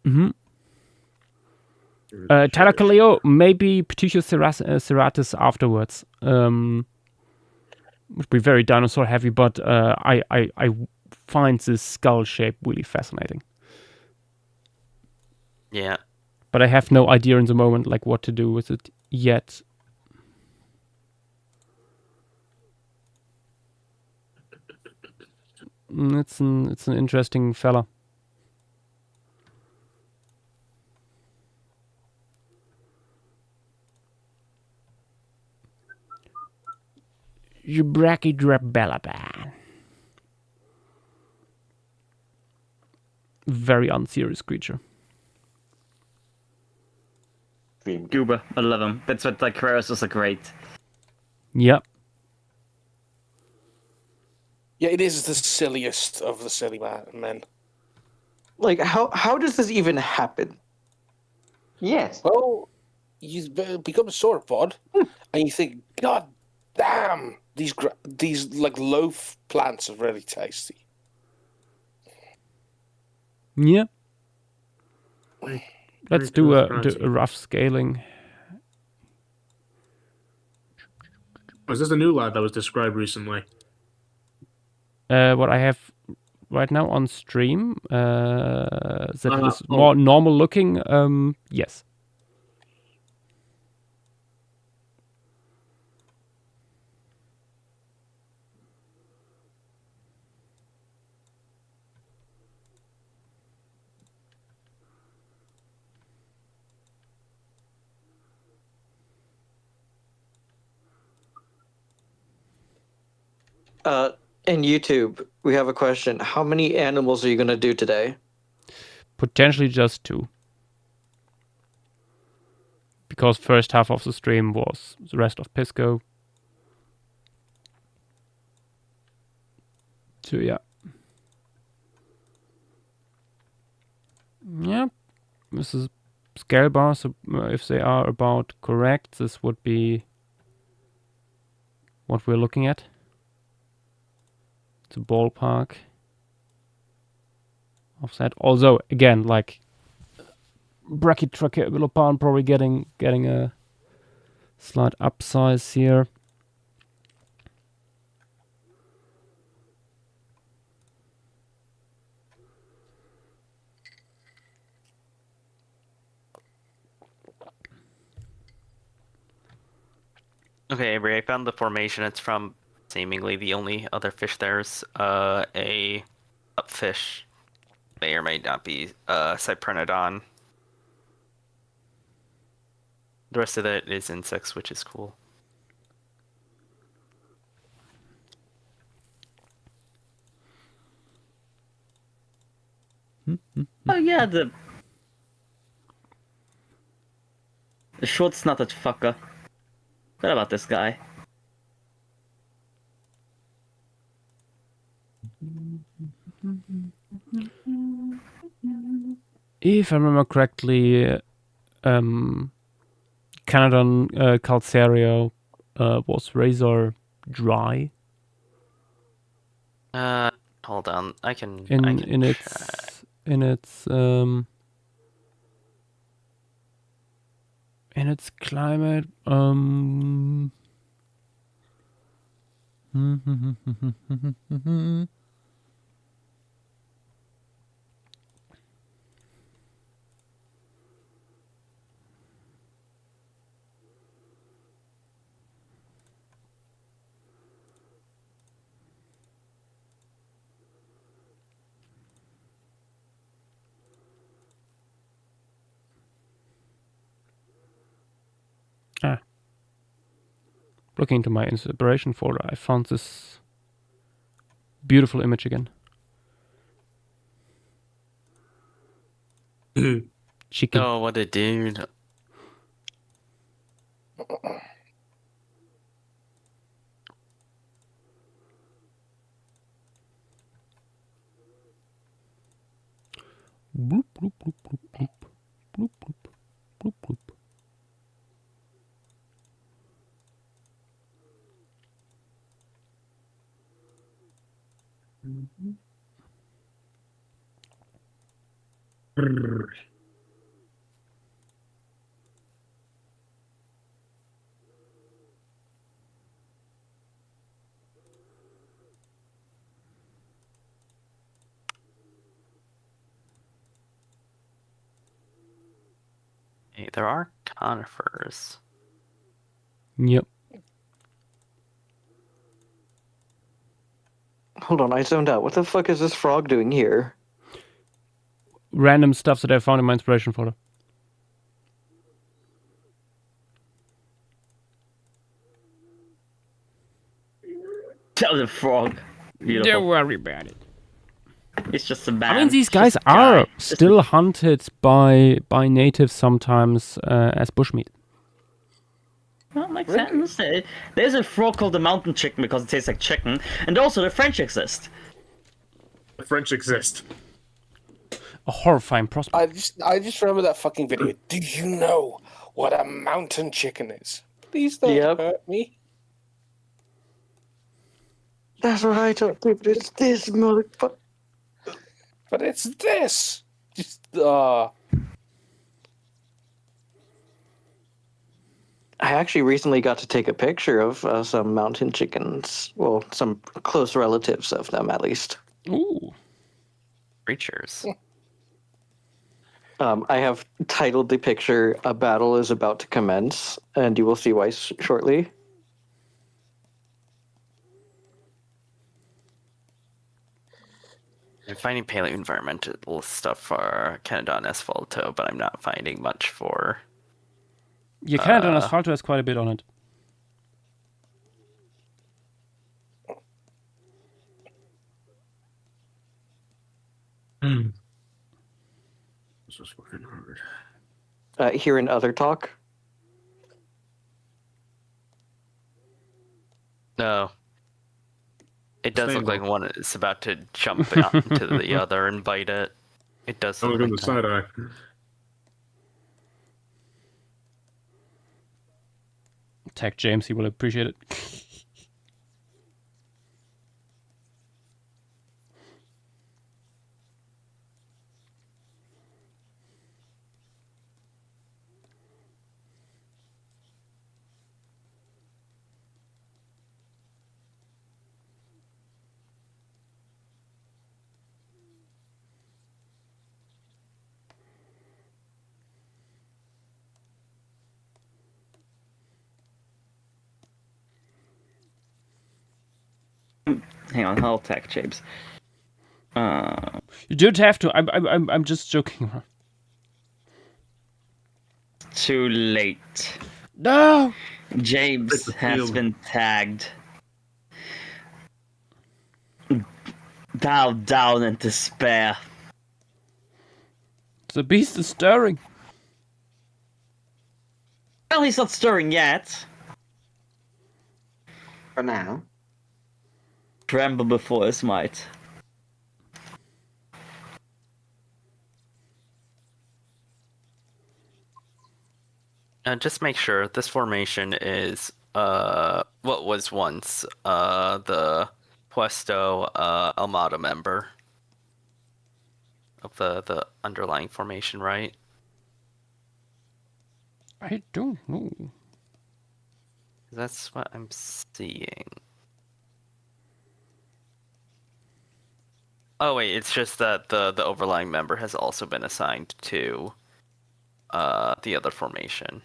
Mm-hmm. Talakaleo, maybe Ptetus serratus afterwards. Would be very dinosaur heavy, but I find this skull shape really fascinating. Yeah. But I have no idea in the moment like what to do with it yet. It's an interesting fella. Brachydrabalaban. Very unserious creature. Goober, I love him. That's what like Creosaurus are great. Yep. Yeah, it is the silliest of the silly men. Like, how does this even happen? Yes. Well, you become a sauropod, and you think, God damn, these like loaf plants are really tasty. Yeah. Let's do a Crunchy. rough scaling. Was this a new lad that was described recently? What I have right now on stream, that it is oh. more normal looking. Yes. In YouTube, we have a question. How many animals are you gonna do today? Potentially just 2. Because first half of the stream was the rest of Pisco. So yeah. Yeah. This is scale bars. So, if they are about correct, this would be what we're looking at. It's a ballpark of that. Although, again, like Brachytracheobilopan probably getting a slight upsize here. Okay, Avery, I found the formation. It's from seemingly the only other fish there's a upfish. May or may not be Cyprinodon. The rest of it is insects, which is cool. Oh yeah, the short-snouted fucker. What about this guy? If I remember correctly, Canadon Calcario was razor dry Hold on. I can in its climate. Looking into my inspiration folder, I found this beautiful image again. Chicken. Oh, what a dude. Bloop, bloop, bloop, bloop, bloop. Bloop, bloop, bloop, bloop. Hey, there are conifers. Yep. Hold on, I zoned out. What the fuck is this frog doing here? Random stuff that I found in my inspiration folder. Tell the frog. Beautiful. Don't worry about it. It's just a man. I mean, these Just guys a guy. are Just a- still hunted by natives sometimes as bushmeat. Well, makes sense. There's a frog called the mountain chicken because it tastes like chicken, and also the French exist. The French exist. A horrifying prospect. I just remember that fucking video. Do you know what a mountain chicken is? Please don't hurt me. That's what I told people. It's this motherfucker. But it's this. Just I actually recently got to take a picture of some mountain chickens. Well, some close relatives of them, at least. Ooh. Creatures. I have titled the picture "A Battle is About to Commence," and you will see why shortly. I'm finding paleo-environmental stuff for Canadon Asphalto, but I'm not finding much for... Yeah, Canadon Asphalto has quite a bit on it. This was fucking hard. Here in other talk. No. It does Same look like one. one is about to jump onto the other and bite it. It does I'm look looking like the that. side eye. Tag James, he will appreciate it. Hang on, I'll tag James. You don't have to. I'm just joking. Too late. No. James has been tagged. Bow down in despair. The beast is stirring. Well, he's not stirring yet. For now. Tremble before his might. Just make sure this formation is what was once the Puesto Almada member of the underlying formation, right? I don't know. That's what I'm seeing. Oh wait, it's just that the overlying member has also been assigned to the other formation.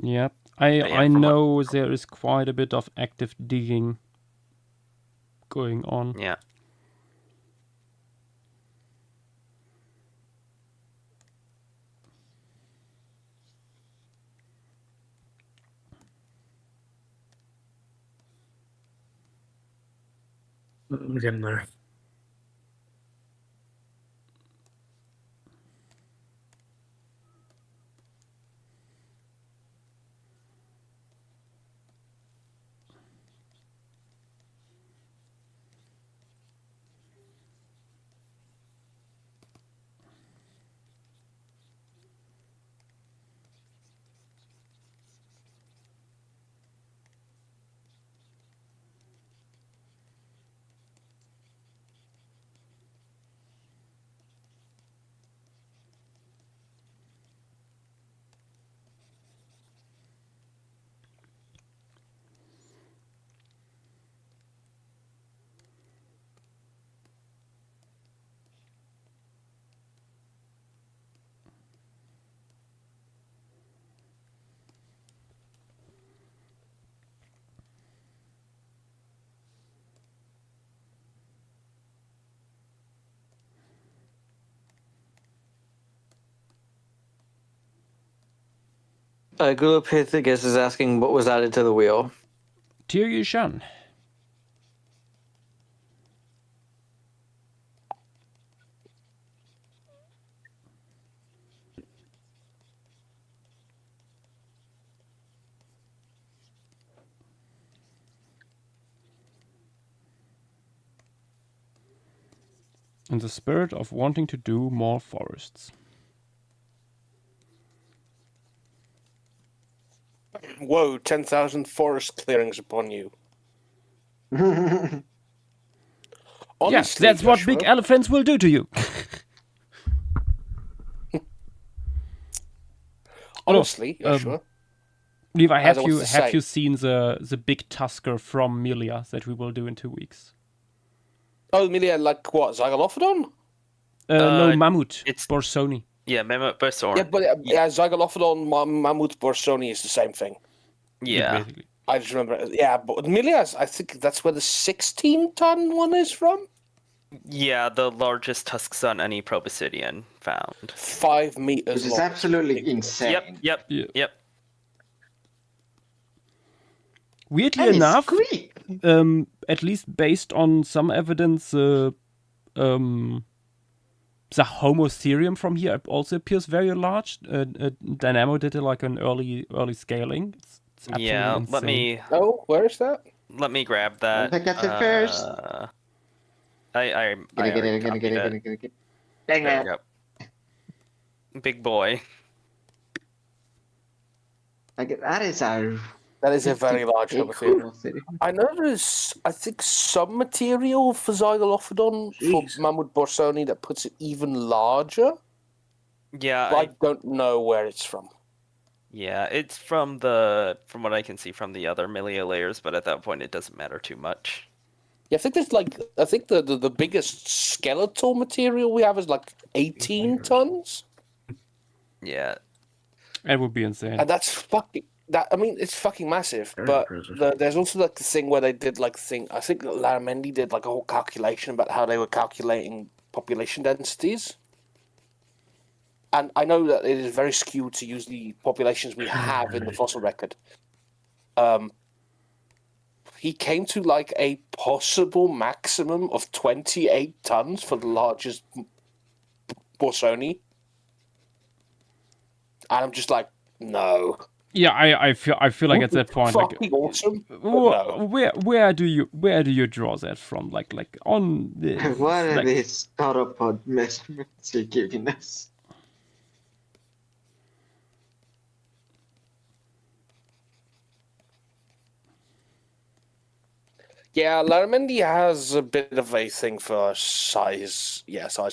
Yep. yeah, I from know there is quite a bit of active digging going on. Yeah. I'm getting there. Gulopithecus is asking what was added to the wheel. Tiryu Shan. In the spirit of wanting to do more forests. Whoa, 10,000 forest clearings upon you. Honestly, Yes, that's what Joshua, big elephants will do to you. Honestly, Joshua, Levi, As I have was you to have say- you seen the big tusker from Milia that we will do in 2 weeks? oh, Amelia, like what, Zygalophodon? No, Mammut. it's- Borsoni. Yeah, Memo Busorn. Yeah, but Zygalophodon, Mammut, Borsoni is the same thing. Yeah. Basically. I just remember, yeah, but Amelia, I think that's where the 16-ton one is from? Yeah, the largest tusks on any proboscidean found. 5 meters Which is long. absolutely Ridiculous. insane. Yep. Weirdly And it's enough, Greek. at least based on some evidence, the Homotherium from here also appears very large. Dynamo did an early scaling. It's absolutely Yeah, insane. Oh, where is that? let me grab that. I got it first. I already copied it. Dang There it. we go. Big boy. That is our. That is a very large Hey, Homotherium. cool city. I know there's, I think, some material for Zygalophodon for Jeez. Mammut Borsoni that puts it even larger, Yeah, but I don't know where it's from. yeah, it's from what I can see from the other Milia layers, but at that point it doesn't matter too much. Yeah, I think there's the biggest skeletal material we have is like 18 tons, Yeah. That would be insane. and that's fucking it's fucking massive. Very But impressive. there's also like the thing where they did like I think Laramendi did like a whole calculation about how they were calculating population densities. And I know that it is very skewed to use the populations we have in the fossil record. He came to like a possible maximum of 28 tons for the largest Borsoni. And I'm just like, no. Yeah, I feel like at that point, like, fucking awesome. But no. where do you draw that from? Like on this? What are like, these sauropod measurements you're giving us? Yeah, Laramendi has a bit of a thing for size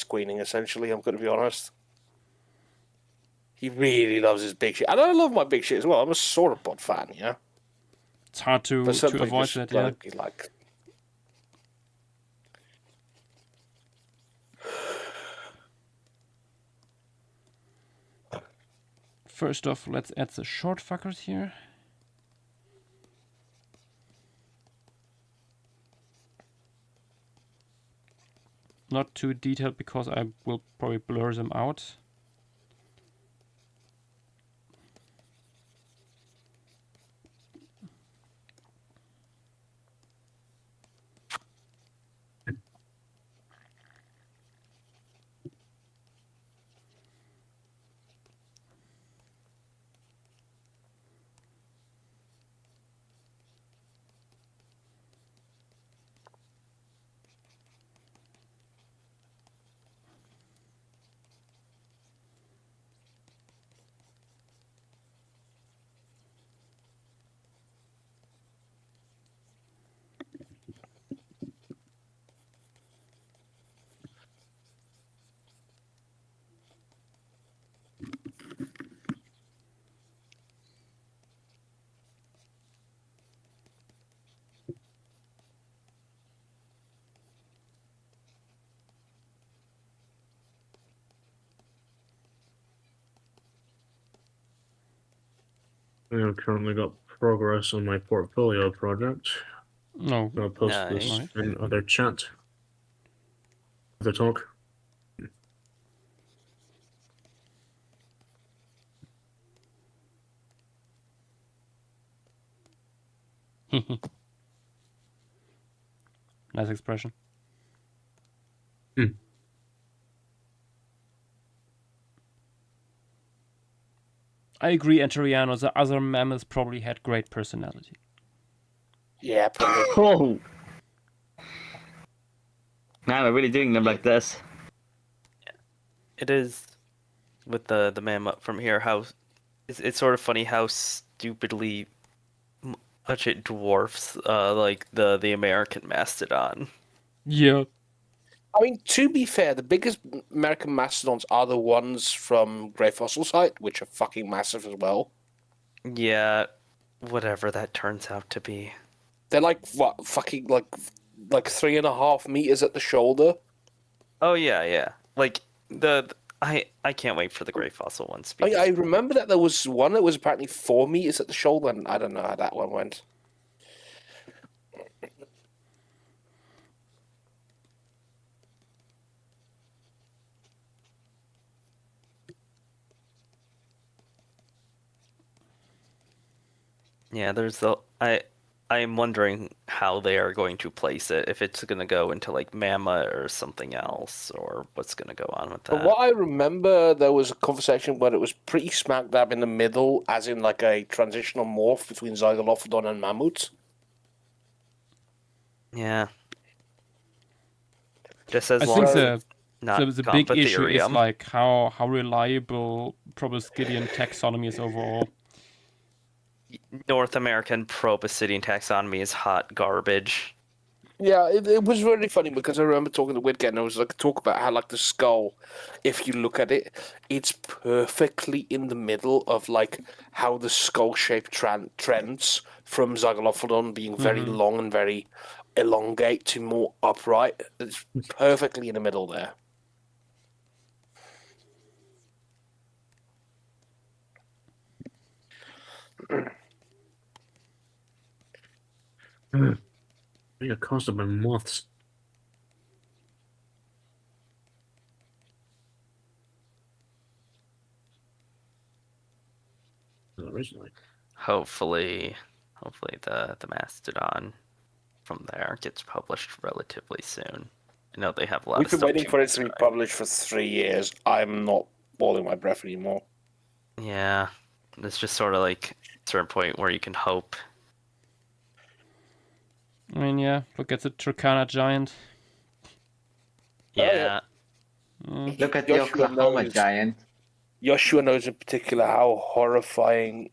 queening, essentially, I'm going to be honest. He really loves his big shit. And I love my big shit as well. I'm a sauropod fan, yeah? It's hard to avoid that, yeah. Like... First off, let's add the short fuckers here. Not too detailed because I will probably blur them out. I've currently got progress on my portfolio project. No. I'll post Nice. this in other chat. Other talk. Nice expression. I agree, Anteriano. The other mammoths probably had great personality. Yeah, probably. Oh. Man, we're really doing them like this. It is with the mammoth from here. How it's sort of funny how stupidly much it dwarfs like the American mastodon. Yeah. I mean, to be fair, the biggest American mastodons are the ones from Grey Fossil Site, which are fucking massive as well. Yeah, whatever that turns out to be. They're like, what, fucking, like 3.5 meters at the shoulder? Oh yeah. Like I can't wait for the Great Fossil ones. I remember that there was one that was apparently 4 meters at the shoulder, and I don't know how that one went. Yeah, I'm wondering how they are going to place it. If it's going to go into like Mamma or something else, or what's going to go on with that. From what I remember, there was a conversation where it was pretty smack dab in the middle, as in like a transitional morph between Zygolophodon and Mammut. Yeah. Just as I long think as the big issue is like how reliable Proboscidean taxonomy is overall. North American Proboscidean taxonomy is hot garbage. Yeah, it was really funny because I remember talking to Widget and it was like talk about how like the skull, if you look at it, it's perfectly in the middle of like how the skull shape trends from Zygolophodon being very long and very elongate to more upright. It's perfectly in the middle there. They got accosted by moths. Originally. Hopefully the Mastodon from there gets published relatively soon. I know they have a lot We've of been stuff waiting for it to be describe. published for 3 years. I'm not holding my breath anymore. Yeah, it's just sort of like a certain point where you can hope. I mean, yeah, look at the Turkana giant. Yeah. Look at the Joshua Oklahoma knows. giant. Joshua knows in particular how horrifying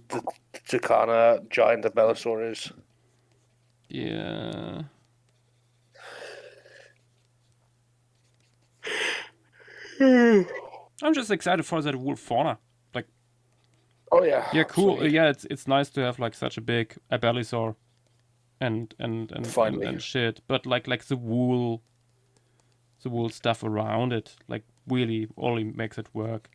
the Tucana giant of Belisor is. Yeah. I'm just excited for that wolf fauna. Like, Oh yeah. yeah, cool. Absolutely. Yeah, it's nice to have like such a big Abelisaur and Finally. shit. But like the wool stuff around it, like really only makes it work.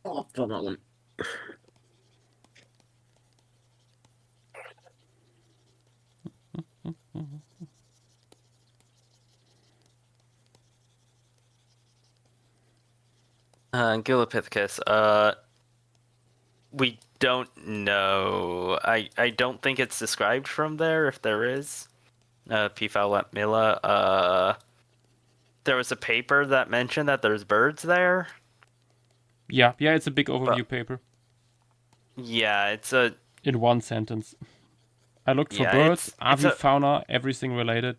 Oh, I fell that one. Gilopithecus, we don't know. I don't think it's described from there, if there is. Pfau Milla. There was a paper that mentioned that there's birds there. Yeah, it's a big overview paper. Yeah, it's a... In one sentence. I looked for Yeah, birds, it's a... avifauna, everything related.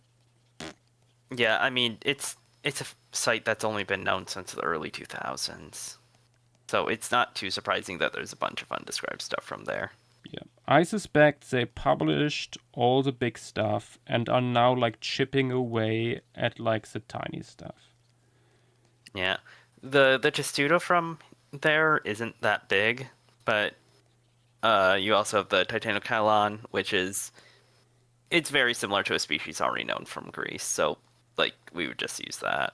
Yeah, I mean, it's a site that's only been known since the early 2000s. So it's not too surprising that there's a bunch of undescribed stuff from there. Yeah. I suspect they published all the big stuff and are now like chipping away at like the tiny stuff. Yeah. The testudo from there isn't that big, but you also have the Titanochailon, which is... It's very similar to a species already known from Greece, so like we would just use that.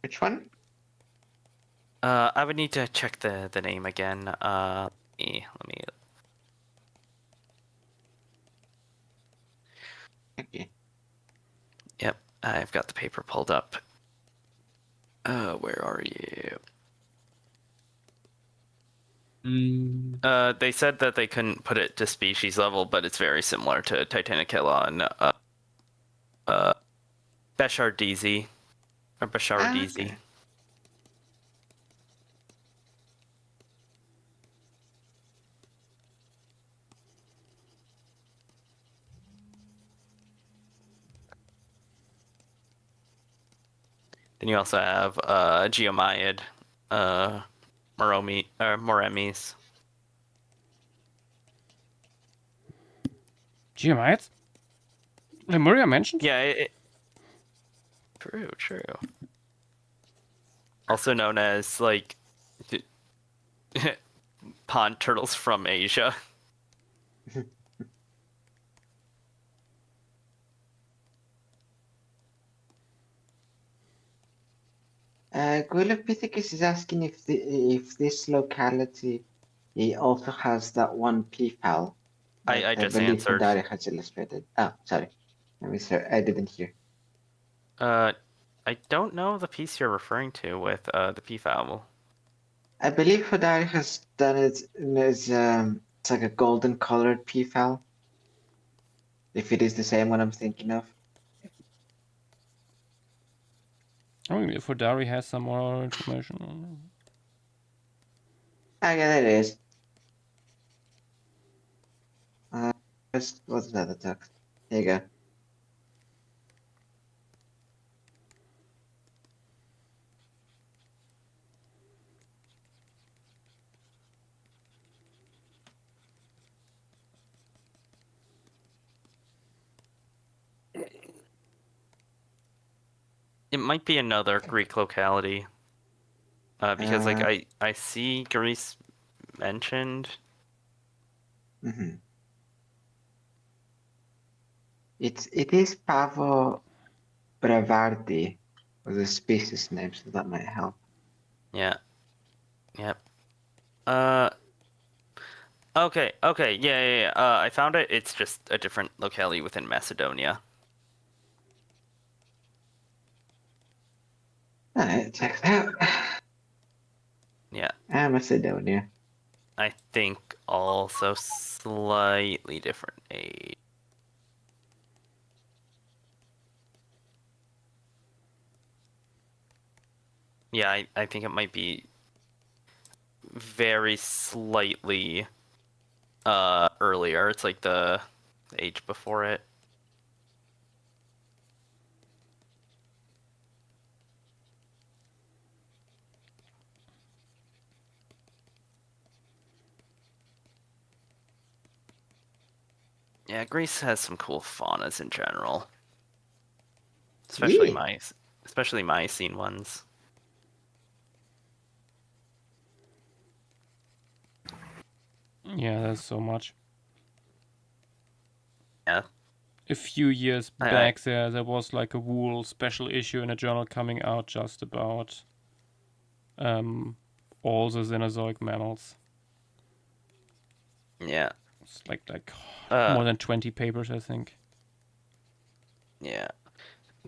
Which one? I would need to check the name again. Let me. Okay. Yep, I've got the paper pulled up. Where are you? They said that they couldn't put it to species level, but it's very similar to Titanochailon, Bechardisi, or Bechardisi. Okay. Then you also have Geomyiid, Moremis. Geomyiids? Lemuria mentioned? Yeah, true. Also known as, like, pond turtles from Asia. Guilopithecus is asking if this locality also has that one peafowl. I just believe answered. Hodari has illustrated. Oh, sorry. I didn't hear. I don't know the piece you're referring to with the peafowl. I believe Hodari has done it as it's like a golden colored peafowl. If it is the same one I'm thinking of. I mean, if Hodari has some more information. Ah, yeah, there it is. What's the other text? There you go. It might be another Greek locality. Because like I see Greece mentioned. Mhm. It is Pavo bravardi was a species name, so that might help. Yeah. Yep. Okay. Yeah. I found it. It's just a different locality within Macedonia. Alright, check it out. Yeah. Macedonia. I think also slightly different age. Yeah, I think it might be very slightly earlier. It's like the age before it. Yeah, Greece has some cool faunas in general. Especially Really? especially Miocene ones. Yeah, there's so much. Yeah. A few years I- back, there was like a wool special issue in a journal coming out just about all the Cenozoic mammals. Yeah. It's like more Uh, than 20 papers, I think. yeah.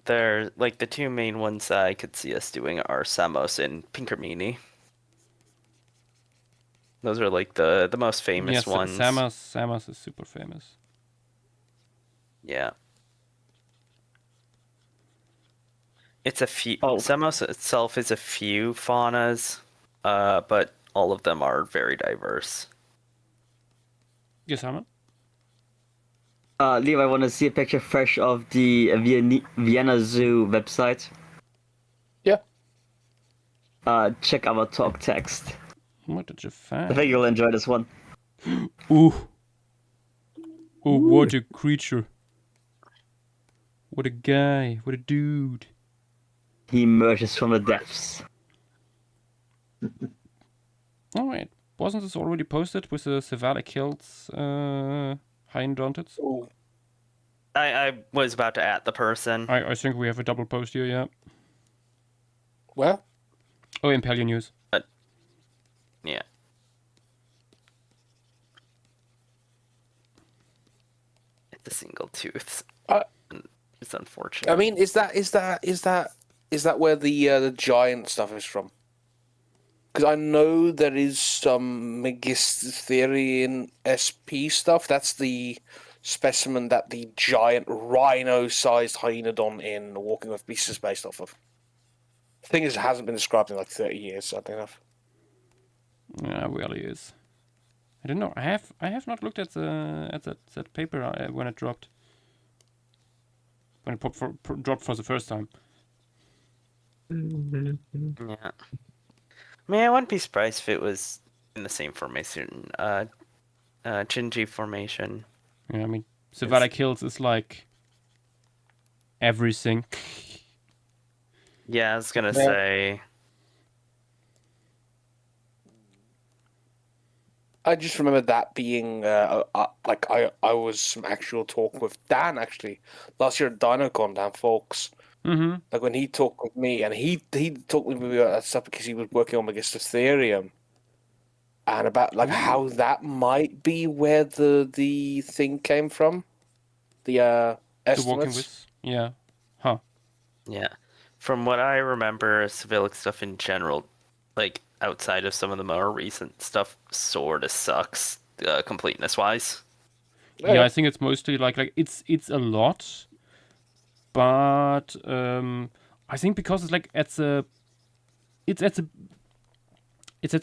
They're like the two main ones I could see us doing are Samos and Pinkermini. Those are like the most famous Yes, ones. Samos is super famous. Yeah. It's a few. Oh. Samos itself is a few faunas, but all of them are very diverse. Yes, Hammer? Levi, want to see a picture fresh of the Vienna Zoo website? Yeah. Check our talk text. What did you I find? think you'll enjoy this one. Ooh. Oh, what a creature. What a guy. What a dude. He emerges from the depths. Oh, wait. Wasn't this already posted with the cephalic hills hindontids? Oh, I was about to add the person. I think we have a double post here, yeah. where? Oh, in Paleo News. Yeah. It's a single tooth. It's unfortunate. I mean, is that where the giant stuff is from? Because I know there is some Megistherian SP stuff. That's the specimen that the giant rhino-sized hyenodon in Walking with Beasts is based off of. The thing is, it hasn't been described in like 30 years, sadly enough. Yeah, really is. I don't know. I have not looked at that paper when it dropped. When it dropped for the first time. Yeah. I mean, I wouldn't be surprised if it was in the same formation, Chinji formation. Yeah, I mean, cephalic hills is like everything. Yeah, I was gonna Yeah. say. I just remember that being like I was some actual talk with Dan actually last year at DinoCon, Dan Folks. Mm-hmm. Like when he talked with me, and he talked with me about that stuff because he was working on Megistherium, and about like how that might be where the thing came from, the The estimates. walking with. Yeah. Huh. Yeah. From what I remember, civilic stuff in general, like outside of some of the more recent stuff, sort of sucks, completeness-wise. Yeah, I think it's mostly like it's a lot, but I think because it's like at the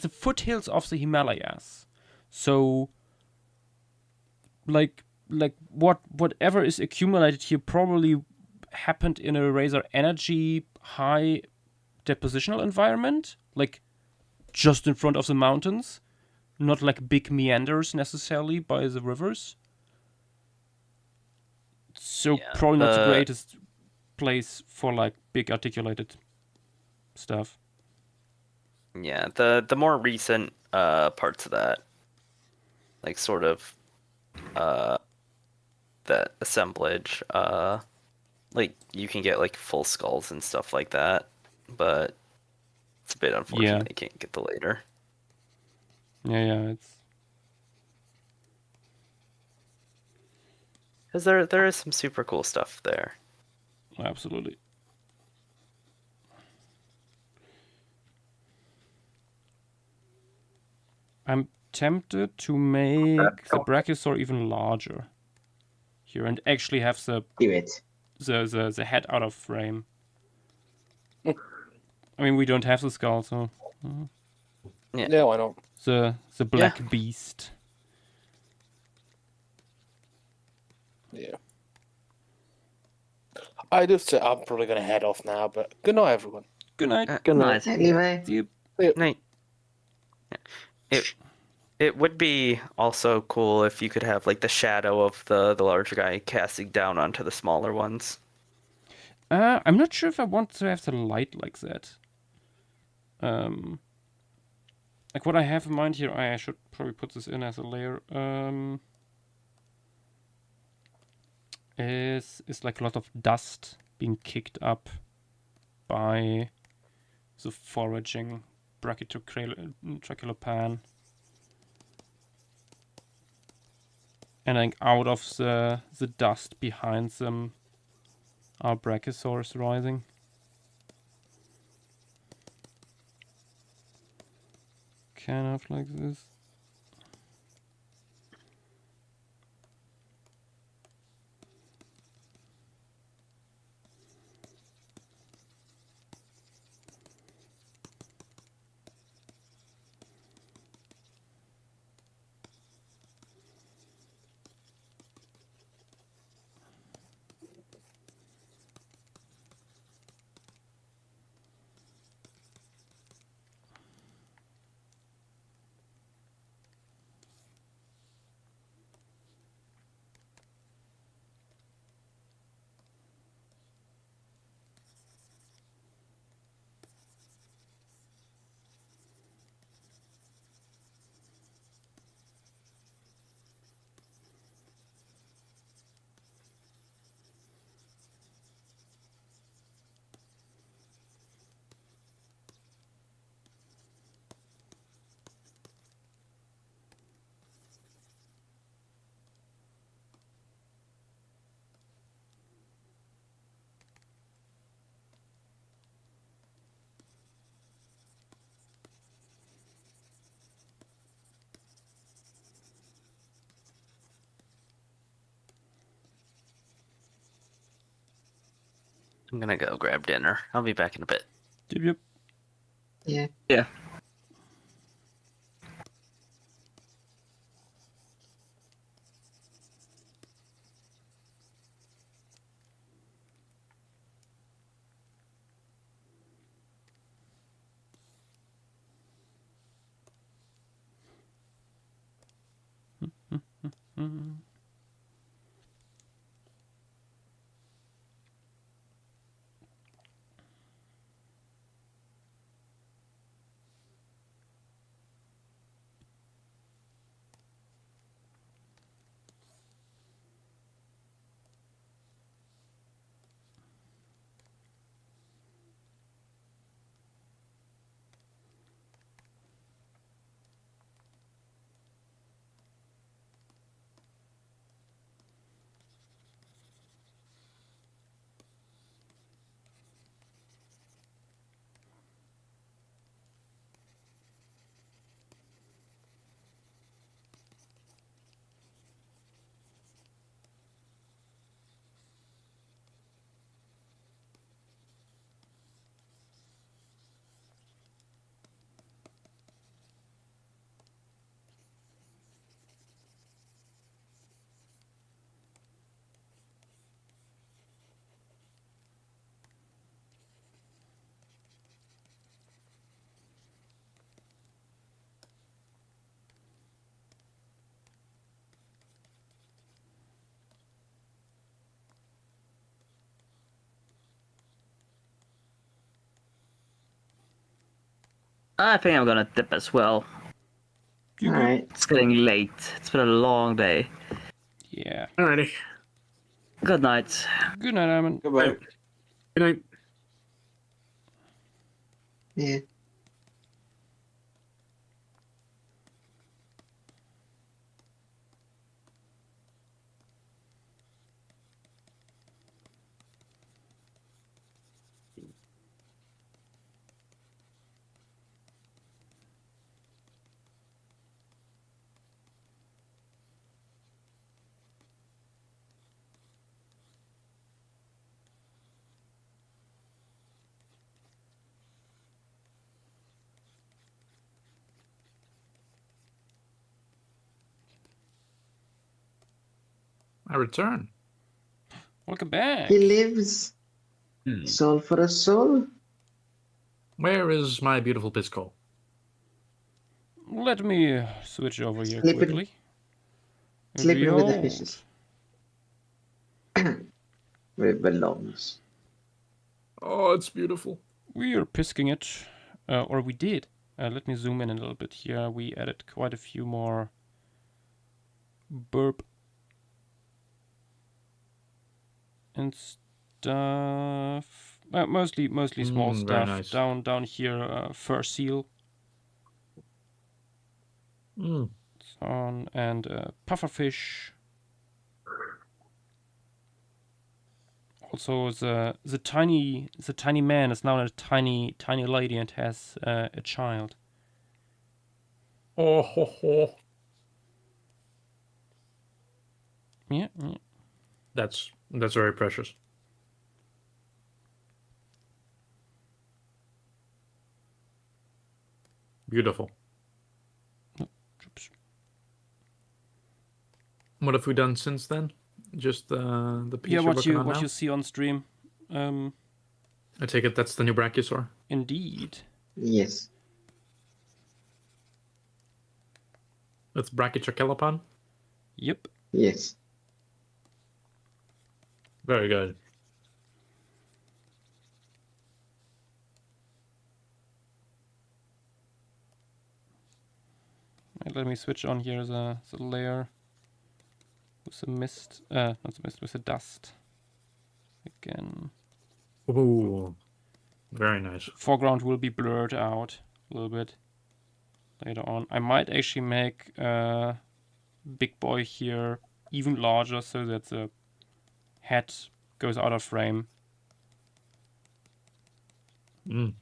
foothills of the Himalayas, so like whatever is accumulated here probably happened in a rather energy high depositional environment, like just in front of the mountains, not like big meanders necessarily by the rivers. So Yeah, probably not the greatest place for like big articulated stuff. Yeah, the more recent parts of that, like sort of that assemblage, like you can get like full skulls and stuff like that, but it's a bit unfortunate Yeah. you can't get the later. Yeah, it's Because there is some super cool stuff there. absolutely. I'm tempted to make the brachiosaur even larger here and actually have Do it. the head out of frame. I mean, we don't have the skull, so Yeah. No, I don't. the black beast. Yeah. I just say I'm probably going to head off now, but good night, everyone. Good night. Good night. Anyway, See you. Night. It would be also cool if you could have like the shadow of the larger guy casting down onto the smaller ones. I'm not sure if I want to have the light like that. Like what I have in mind here, I should probably put this in as a layer. Is like a lot of dust being kicked up by the foraging Brachytrachelopan. And then out of the dust behind them are brachiosaurs rising. Kind of like this. I'm gonna go grab dinner. I'll be back in a bit. Yep. yeah. Yeah. I think I'm gonna dip as well. All right. It's getting late. It's been a long day. Yeah. Alrighty. Good night. Good night, Armin. Goodbye. Good night. Yeah. I return. Welcome back. He lives. Hmm. Soul for a soul. Where is my beautiful Pisco? Let me switch over here Sleeping- quickly. Sleeping with the Behold. fishes. Where it belongs. Oh, it's beautiful. We are pisking it, or we did. Let me zoom in a little bit here. We added quite a few more burp and stuff. Mostly small Very stuff. nice. Down here, fur seal Mm. on and pufferfish. Also, the tiny man is now a tiny lady and has a child. Oh, ho, ho. Yeah. That's very precious. Beautiful. Oops. What have we done since then? Just the piece Yeah, you're working on what now? you see on stream. I take it that's the new Brachiosaur. Indeed. Yes. That's Brachytrachelopan. Yep. Yes. Very good. Right, let me switch on here the layer with the mist. Not the mist, with the dust. Again. Ooh, very nice. Foreground will be blurred out a little bit later on. I might actually make big boy here even larger so that the head goes out of frame. Mm.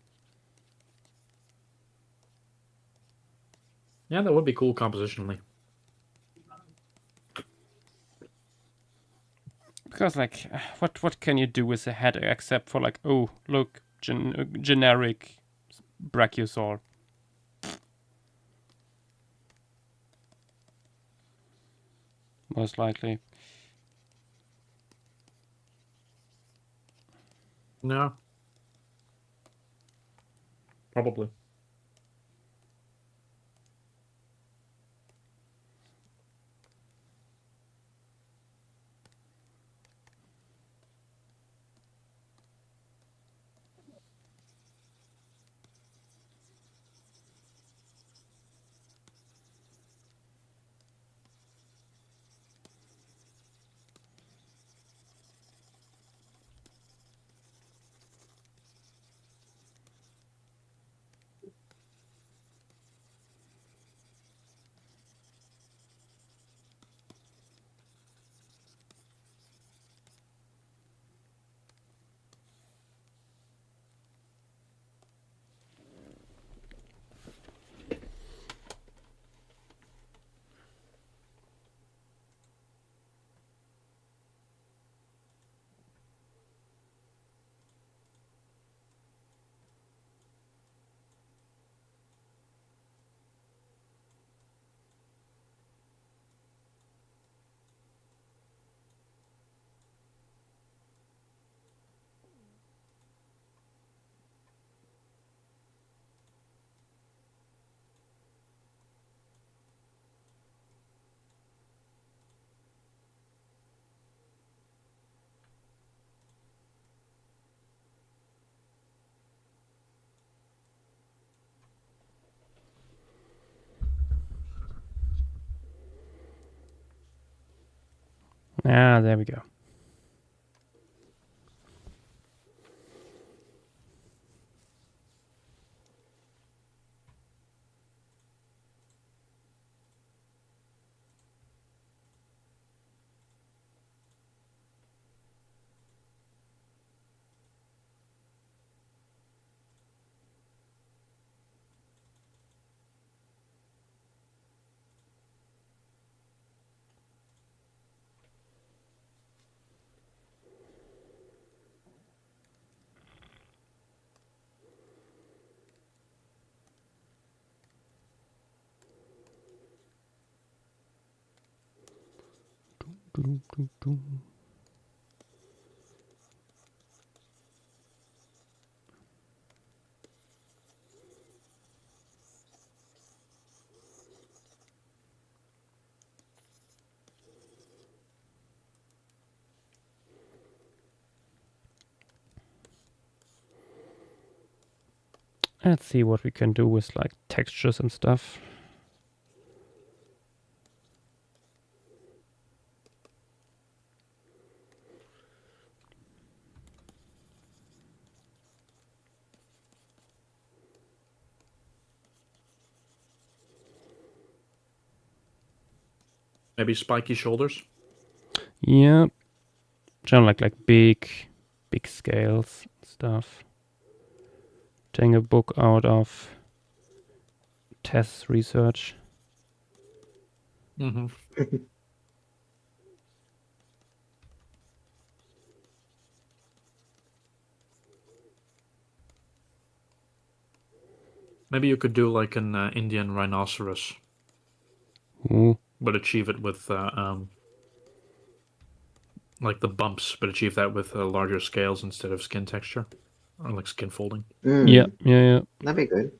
Yeah, that would be cool compositionally. Because like, what can you do with the head except for like, oh look, generic brachiosaur. Most likely. No. Probably. Ah, there we go. Let's see what we can do with like textures and stuff. Maybe spiky shoulders. Yeah, general like big scales and stuff. Taking a book out of Tess research. Mm-hmm. Maybe you could do like an Indian rhinoceros, Ooh. but achieve it with like the bumps, but achieve that with larger scales instead of skin texture, or like skin folding. Yeah. That'd be good.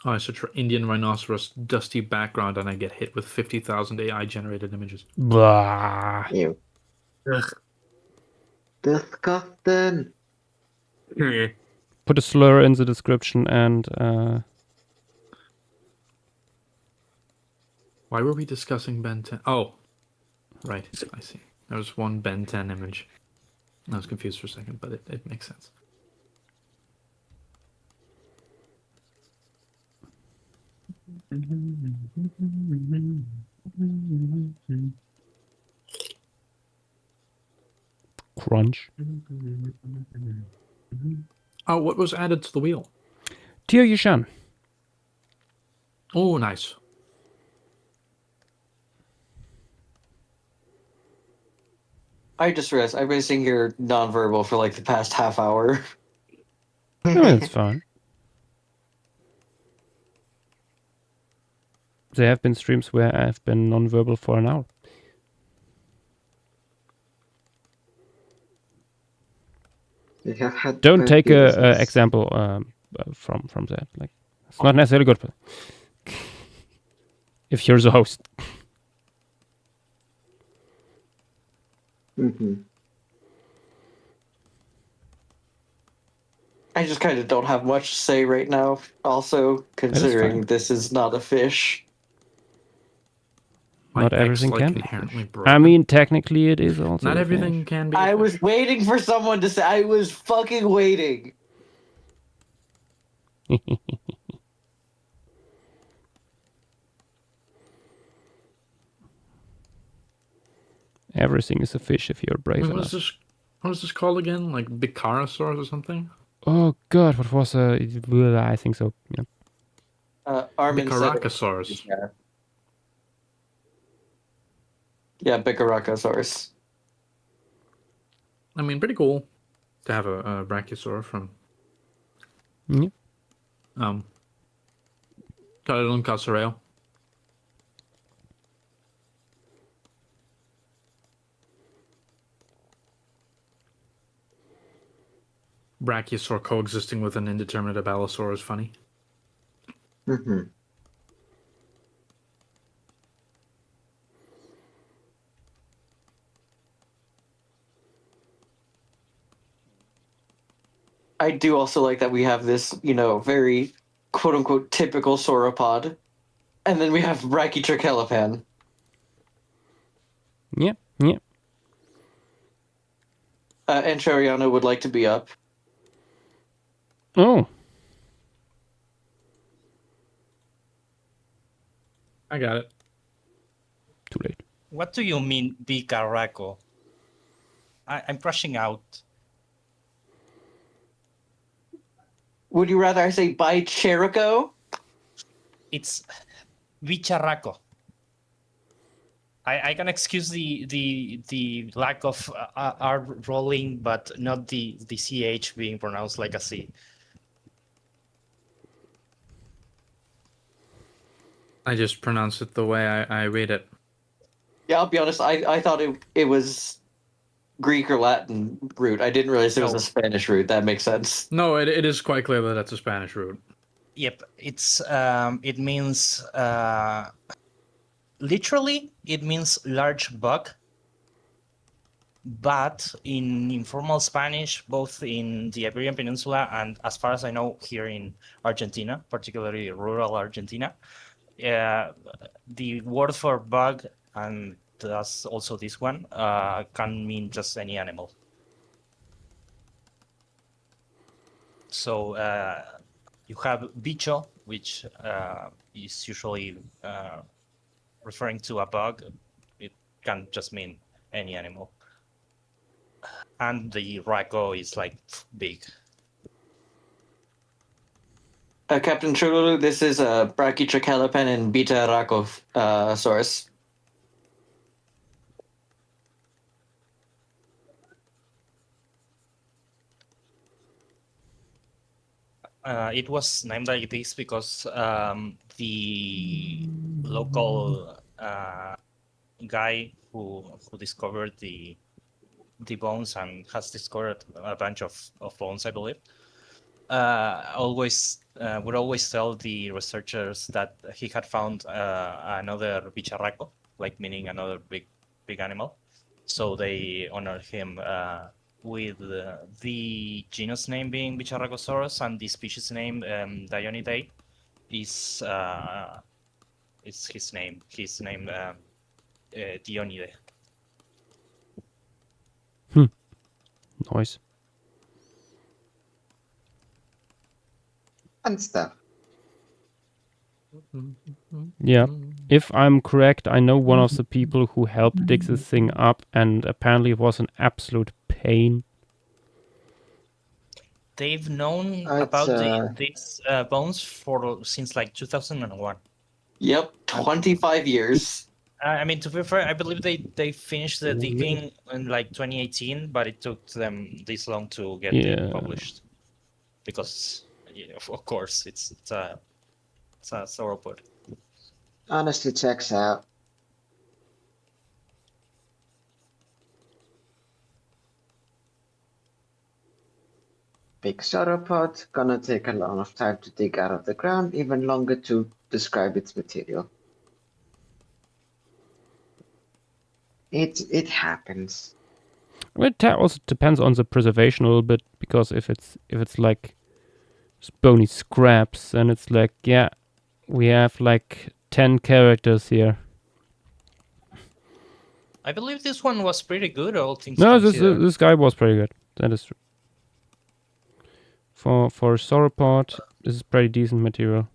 Oh, I search for Indian rhinoceros dusty background, and I get hit with 50,000 AI generated images. Blah. Ew. Ugh. Disgusting. Put a slur in the description and Why were we discussing Ben 10? Oh, right. I see. There was one Ben 10 image. I was confused for a second, but it makes sense. crunch. Oh, what was added to the wheel? Tir Yishan. Oh, nice. I just realized I've been sitting here nonverbal for like the past half hour. No, it's fine. There have been streams where I've been non-verbal for an hour. We have had Don't take plenty a business. example from that. Like, it's not necessarily good. But if you're the host, I just kind of don't have much to say right now. Also, considering this is not a fish. not My everything X, can like, be. inherently fish. broken. I mean, technically, it is also. Not a everything fish. can be. I a was fish. waiting for someone to say. I was fucking waiting. Everything is a fish if you're brave Wait, enough. what is this called again? Like Bicarasaurs or something? Oh god, what was I think so. Yeah. Armin said it. Bicaracasaurs. Yeah, Bicaracosaurus. I mean, pretty cool to have a brachiosaur from Yeah. Calilum Casareo. Brachiosaur coexisting with an indeterminate abalosaur is funny. I do also like that we have this, very quote unquote typical sauropod, and then we have Brachytrichelepan. Yeah, yeah. And Chariano would like to be up. Oh, I got it. too late. What do you mean, Bicaraco? I'm crashing out. Would you rather I say by Cherico? It's Bicharraco. I can excuse the lack of R rolling, but not the CH being pronounced like a C. I just pronounced it the way I read it. Yeah, I'll be honest. I thought it was Greek or Latin root. I didn't realize it was a Spanish root. That makes sense. No, it is quite clear that that's a Spanish root. Yep, it's it means literally it means large bug, but in informal Spanish, both in the Iberian Peninsula and as far as I know here in Argentina, particularly rural Argentina, the word for bug, and thus also this one, can mean just any animal. So you have bicho, which is usually referring to a bug. It can just mean any animal. And the raco is like big. Captain Chululu, this is a Brachytrichelepan and Beta Racosaurus. It was named like this because the local guy who discovered the bones and has discovered a bunch of bones, I believe, would always tell the researchers that he had found another bicharraco, like meaning another big animal. So they honored him with the genus name being Bicharracosaurus and the species name Dionidae is his name. His name Dionide. Nice. And stuff. Yeah. If I'm correct, I know one of the people who helped dig this thing up, and apparently it was an absolute pain. They've known It's, about these bones since like 2001. Yep, 25 years. I mean, to be fair, I believe they finished the digging in like 2018, but it took them this long to get it published because, of course, it's a sauropod. Honestly, checks out. Big sauropod, gonna take a lot of time to dig out of the ground, even longer to describe its material. It happens. It also depends on the preservation a little bit, because if it's like bony scraps, then it's like, yeah, we have like 10 characters here. I believe this one was pretty good, all things No, considered. this guy was pretty good. That is true. For sauropod, this is pretty decent material.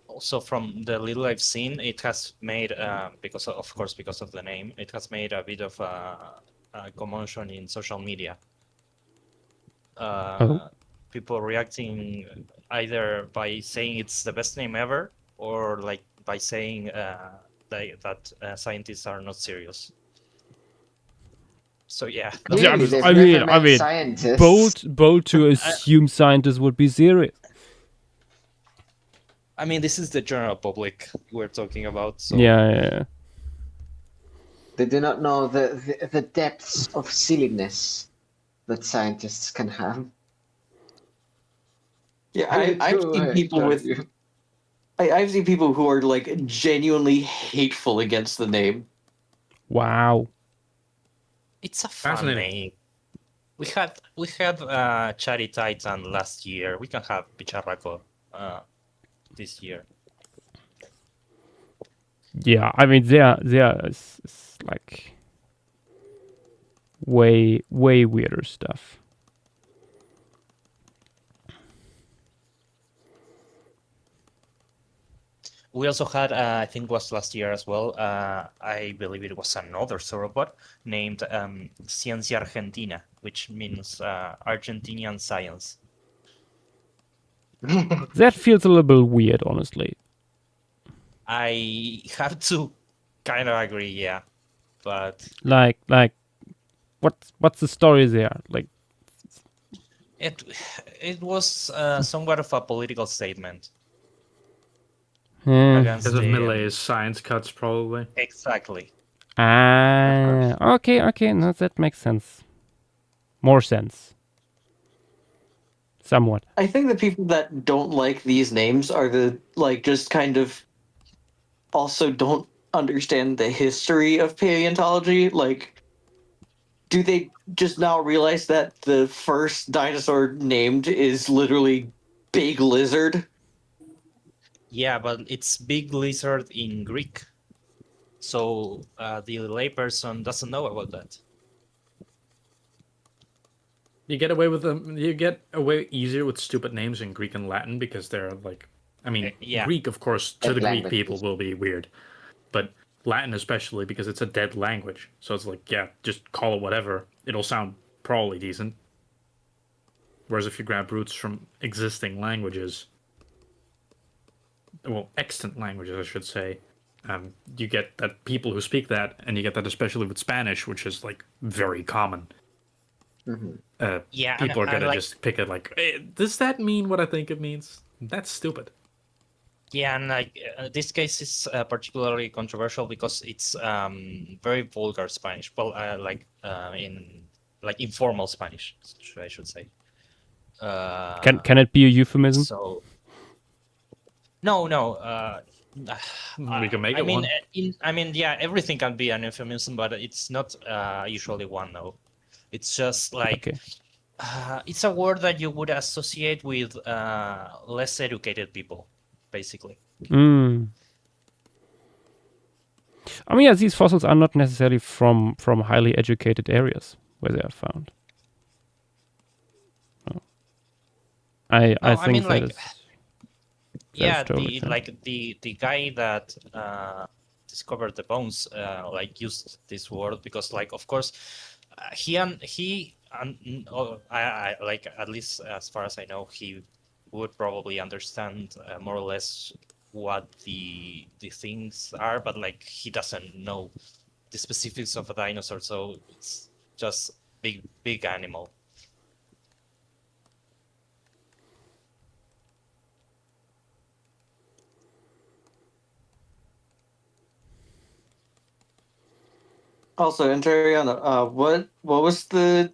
Also, from the little I've seen, it has made, because of the name, it has made a bit of a commotion in social media. People reacting either by saying it's the best name ever, or like by saying that scientists are not serious. So yeah. Clearly, they've I never met mean, scientists. bold to assume scientists would be serious. I mean, this is the general public we're talking about. So. Yeah. They do not know the depths of silliness that scientists can have. Yeah, I've seen people with. I've seen people who are like genuinely hateful against the name. Wow. It's a fun Fascinating. name. We had Chari Titan last year. We can have Bicharraco this year. Yeah, I mean, there is like way weirder stuff. We also had, I think it was last year as well, I believe it was another sauropod named Ciencia Argentina, which means Argentinian science. That feels a little bit weird, honestly. I have to kind of agree, yeah. But Like what's the story there? Like, it was somewhat of a political statement eh. against Because of the Middle-aged science cuts, probably. exactly. Okay, no, that makes sense. More sense. Somewhat. I think the people that don't like these names are the just kind of also don't understand the history of paleontology. Like, do they just now realize that the first dinosaur named is literally Big Lizard? Yeah, but it's big lizard in Greek. So the layperson doesn't know about that. You get away with them. You get away easier with stupid names in Greek and Latin because they're like, I mean, Yeah. Greek, of course, to Dead the Greek languages. people will be weird, but Latin especially because it's a dead language. So it's like, yeah, just call it whatever. It'll sound probably decent. Whereas if you grab roots from existing languages, well, extant languages, I should say, you get that people who speak that, and you get that especially with Spanish, which is like very common. Yeah, People are gonna like, just pick it like, does that mean what I think it means? That's stupid. yeah, and like this case is particularly controversial because it's very vulgar Spanish. Well, in like informal Spanish, I should say. Can it be a euphemism? So no. We can make I it mean, one. yeah, everything can be an euphemism, but it's not usually one. No, it's just like Okay. it's a word that you would associate with less educated people, basically. I mean, yeah, these fossils are not necessarily from highly educated areas where they are found. No. I think mean, that like, is. yeah, totally fair. the guy that discovered the bones like used this word because, like, of course, I like, at least as far as I know, he would probably understand more or less what the things are, but like he doesn't know the specifics of a dinosaur, so it's just big animal. Also, Interiana, what was the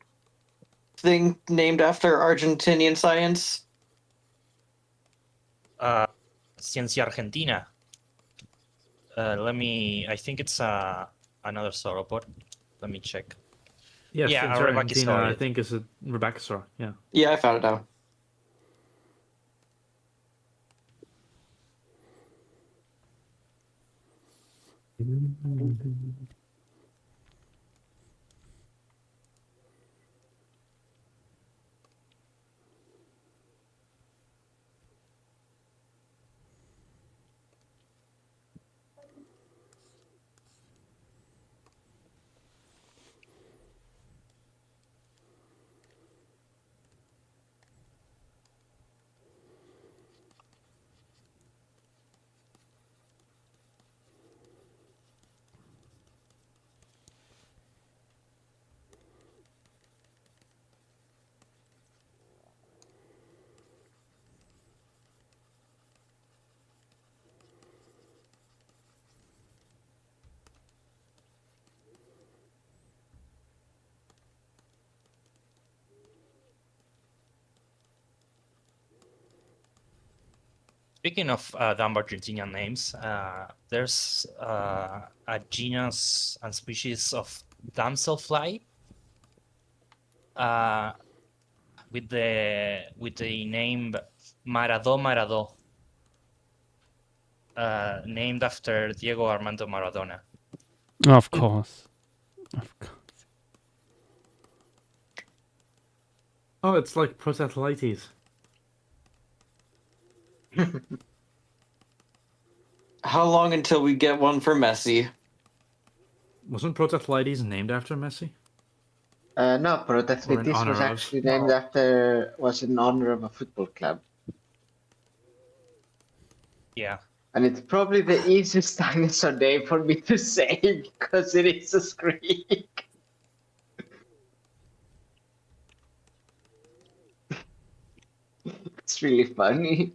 thing named after Argentinian science? Ciencia Argentina. I think it's another sauropod. Let me check. Yes, Yeah, it's a Argentina, I Rebbachisaurus. think is a Rebbachisaur. Yeah. Yeah, I found it now. Speaking of dumb Argentinian names, there's a genus and species of damselfly with the name Maradó, named after Diego Armando Maradona. Of course. Of course. Oh, it's like Protatlites. How long until we get one for Messi? Wasn't Protatlites named after Messi? No, Or in Protatlitis honor was of? actually named was in honor of a football club. Yeah. And it's probably the easiest dinosaur name for me to say because it is a Greek. It's really funny.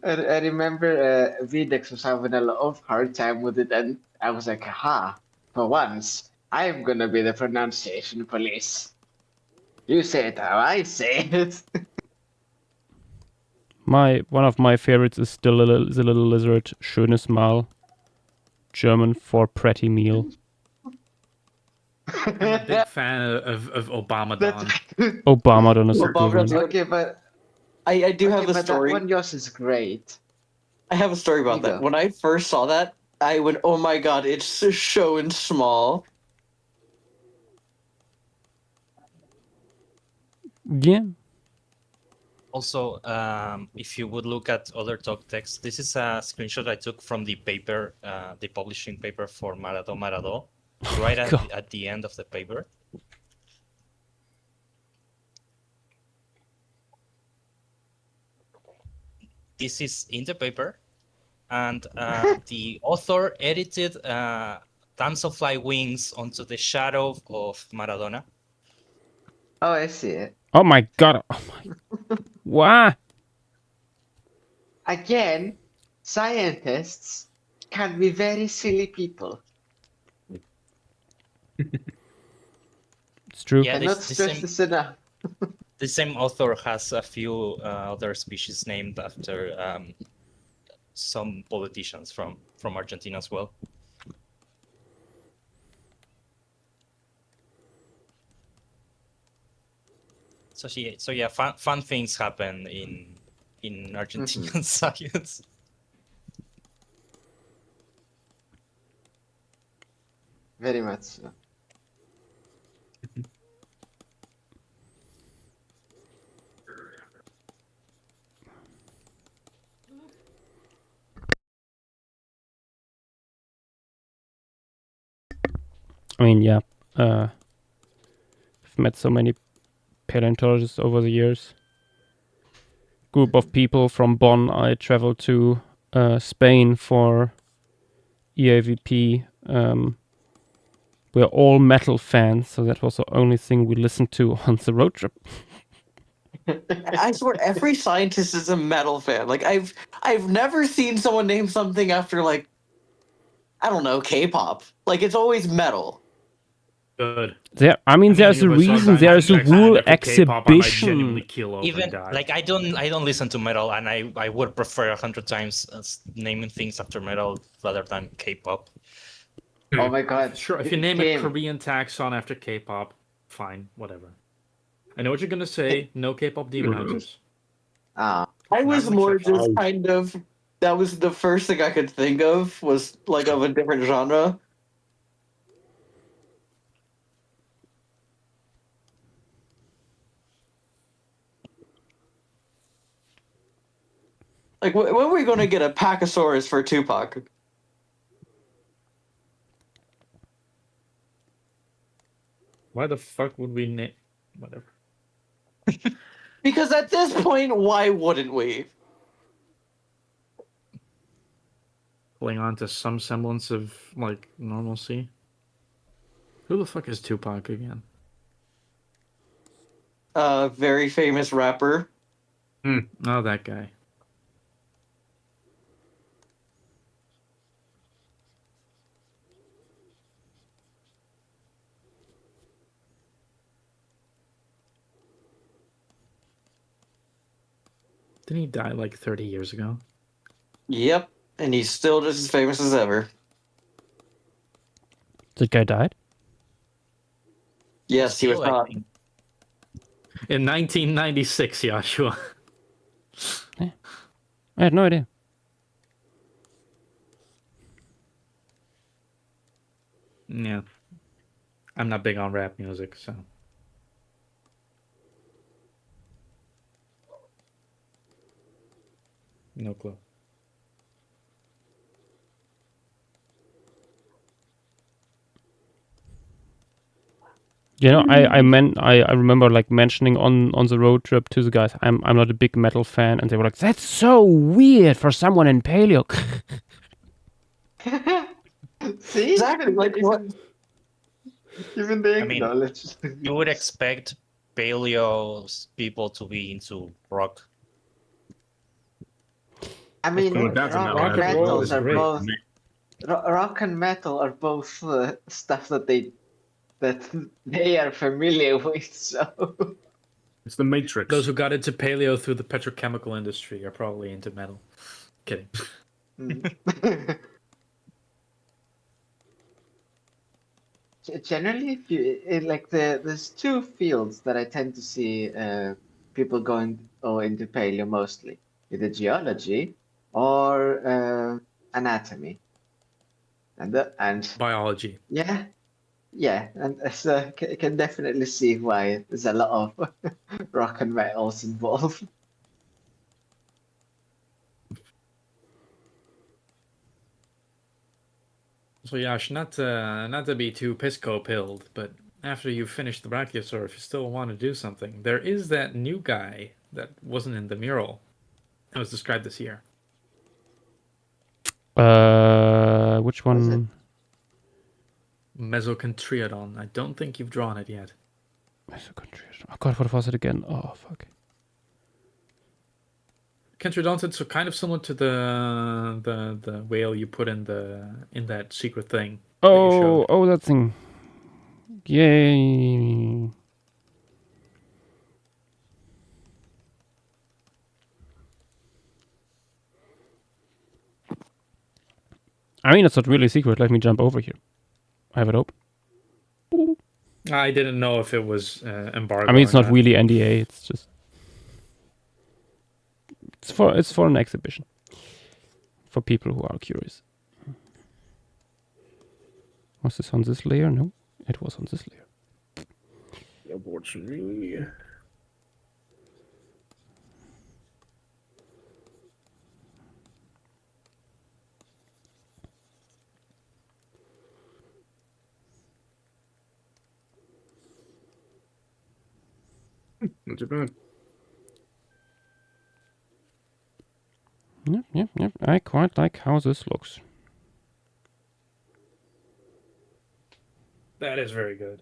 I remember Videx was having a lot of hard time with it, and I was like, "Ha! For once, I'm gonna be the pronunciation police. You say it how I say it." One of my favorites is still the little lizard, schönes Mal, German for pretty meal. I'm a big fan of Obamadon. Obamadon is a good one. Okay, but I do have a but story. that one yours is great. I have a story about There you that. go. When I first saw that, I went, "Oh my god, it's so show and small." Yeah. Also, if you would look at other talk text, this is a screenshot I took from the paper, the publishing paper for Maradó, right at the end of the paper. This is in the paper, and the author edited Damselfly wings onto the shadow of Maradona. Oh, I see it. Oh my god. Oh my. What? Again, scientists can be very silly people. It's true. Yeah, Cannot stress this enough. the same author has a few other species named after some politicians from Argentina as well. So yeah, fun things happen in Argentinian science. Very much so. I mean, yeah. I've met so many paleontologists over the years. Group of people from Bonn. I traveled to Spain for EAVP. We're all metal fans, so that was the only thing we listened to on the road trip. I swear, every scientist is a metal fan. Like I've never seen someone name something after, like, I don't know, K-pop. Like, it's always metal. Good. There's a reason. There is a whole exhibition. Even like I don't listen to metal, and I would prefer 100 times naming things after metal rather than K-pop. Oh my god. Sure, if you name it Korean taxon after K-pop, fine, whatever. I know what you're gonna say. No K-pop demon hunters. I was more just kind of. That was the first thing I could think of, was like of a different genre. Like, when were we going to get a Pachysaurus for Tupac? Why the fuck would we name... Whatever. Because at this point, why wouldn't we? Holding on to some semblance of, like, normalcy. Who the fuck is Tupac again? Very famous rapper. Oh, that guy. Didn't he die like 30 years ago? Yep, and he's still just as famous as ever. The guy died? Yes, he was Still, I not. think. In 1996, Joshua. I had no idea. Yeah. I'm not big on rap music, so. No clue. You know, I remember like mentioning on the road trip to the guys, I'm not a big metal fan, and they were like, "That's so weird for someone in paleo." See, Exactly. Like what? even they I mean, acknowledge. You would expect paleo people to be into rock. I mean, course, that's an rock and element. roll metals is are great. both rock and metal are both stuff that they are familiar with. So It's the Matrix. Those who got into paleo through the petrochemical industry are probably into metal. Kidding. generally, if you there's two fields that I tend to see people going into paleo mostly, either geology or anatomy, and Biology. yeah. Yeah, and so can definitely see why there's a lot of rock and metals involved. So Yash, not to be too pisco-pilled, but after you finish the Brachiosaur, if you still want to do something, there is that new guy that wasn't in the mural that was described this year. Which one? Mesocontriodon. I don't think you've drawn it yet. Mesocontriodon. Oh god, what was it again? Oh fuck. Contriodontids so kind of similar to the whale you put in that secret thing. That you showed. Oh, that thing. Yay. I mean, it's not really a secret. Let me jump over here. I have it open. I didn't know if it was embargoed. I mean, it's or not really NDA. It's just it's for an exhibition for people who are curious. Was this on this layer? No, it was on this layer. Unfortunately. Not too bad. Yep. I quite like how this looks. That is very good.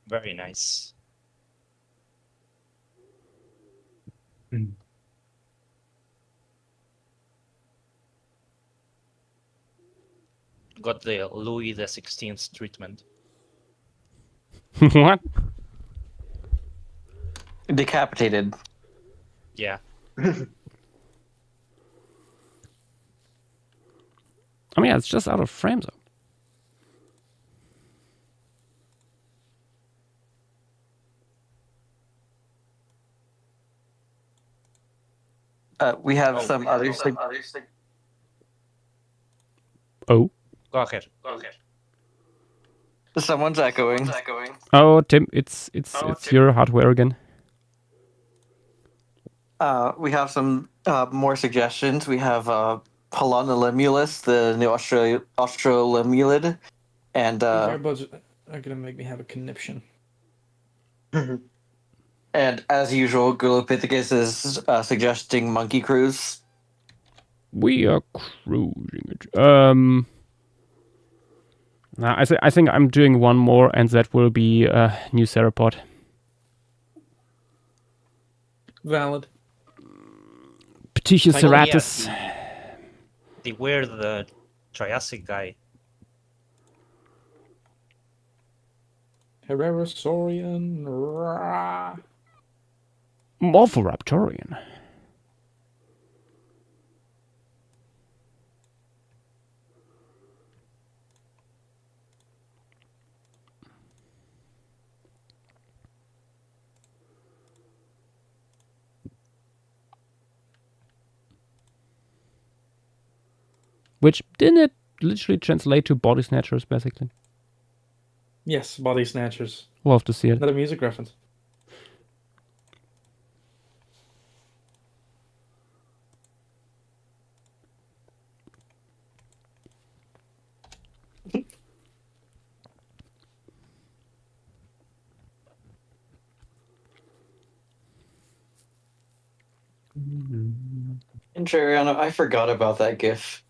Very nice. Got the Louis the 16th treatment. What? Decapitated. Yeah. I mean, it's just out of frame zone. We have some others. Oh. Go ahead. Someone's echoing. Oh, Tim, it's your hardware again. We have some more suggestions. We have Paleontological, the new Australomelid, and These earbuds are gonna make me have a conniption. and as usual, Gulopithecus is suggesting monkey cruise. We are cruising it. I think I'm doing one more, and that will be new Theropod. Valid. Ptychioceratops. The weird Triassic guy. Herrerasaurian. Morphoraptorian. which didn't it literally translate to body snatchers, basically? Yes, body snatchers. Love to see it. Another music reference. And Jeriana, I forgot about that GIF.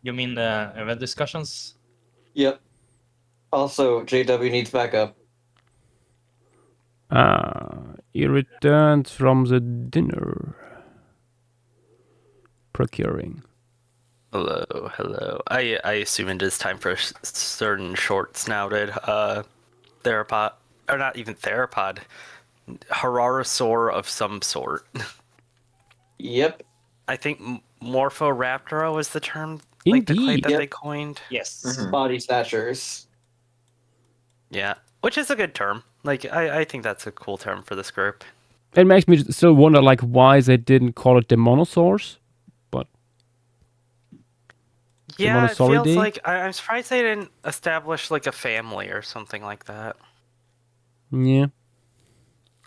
You mean the event discussions? Yep. Also, JW needs backup. He returned from the dinner. Procuring. Hello, hello. I assume it is time for a certain short-snouted theropod, or not even theropod, Hararosaur of some sort. Yep. I think Morphoraptora was the term, like the clade that they coined. Yes. Body snatchers. Yeah, which is a good term. Like, I think that's a cool term for this group. It makes me still wonder, like, why they didn't call it Demonosaurs, but Yeah, it feels Demonosauridae? like I'm surprised they didn't establish like a family or something like that. Yeah.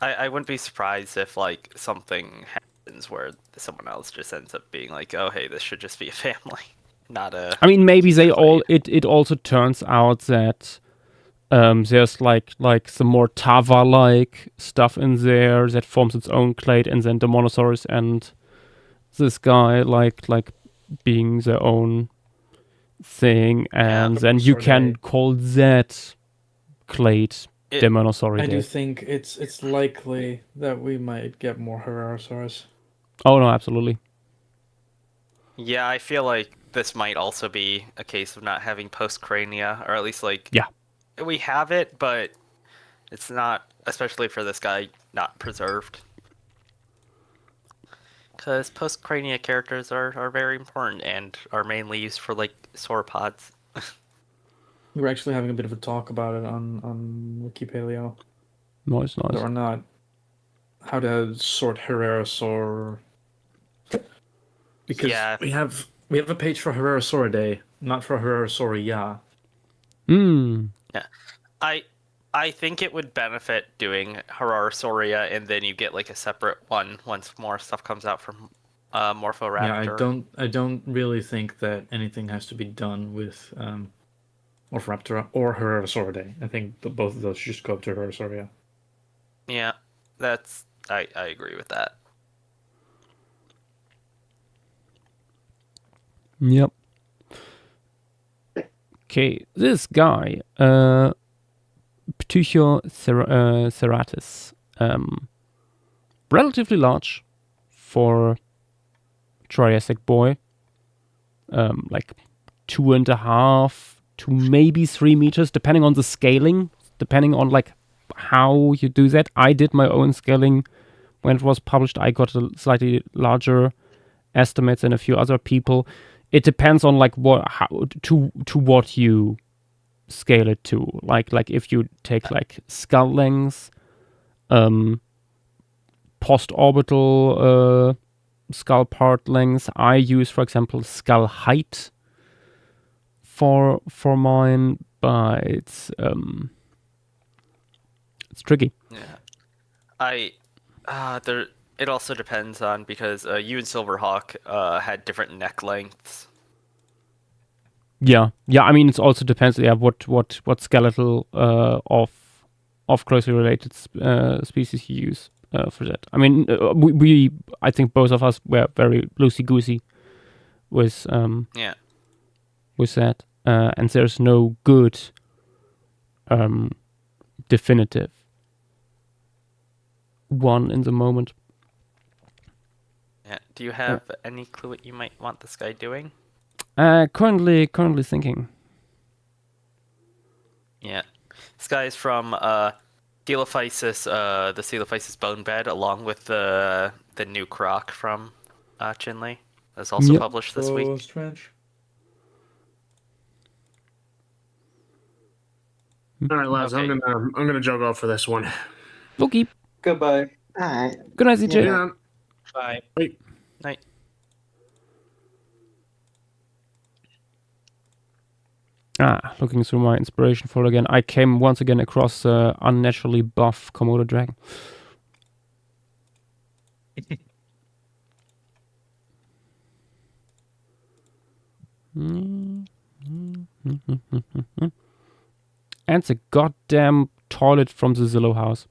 I wouldn't be surprised if like something happens where someone else just ends up being like, oh hey, this should just be a family, not a. I mean, maybe they all. It also turns out that there's like some more Tava-like stuff in there that forms its own clade, and then Demonosaurus and this guy like being their own thing, and then you can call that clade Demonosauridae. I do think it's likely that we might get more Hararosaurs. Oh no, absolutely. Yeah, I feel like this might also be a case of not having postcrania, or at least like we have it, but it's not, especially for this guy, not preserved. Because postcrania characters are very important and are mainly used for like sauropods. We were actually having a bit of a talk about it on Wikipaleo. Nice. Whether or not how to sort Hararosaur. Because we have a page for Hararosauridae, not for Hararosauria. Yeah, I think it would benefit doing Hararosauria, and then you get like a separate one once more stuff comes out from Morphoraptor. Yeah, I don't really think that anything has to be done with Morphoraptor or Hararosauridae. I think both of those should just go up to Hararosauria. Yeah, I agree with that. Yep. Okay, this guy, Ptychoceratus, relatively large for Triassic boy, like 2.5 to maybe 3 meters, depending on the scaling, depending on like how you do that. I did my own scaling when it was published. I got a slightly larger estimates than a few other people. It depends on like to what you scale it to. Like if you take like skull length, post-orbital skull part length. I use, for example, skull height for mine, but it's tricky. Yeah, it also depends on, because you and Silverhawk had different neck lengths. Yeah. I mean, it also depends. Yeah, what skeletal of closely related species you use for that. I mean, I think both of us were very loosey goosey with with that, and there's no good definitive one in the moment. Yeah. Do you have any clue what you might want this guy doing? Currently thinking. Yeah. This guy is from Coelophysis, the Coelophysis bone bed, along with the new croc from Chinley. That's also published this week. Strange. All right, lads. Okay. I'm gonna jog off for this one. Okay. Goodbye. Alright. Good night, CJ. Yeah. Bye. Wait. Night. Looking through my inspiration folder again, I came once again across unnaturally buff Komodo dragon. And the goddamn toilet from the Zillow house.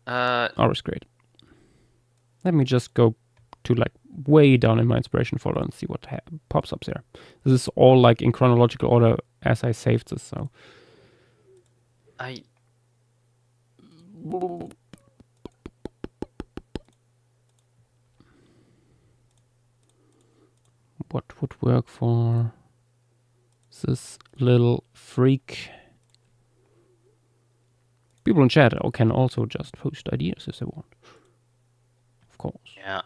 Always great. Let me just go to like way down in my inspiration folder and see what pops up there. This is all like in chronological order as I saved this. So what would work for this little freak? People in chat can also just post ideas if they want. Of course. Yeah.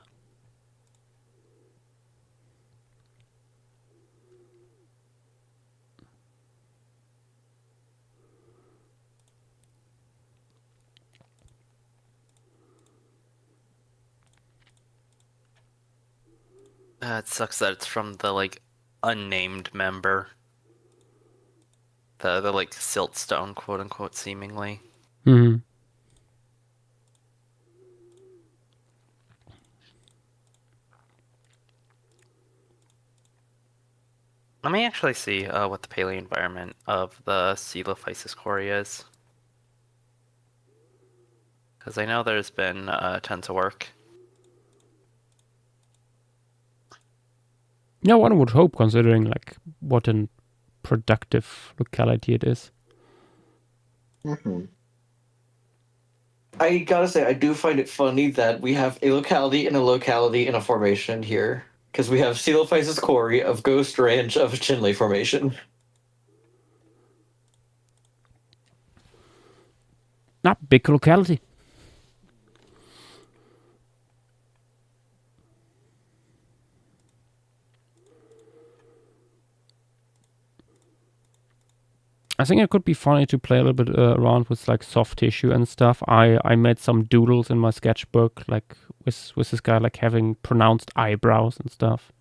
It sucks that it's from the like unnamed member. The like siltstone, quote unquote, seemingly. Mm-hmm. Let me actually see what the paleo environment of the Coelophysis cori is. Because I know there's been tons of work. Yeah, one would hope, considering like what a productive locality it is. Mm-hmm. I gotta say, I do find it funny that we have a locality and a locality in a formation here. Because we have Coelophysis cori of Ghost Ranch of Chinle Formation. Big locality. I think it could be funny to play a little bit around with like soft tissue and stuff. I made some doodles in my sketchbook, like with this guy like having pronounced eyebrows and stuff.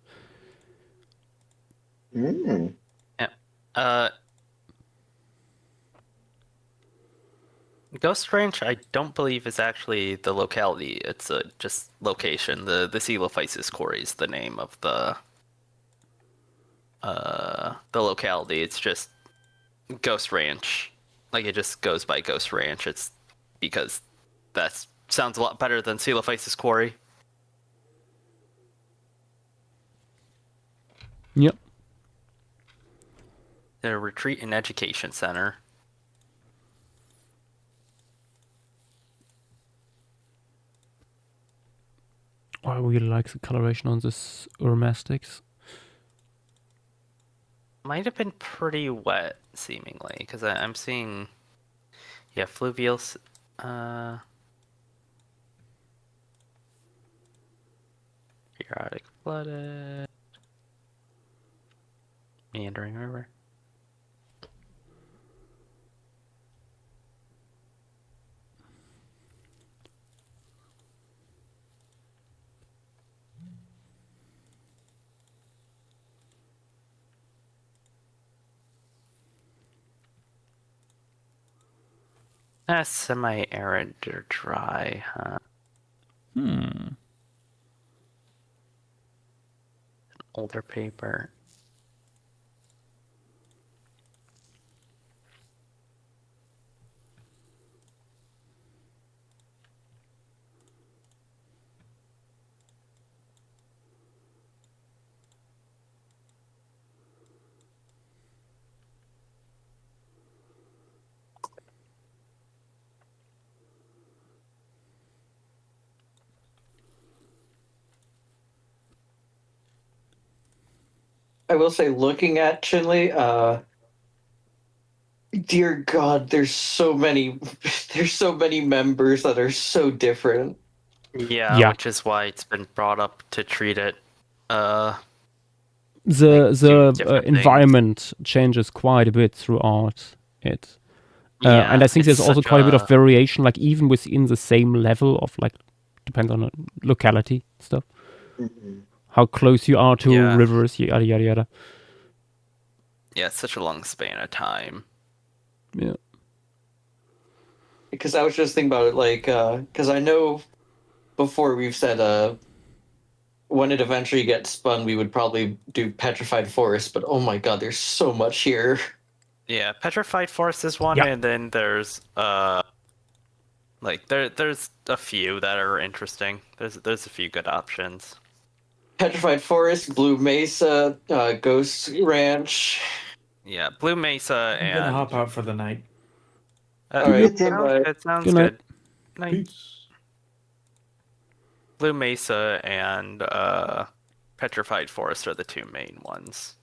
Mm. Yeah. Ghost Ranch, I don't believe is actually the locality. It's just location. The Coelophysis cori is the name of the locality. It's just Ghost Ranch. Like, it just goes by Ghost Ranch. It's because that sounds a lot better than Coelophysis cori. Yep. The Retreat and Education Center. I really like the coloration on this Urmastics. Might have been pretty wet, seemingly, because I'm seeing, yeah, fluvial. Periodic flooded. Meandering river. Semi-arid or dry, huh? Hmm. Older paper. I will say, looking at Chinle, dear God, there's so many members that are so different. Yeah, which is why it's been brought up to treat it. The different environment changes quite a bit throughout it. Yeah, and I think it's there's also such quite a bit a- of variation, like even within the same level of like, depends on the locality stuff. Mm-hmm. how close you are to Yeah. rivers, yada yada yada. Yeah, it's such a long span of time. Yeah. Because I was just thinking about it, like, because I know before we've said, when it eventually gets spun, we would probably do petrified forest. But oh my god, there's so much here. Yeah, petrified forest is one, Yeah. and then there's like there's a few that are interesting. There's a few good options. Petrified forest, Blue Mesa, Ghost Ranch. Yeah, Blue Mesa I'm gonna and hop out for the night. All right, Good. it sounds Good night. good. Night. Peace. Blue Mesa and petrified forest are the two main ones.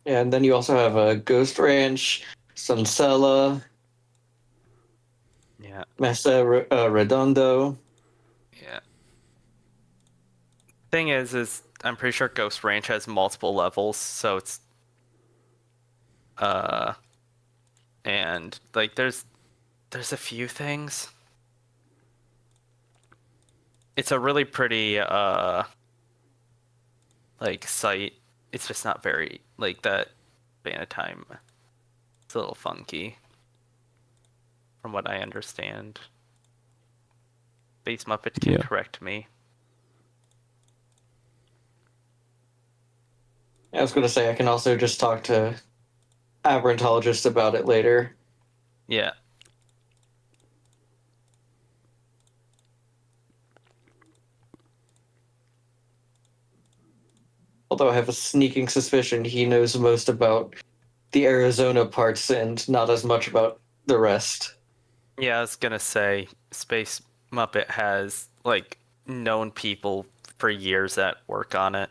Yeah, and then you also have a Ghost Ranch, Suncella, Yeah, Mesa Redondo. yeah. Thing is I'm pretty sure Ghost Ranch has multiple levels, so it's and like there's a few things. It's a really pretty like site. It's just not very like that span of time. It's a little funky from what I understand. Base Muppet can Yeah. correct me. I was going to say I can also just talk to aberrantologists about it later. Yeah. Although I have a sneaking suspicion he knows most about the Arizona parts and not as much about the rest. Yeah, I was gonna say Space Muppet has like known people for years that work on it.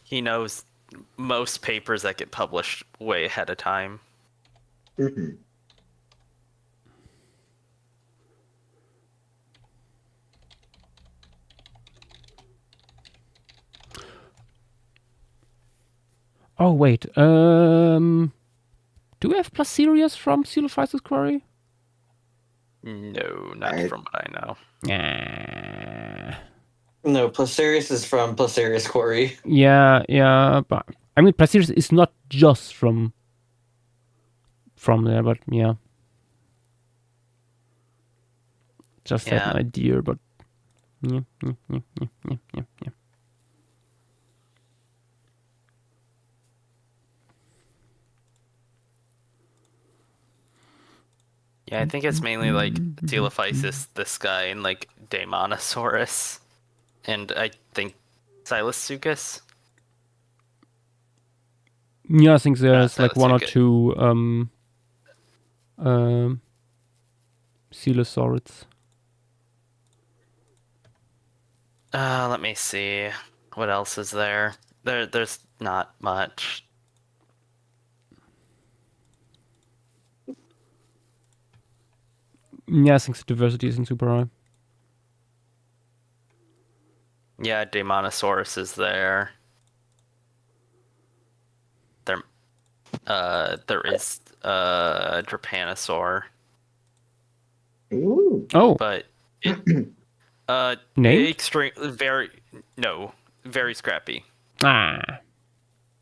He knows most papers that get published way ahead of time. Mm-hmm. Oh wait, do we have Placerius from Seal of Isis Quarry? No, not I- from what I know. Yeah. No, Placerius is from Placerius Quarry. Yeah, but I mean Placerius is not just from there, but yeah. Just had Yeah. an idea, but yeah. Yeah, I think it's mainly like Coelophysis, this guy, and like Daemonosaurus, and I think Silassuchus. Yeah, I think there's like one or Silassuchus. two Coelosaurids. Let me see. What else is there? There's not much. Yeah, I think the diversity isn't super high. Yeah, Daemonosaurus is there. There is Trypanosaur, Ooh. Oh, but it, named? very scrappy. Ah.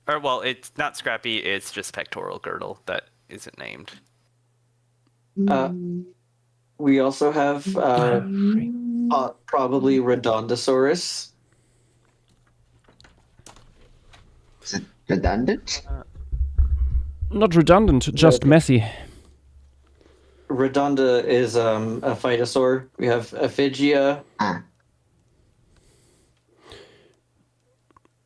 Or well, it's not scrappy. It's just pectoral girdle that isn't named. We also have probably Redondosaurus. Is it redundant? Not redundant, just messy. Redonda is a phytosaur. We have Ephigia. Ah.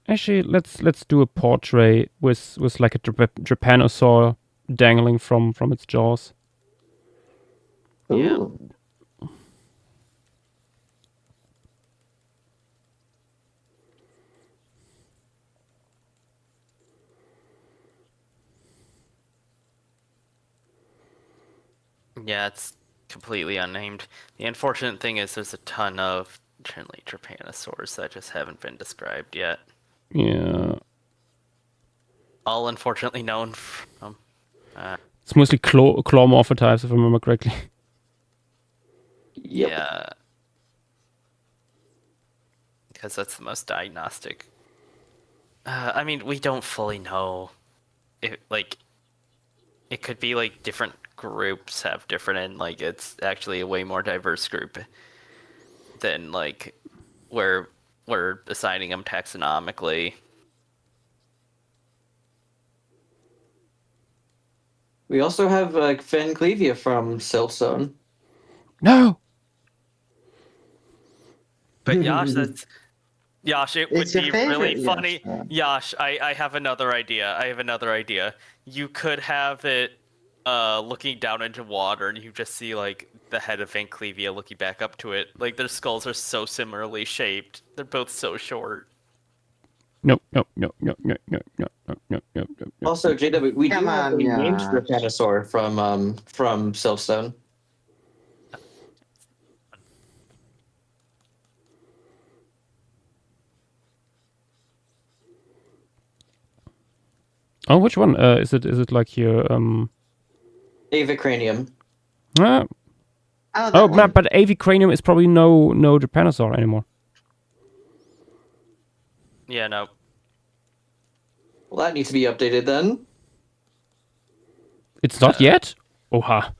Actually, let's do a portrait with like a trypanosaur dangling from its jaws. Yeah. Ooh. Yeah, it's completely unnamed. The unfortunate thing is there's a ton of generally trypanosaurs that just haven't been described yet. Yeah. All unfortunately known from. It's mostly claw morphotypes, if I remember correctly. Yep. Yeah. Because that's the most diagnostic. I mean, we don't fully know. It could be like different groups have different, and like it's actually a way more diverse group than like where we're assigning them taxonomically. We also have Van Clevia from Siltstone. No. But Yash, it would It's your be favorite, really funny. Yash. Yash, I have another idea. You could have it looking down into water, and you just see like the head of Van Clevia looking back up to it. Like their skulls are so similarly shaped. They're both so short. No. No. Also, JW, we do Come have a on, named Yash. Trypanosaur from Siltstone. Oh, which one? Is it like here? Avicranium. Ah, Oh, that oh, one. but Avicranium is probably no Trypanosaur anymore. Yeah, no. Well, that needs to be updated then. It's not yet. Oha.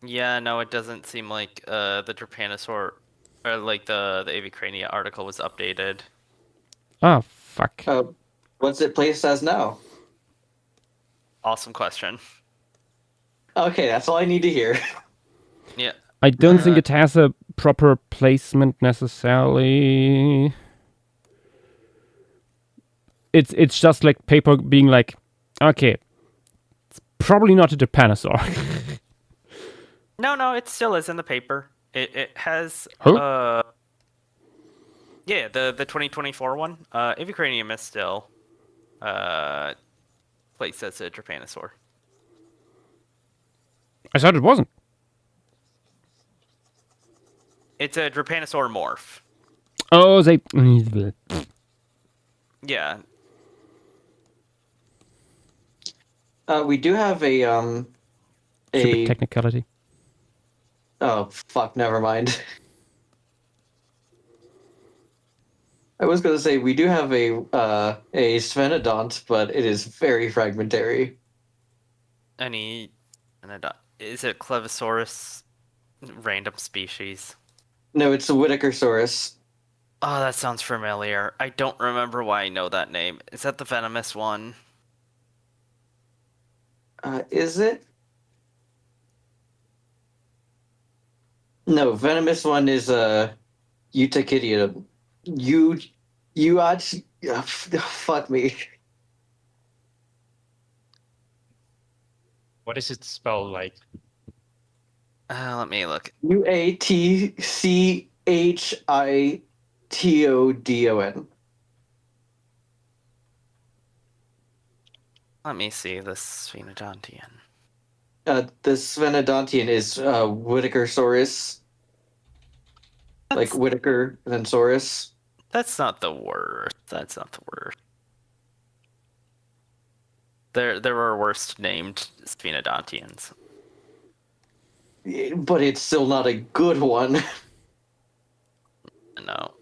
Yeah, no, it doesn't seem like the Trypanosaur or like the Avicrania article was updated. Ah, fuck. What's it placed as now? Awesome question. Okay, that's all I need to hear. Yeah. I don't think it has a proper placement necessarily. It's just like paper being like, okay, it's probably not a Trypanosaur. No, it still is in the paper. It has Huh? yeah, the 2024 one. Avicranium is still placed as a Trypanosaur. I thought it wasn't. It's a Trypanosaur morph. Oh, they. Yeah. We do have Stupid technicality. Oh, fuck, never mind. I was going to say, we do have a Sphenodont, but it is very fragmentary. Is it Clevosaurus? Random species. No, it's a Whitakersaurus. Oh, that sounds familiar. I don't remember why I know that name. Is that the venomous one? Is it? No, venomous one is Eutachidium. Fuck me. What is it spelled like? Let me look. Uatchitodon. Let me see this Sphenodontian. The Sphenodontian is Whitakersaurus. Like Whitaker and then Saurus. That's not the worst. There were worse named Sphenodontians. But it's still not a good one. No.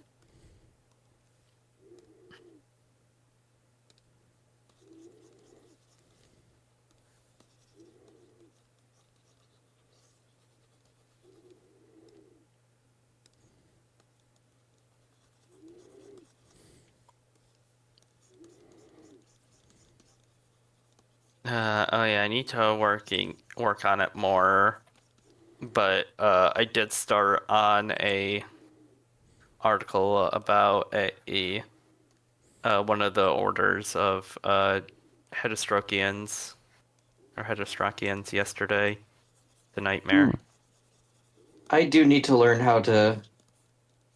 Oh yeah, I need to work on it more. But I did start on a article about a one of the orders of Heterostrachians yesterday. The nightmare. I do need to learn how to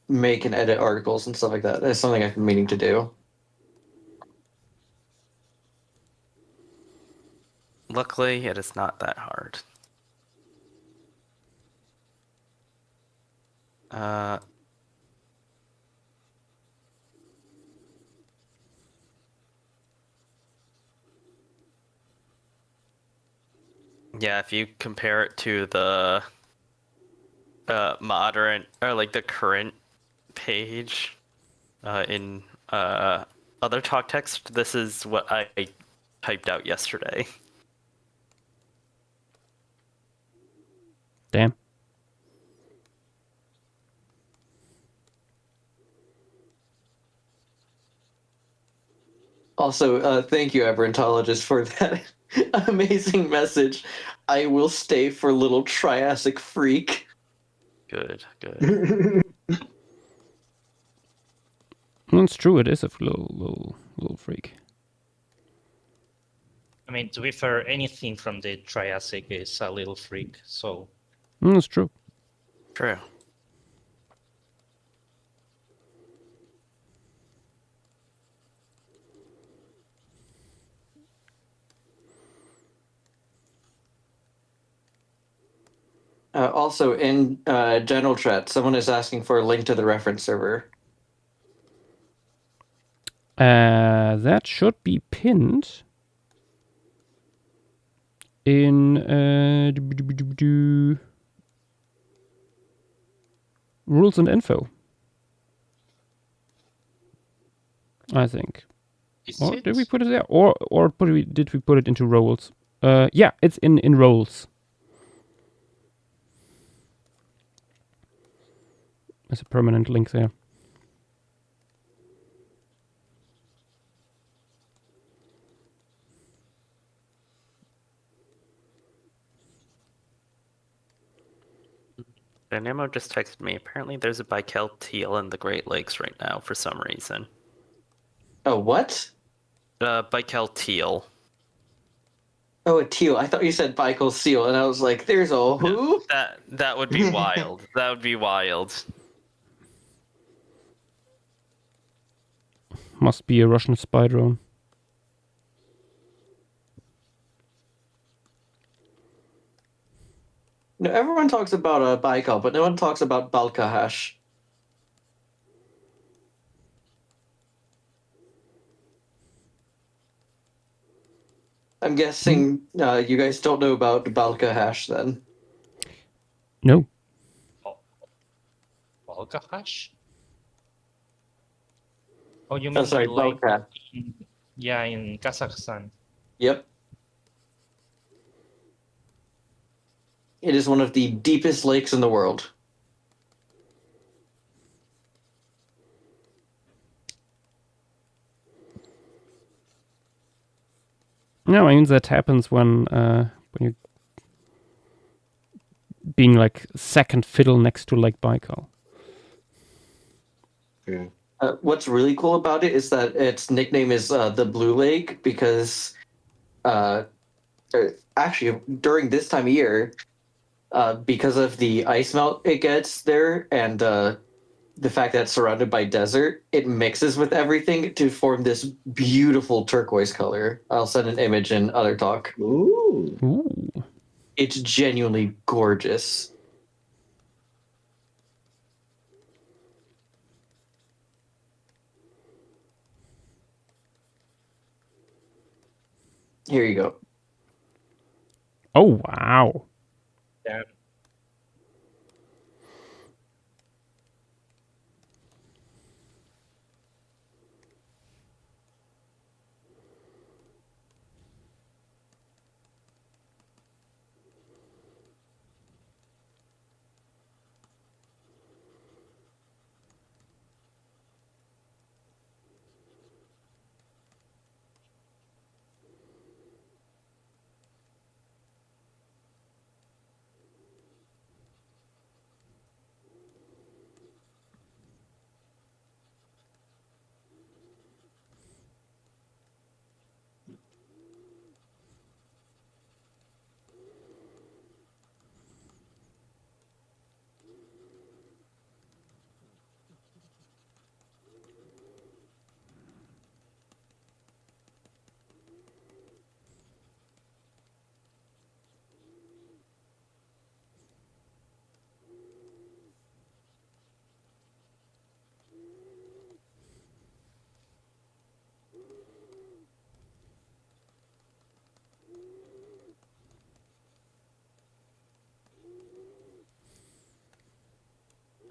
make and edit articles and stuff like that. That's something I've been meaning to do. Luckily, it is not that hard. Yeah, if you compare it to the modern or like the current page in other talk text, this is what I typed out yesterday. Damn. Also, thank you, Aberrantologist, for that amazing message. I will stay for little Triassic freak. Good, good. It's true. It is a little freak. I mean, to be fair, anything from the Triassic is a little freak. So It's true. True. Also, in general chat, someone is asking for a link to the reference server. That should be pinned in rules and info. I think. Or did we put it there? Or did we put it into roles? Yeah, it's in roles. There's a permanent link there. Dynamo just texted me. Apparently, there's a Baikal teal in the Great Lakes right now for some reason. Oh, what? Baikal teal. Oh, a teal. I thought you said Baikal seal, and I was like, there's a who? That would be wild. That would be wild. Must be a Russian spy drone. No, everyone talks about Baikal, but no one talks about Balkahash. I'm guessing you guys don't know about Balkahash then. No. Balkahash? Oh, you mean sorry, the lake? Balka. Yeah, in Kazakhstan. Yep. It is one of the deepest lakes in the world. No, I mean that happens when you're being like second fiddle next to Lake Baikal. Yeah. What's really cool about it is that its nickname is the Blue Lake because actually during this time of year, because of the ice melt it gets there and the fact that it's surrounded by desert, it mixes with everything to form this beautiful turquoise color. I'll send an image in other talk. Ooh. Ooh. It's genuinely gorgeous. Here you go. Oh wow. Yeah.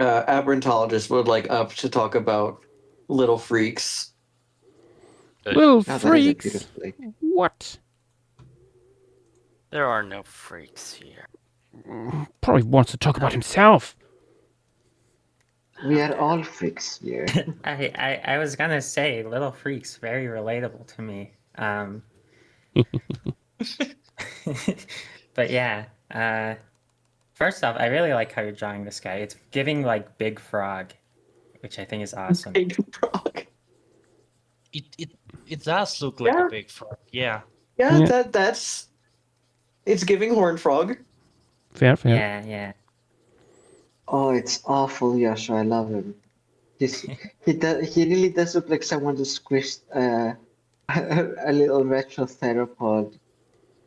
aberrantologist would like up to talk about little freaks. Little Oh, that is a freaks. beautiful lake. What? There are no freaks here. Probably wants to talk about himself. We are all freaks here. I was gonna say little freaks very relatable to me. But yeah, first off, I really like how you're drawing this guy. It's giving like big frog, which I think is awesome. Big frog. It does look like Yeah. a big frog. Yeah. Yeah, Yeah. that's. It's giving horned frog. Fair. Yeah. Oh, it's awful, Yasha. I love him. He really does look like someone just squished a little retro theropod,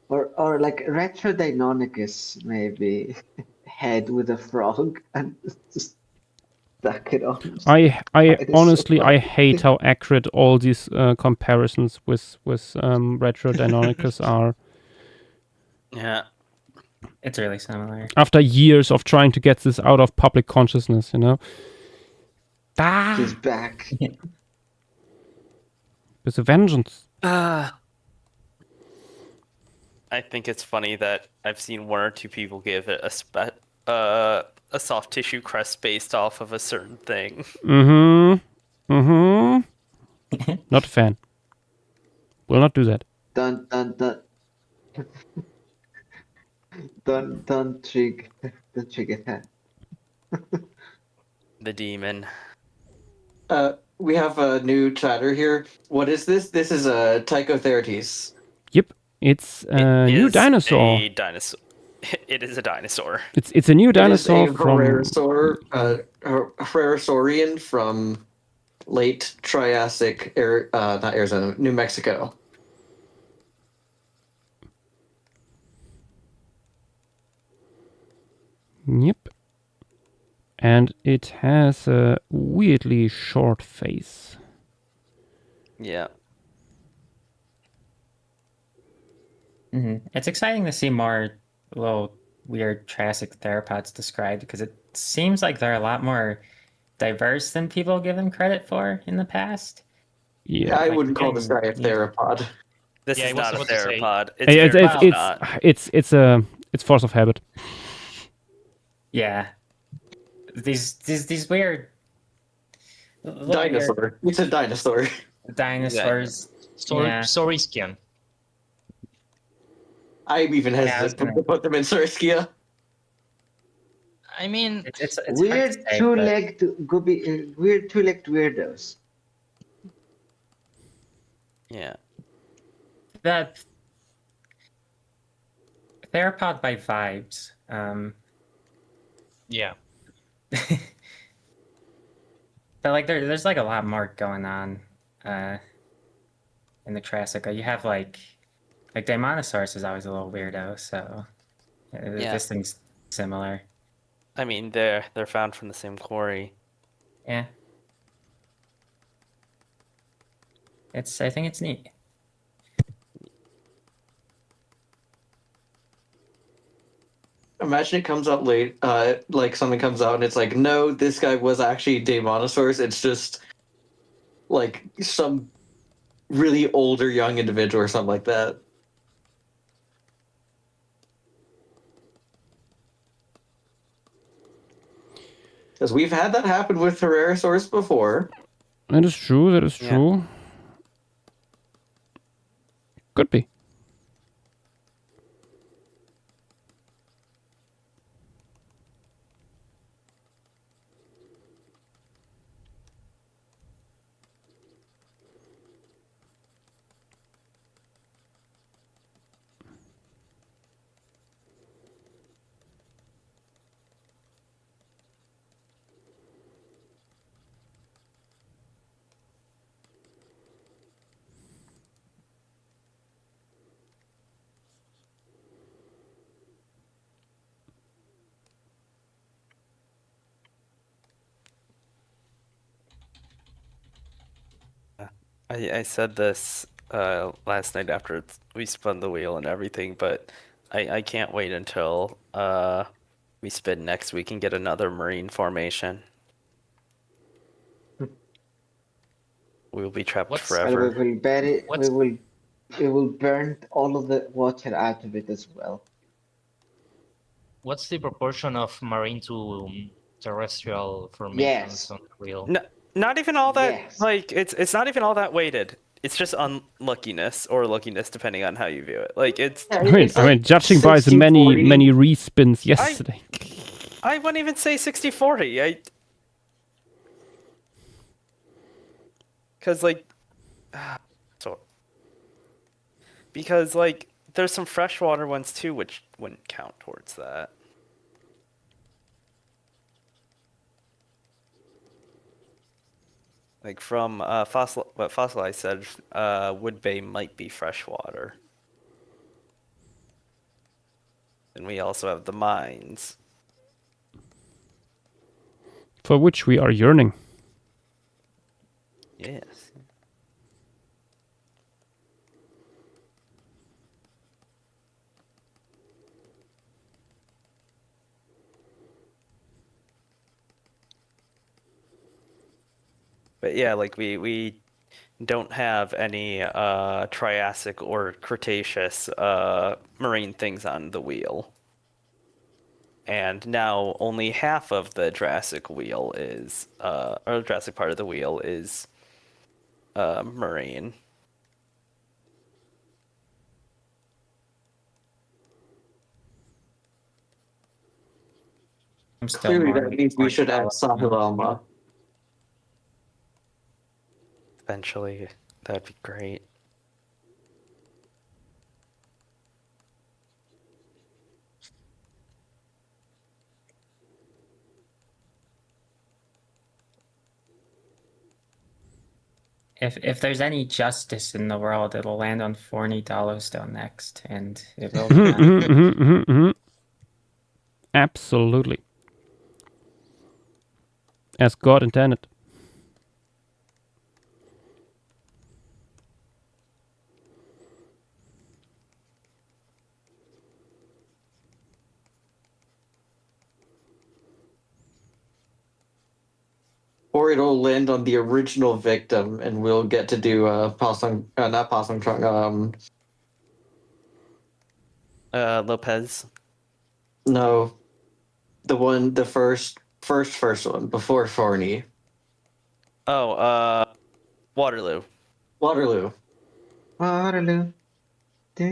or like retro Deinonychus maybe head with a frog and just stuck it on. I It is so honestly I funny. hate how accurate all these comparisons with retro Deinonychus are. Yeah. It's really similar. After years of trying to get this out of public consciousness, you know. He's back. With a vengeance. I think it's funny that I've seen one or two people give it a soft tissue crest based off of a certain thing. Not a fan. Will not do that. Don't trigger that. The demon. We have a new chatter here. What is this? This is a Tychotherites. Yep. It's a new dinosaur. A dinosaur. It is a dinosaur. It's a new dinosaur It is a from Herrerasaurian from late Triassic, not Arizona, New Mexico. Yep. And it has a weirdly short face. Yeah. It's exciting to see more little weird Triassic theropods described because it seems like they're a lot more diverse than people give them credit for in the past. Yeah. I wouldn't call this guy a theropod. This Yeah, is I was not a about to say. theropod. It's force of habit. Yeah. These weird little Dinosaur. It's a dinosaur. weird dinosaurs. Yeah. Sauriskian. I'm even hesitant to put them in Surskia. I mean, It's hard to Weird say, but- two-legged weirdos. Yeah. That theropod by vibes. yeah. But like there's like a lot more going on in the Triassic. You have like Daimonosaurus is always a little weirdo, so this thing's similar. I mean, they're found from the same quarry. Yeah. I think it's neat. Imagine it comes out late, like something comes out and it's like, no, this guy was actually Daimonosaurus. It's just like some really older young individual or something like that. Because we've had that happen with Herrerasaurus before. That is true. That is Yeah. true. Could be. I said this last night after we spun the wheel and everything, but I can't wait until We spin next week and get another marine formation. We will be trapped What's- And forever. we will bury. What's- We will burn all of the water out of it as well. What's the proportion of marine to terrestrial formations Yes. on the wheel? No, not even all that. Yes. Like it's not even all that weighted. It's just unluckiness or luckiness, depending on how you view it. Like it's. Yeah, I mean, it's like judging by the 60-40. many respins yesterday. I wouldn't even say 60-40. Because like, because like there's some freshwater ones too, which wouldn't count towards that. Like from what Fossilized said, Wood Bay might be freshwater. And we also have the mines. For which we are yearning. Yes. But yeah, like we don't have any Triassic or Cretaceous marine things on the wheel. And now only half of the Jurassic wheel is or the Jurassic part of the wheel is marine. I'm still Clearly, more that means we should add Sahilelma. Eventually, that'd be great. If there's any justice in the world, it'll land on Forney Dollowstone next, and it will be done. Absolutely. As God intended. Or it'll land on the original victim, and we'll get to do not Possum Trunk. Lopez. No, the first one before Forney. Oh, Waterloo. Waterloo. Waterloo. We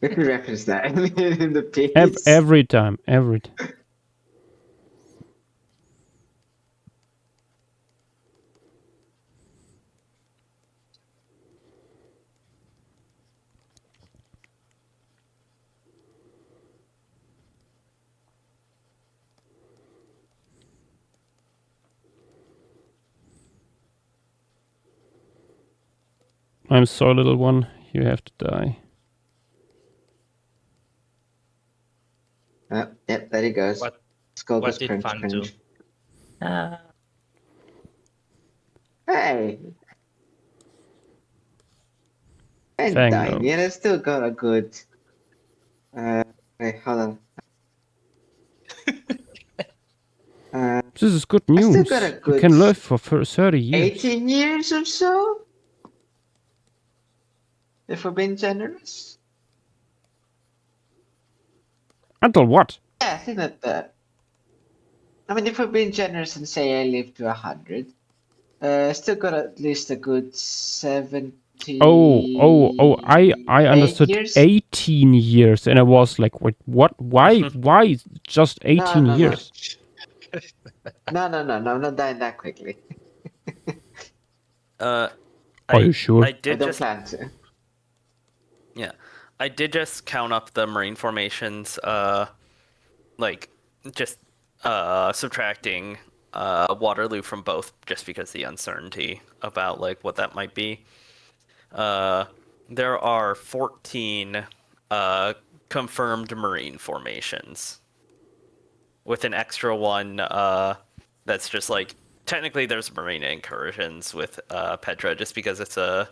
can reference that in the piece. Every time. I'm sorry, little one. You have to die. Oh, yep, there he goes. Skull what goes did crunch, Fan crunch. do? Hey! And Fang dying. knows. Yeah, I still got a good. Wait, hold on. This is good I still news. got a You good can live for 30 years. 18 years or so? If we're being generous? Until what? Yeah, I think that. I mean, if we're being generous and say I live to 100, still got at least a good 70. I understood years? 18 years, and I was like, wait, what? Why just 18 No. years? No, I'm not dying that quickly. Are you sure? I don't plan to. Yeah, I did just count up the marine formations, like just subtracting Waterloo from both, just because the uncertainty about like what that might be. There are 14 confirmed marine formations, with an extra one that's just like technically there's marine incursions with Petra, just because it's a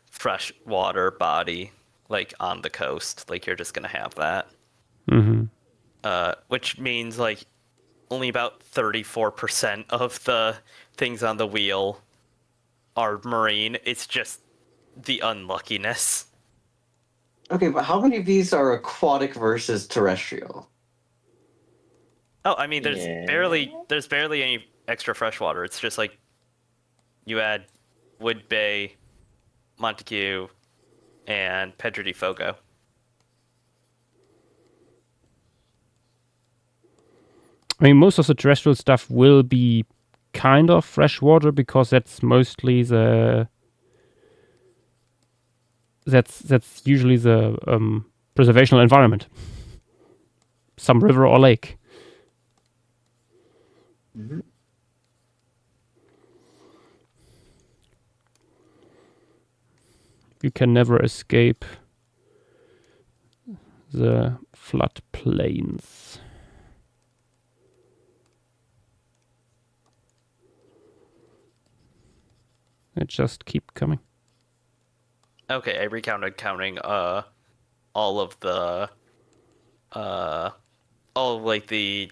freshwater body. Like on the coast, like you're just gonna have that. which means like only about 34% of the things on the wheel are marine. It's just the unluckiness. Okay, but how many of these are aquatic versus terrestrial? Oh, I mean, there's Yeah. barely any extra freshwater. It's just like you add Wood Bay, Montague, and Pedro de Fogo. I mean, most of the terrestrial stuff will be kind of freshwater because that's mostly the that's usually the preservational environment, some river or lake. Mhm. You can never escape the floodplains. They just keep coming. Okay, I recounted counting all of the all of, like the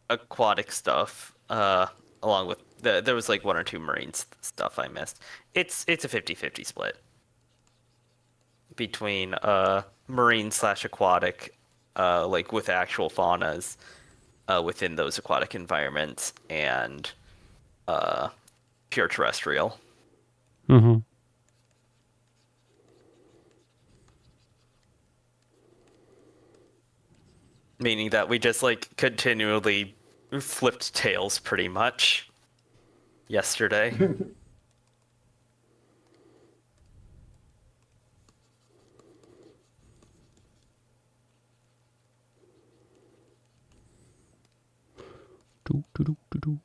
aquatic stuff along with there was like one or two marine stuff I missed. It's a 50-50 split between marine / aquatic like with actual faunas within those aquatic environments and pure terrestrial. Mm-hmm. Meaning that we just like continually flipped tails pretty much yesterday. Do, do, do, do, do.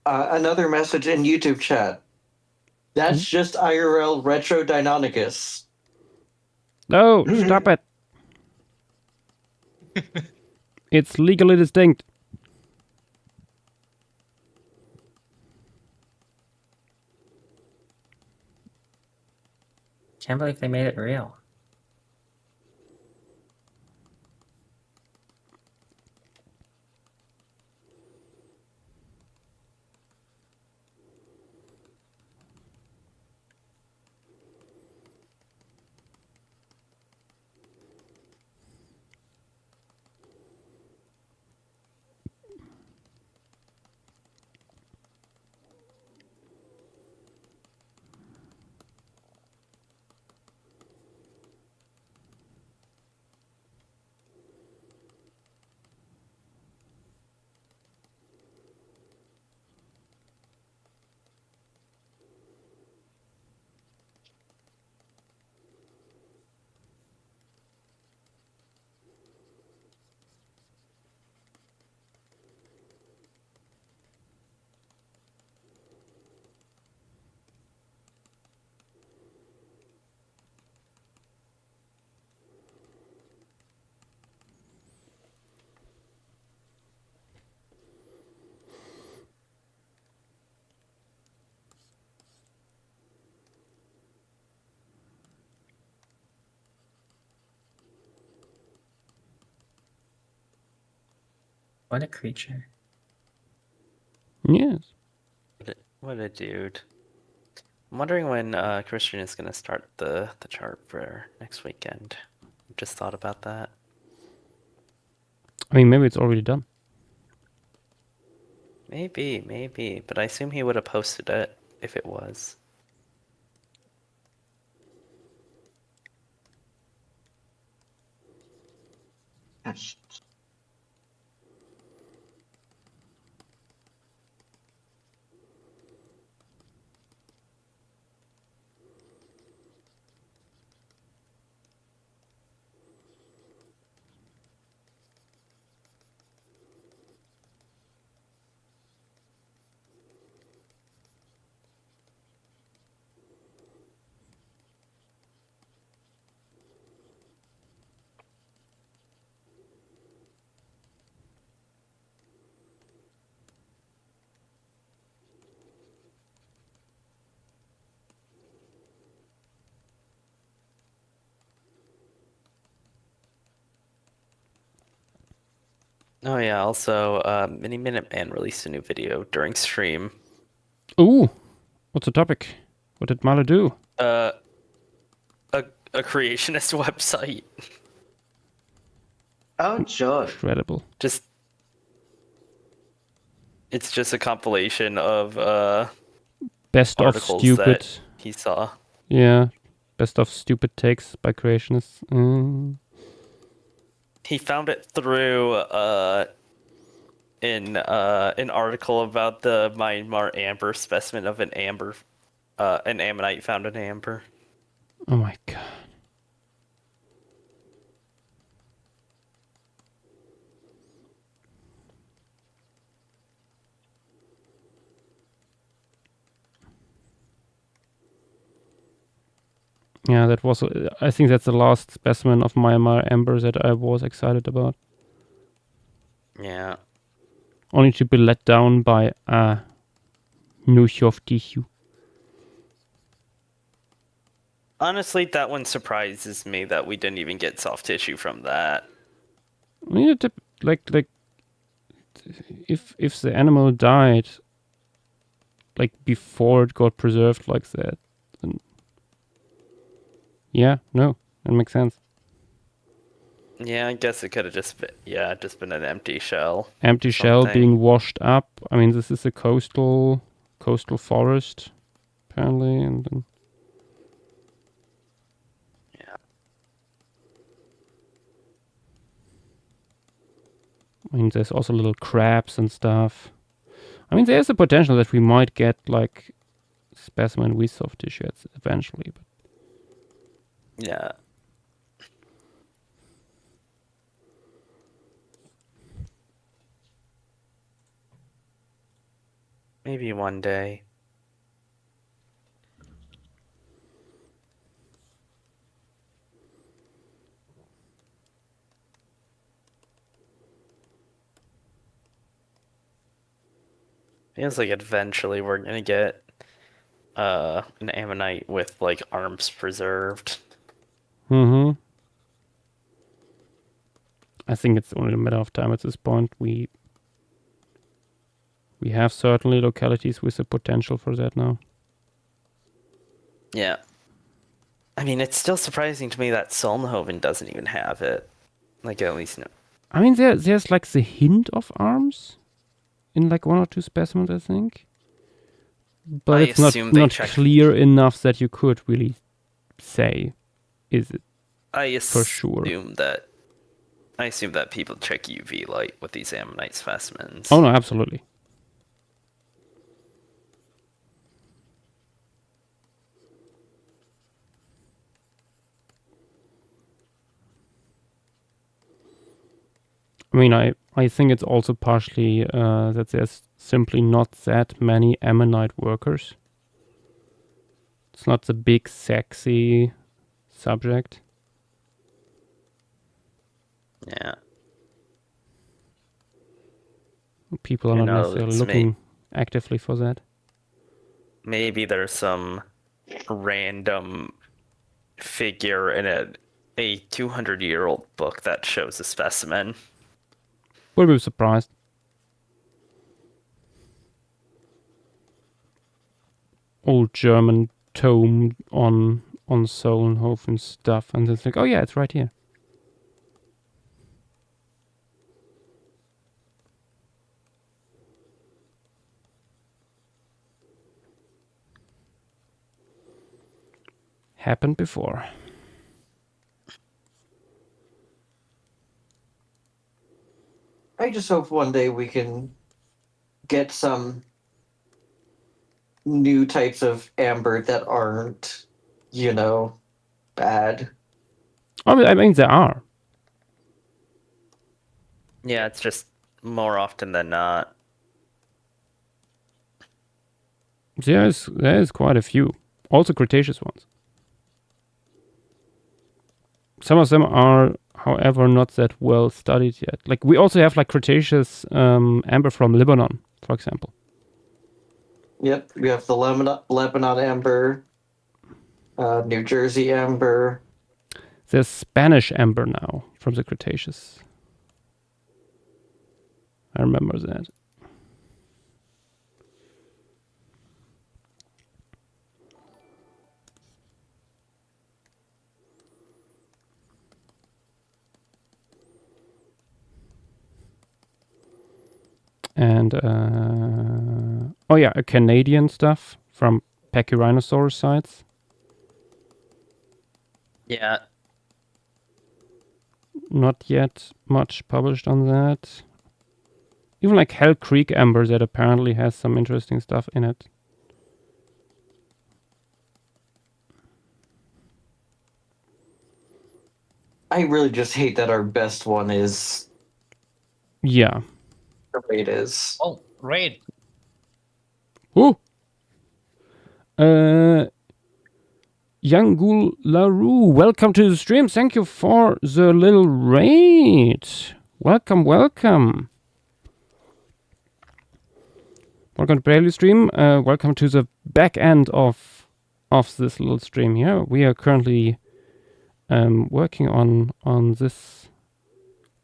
Another message in YouTube chat. That's just IRL Retro Deinonychus. No, stop it. It's legally distinct. Can't believe they made it real. What a creature. Yes. What a dude. I'm wondering when Christian is going to start the chart for next weekend. Just thought about that. I mean, maybe it's already done. Maybe. But I assume he would have posted it if it was. Yes. Oh yeah, also Mini Minute Man released a new video during stream. Ooh, what's the topic? What did Marla do? A creationist website. Oh, joy. Incredible. It's just a compilation of Best of articles stupid. that he saw. Yeah, best of stupid takes by creationists. He found it through in an article about the Myanmar amber specimen of an ammonite found in amber. Oh my god. Yeah, that was. I think that's the last specimen of Myanmar amber that I was excited about. Yeah. Only to be let down by no soft tissue. Honestly, that one surprises me that we didn't even get soft tissue from that. I mean, like if the animal died, like before it got preserved like that, then yeah, no, that makes sense. Yeah, I guess it could have just been an empty shell. Empty shell being washed up. I mean, this is a coastal forest, apparently, and then yeah. I mean, there's also little crabs and stuff. I mean, there's a potential that we might get like specimen with soft tissue eventually, but yeah. Maybe one day. Feels like eventually we're gonna get an ammonite with like arms preserved. Mm-hmm. I think it's only a matter of time at this point. We have certainly localities with the potential for that now. Yeah. I mean, it's still surprising to me that Solnhoven doesn't even have it. Like, at least no. I mean, there's like the hint of arms in like 1 or 2 specimens, I think. But I it's not assume they not checked- clear enough that you could really say, is it I for sure? I assume that people check UV light with these ammonite specimens. Oh no, absolutely. I mean, I think it's also partially that there's simply not that many ammonite workers. It's not the big, sexy subject. Yeah. People are Who not knows, necessarily looking actively for that. Maybe there's some random figure in a 200-year-old book that shows a specimen. Will be surprised. Old German tome on Solnhofen stuff, and it's like, oh yeah, it's right here. Happened before. I just hope one day we can get some new types of amber that aren't, bad. I mean, there are. Yeah, it's just more often than not. There is quite a few. Also Cretaceous ones. Some of them are, however, not that well studied yet. Like, we also have like Cretaceous amber from Lebanon, for example. Yep, we have the Lebanon amber, New Jersey amber. There's Spanish amber now from the Cretaceous. I remember that. And oh yeah, a Canadian stuff from Pachyrhinosaurus sites. Yeah. Not yet much published on that. Even like Hell Creek amber that apparently has some interesting stuff in it. I really just hate that our best one is Yeah. the way it is. Oh, raid. Ooh. Yangul Larue, welcome to the stream. Thank you for the little raid. Welcome, welcome. Welcome to Paleo stream. Welcome to the back end of this little stream here. We are currently working on this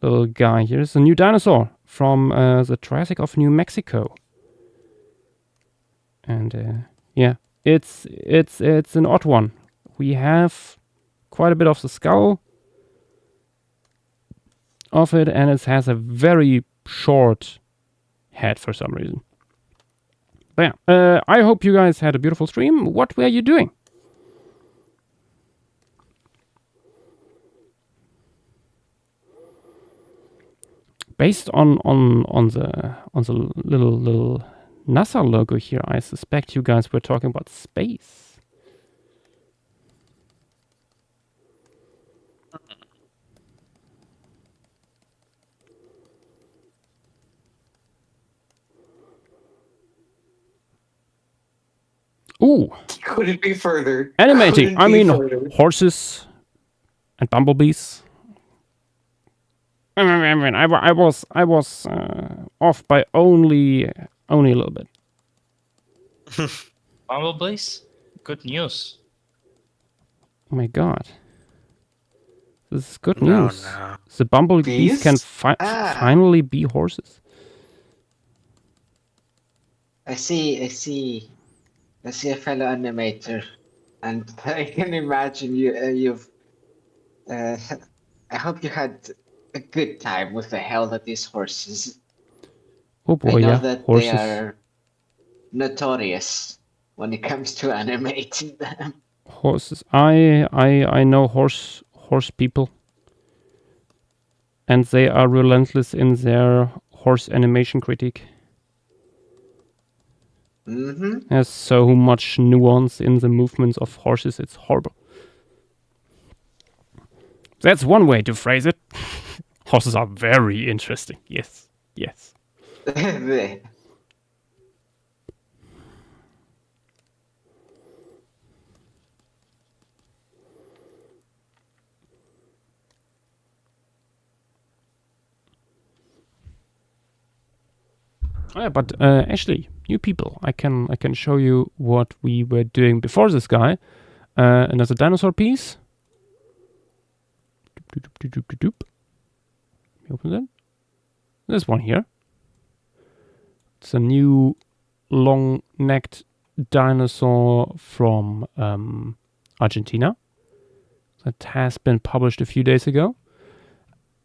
little guy here. It's a new dinosaur from the Triassic of New Mexico. And yeah, it's an odd one. We have quite a bit of the skull of it, and it has a very short head for some reason. But yeah, I hope you guys had a beautiful stream. What were you doing? Based on the little NASA logo here, I suspect you guys were talking about space. Ooh, Couldn't be further. animating. Couldn't I be mean, further. horses and bumblebees. I was off by only a little bit. Bumblebees? Good news. Oh my god, this is good No, news. no. The bumblebees can Bees? finally be horses. I see a fellow animator, and I can imagine you've. I hope you had a good time with the hell of these horses. Oh I boy, know yeah, that horses. they are notorious when it comes to animating them. Horses. I know horse people, and they are relentless in their horse animation critique. Mm-hmm. There's so much nuance in the movements of horses. It's horrible. That's one way to phrase it. Horses are very interesting. Yes, yes. But actually, new people. I can show you what we were doing before this guy. Another dinosaur piece. Let me open that. This one here. It's a new long-necked dinosaur from Argentina that has been published a few days ago.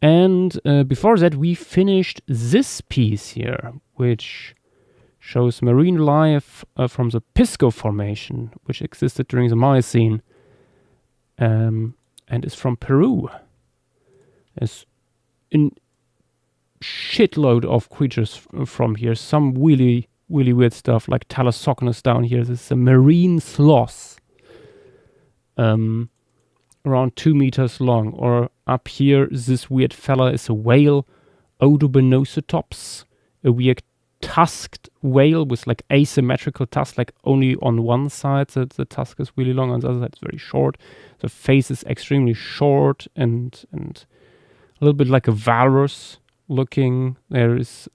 And before that, we finished this piece here, which shows marine life from the Pisco Formation, which existed during the Miocene, and is from Peru. There's a shitload of creatures from here. Some really, really weird stuff, like Thalassocnus down here. This is a marine sloth, around 2 meters long. Or up here, this weird fella is a whale, Odobenocetops, a weird tusked whale with like asymmetrical tusks, like only on one side the tusk is really long, on the other side it's very short. The face is extremely short and a little bit like a walrus looking. There is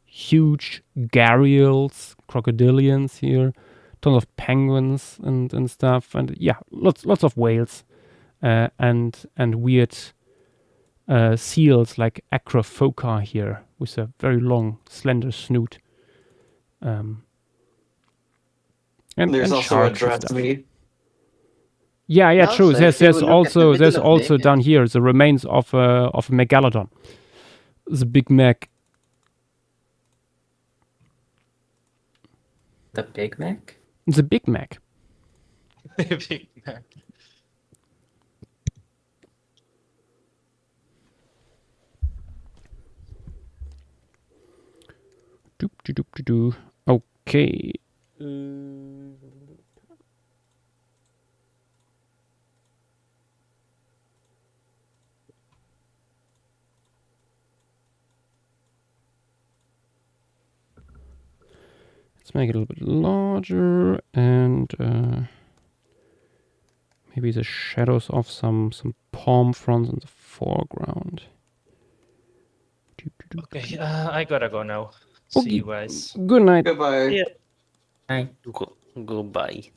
huge gharials, crocodilians here, tons of penguins and stuff, and yeah, lots of whales and weird seals like Acrophoca here with a very long, slender snoot. And There's also a sharks and stuff. Drasmi. Yeah, Also, true. if There's you look at the also middle of the down image- here the remains of a megalodon, the Big Mac. The Big Mac? The Big Mac. Big Mac. Doop. Okay. Let's make it a little bit larger and maybe the shadows of some palm fronds in the foreground. Okay, I gotta go now. Okay. See you guys. Good night. Goodbye. Yeah. Hi. Goodbye.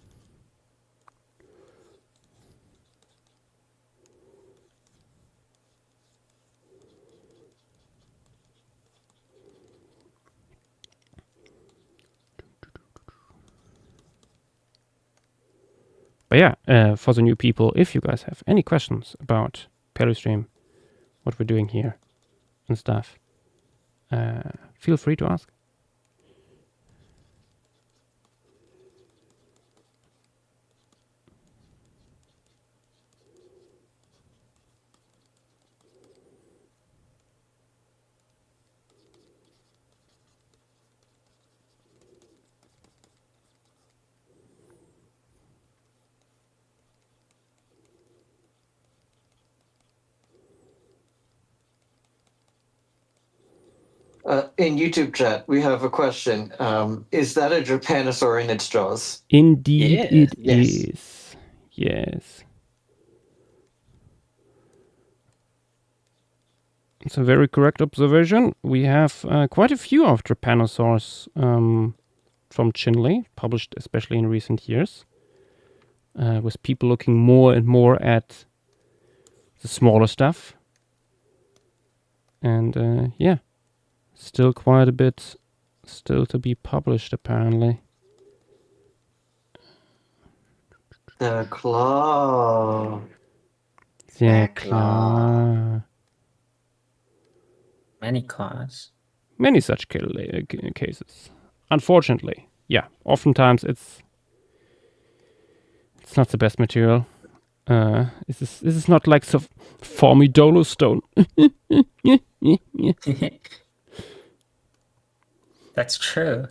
But yeah, for the new people, if you guys have any questions about Palestream, what we're doing here and stuff, feel free to ask. In YouTube chat, we have a question. Is that a Japanosaur in its jaws? Indeed, Yeah, it yes. is. Yes. It's a very correct observation. We have quite a few of Trypanosaurs from Chinle, published especially in recent years, with people looking more and more at the smaller stuff. And yeah, still quite a bit still to be published, apparently. The claw. The claw. claw. Many claws. Many such cases. Unfortunately, yeah, oftentimes it's not the best material. This is not like the Formidolo stone. That's true.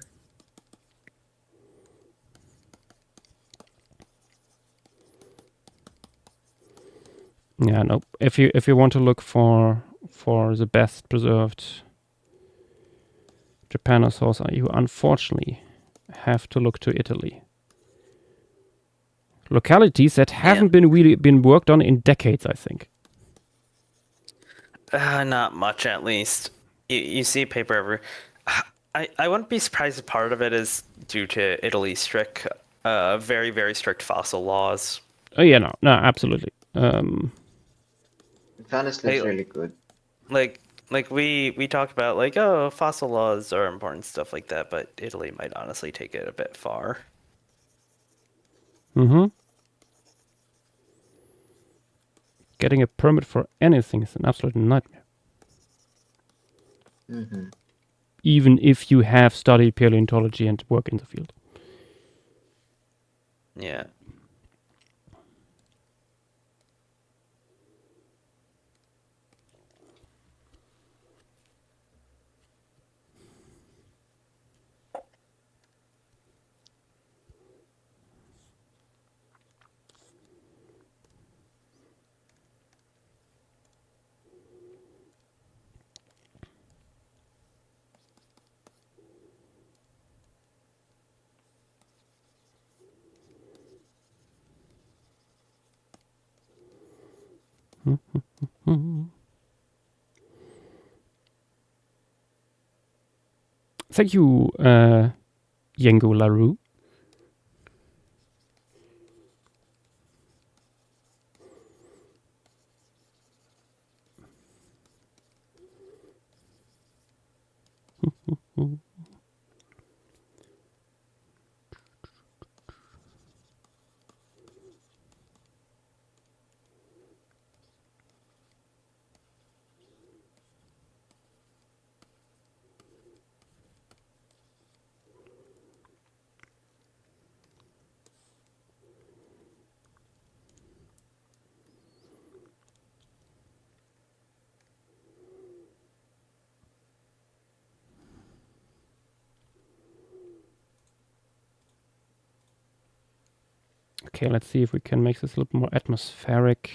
Yeah, no. If you want to look for the best preserved Trypanosaurs, you unfortunately have to look to Italy. Localities that haven't been worked on in decades, I think. Not much, at least. You see paper everywhere. I wouldn't be surprised if part of it is due to Italy's strict, very, very strict fossil laws. Oh yeah, no, absolutely. Honestly, it's really good. Like we talk about like, oh, fossil laws are important, stuff like that, but Italy might honestly take it a bit far. Mm-hmm. Getting a permit for anything is an absolute nightmare. Mm-hmm. Even if you have studied paleontology and work in the field. Yeah. Thank you, Yengo LaRue. Okay, let's see if we can make this a little more atmospheric.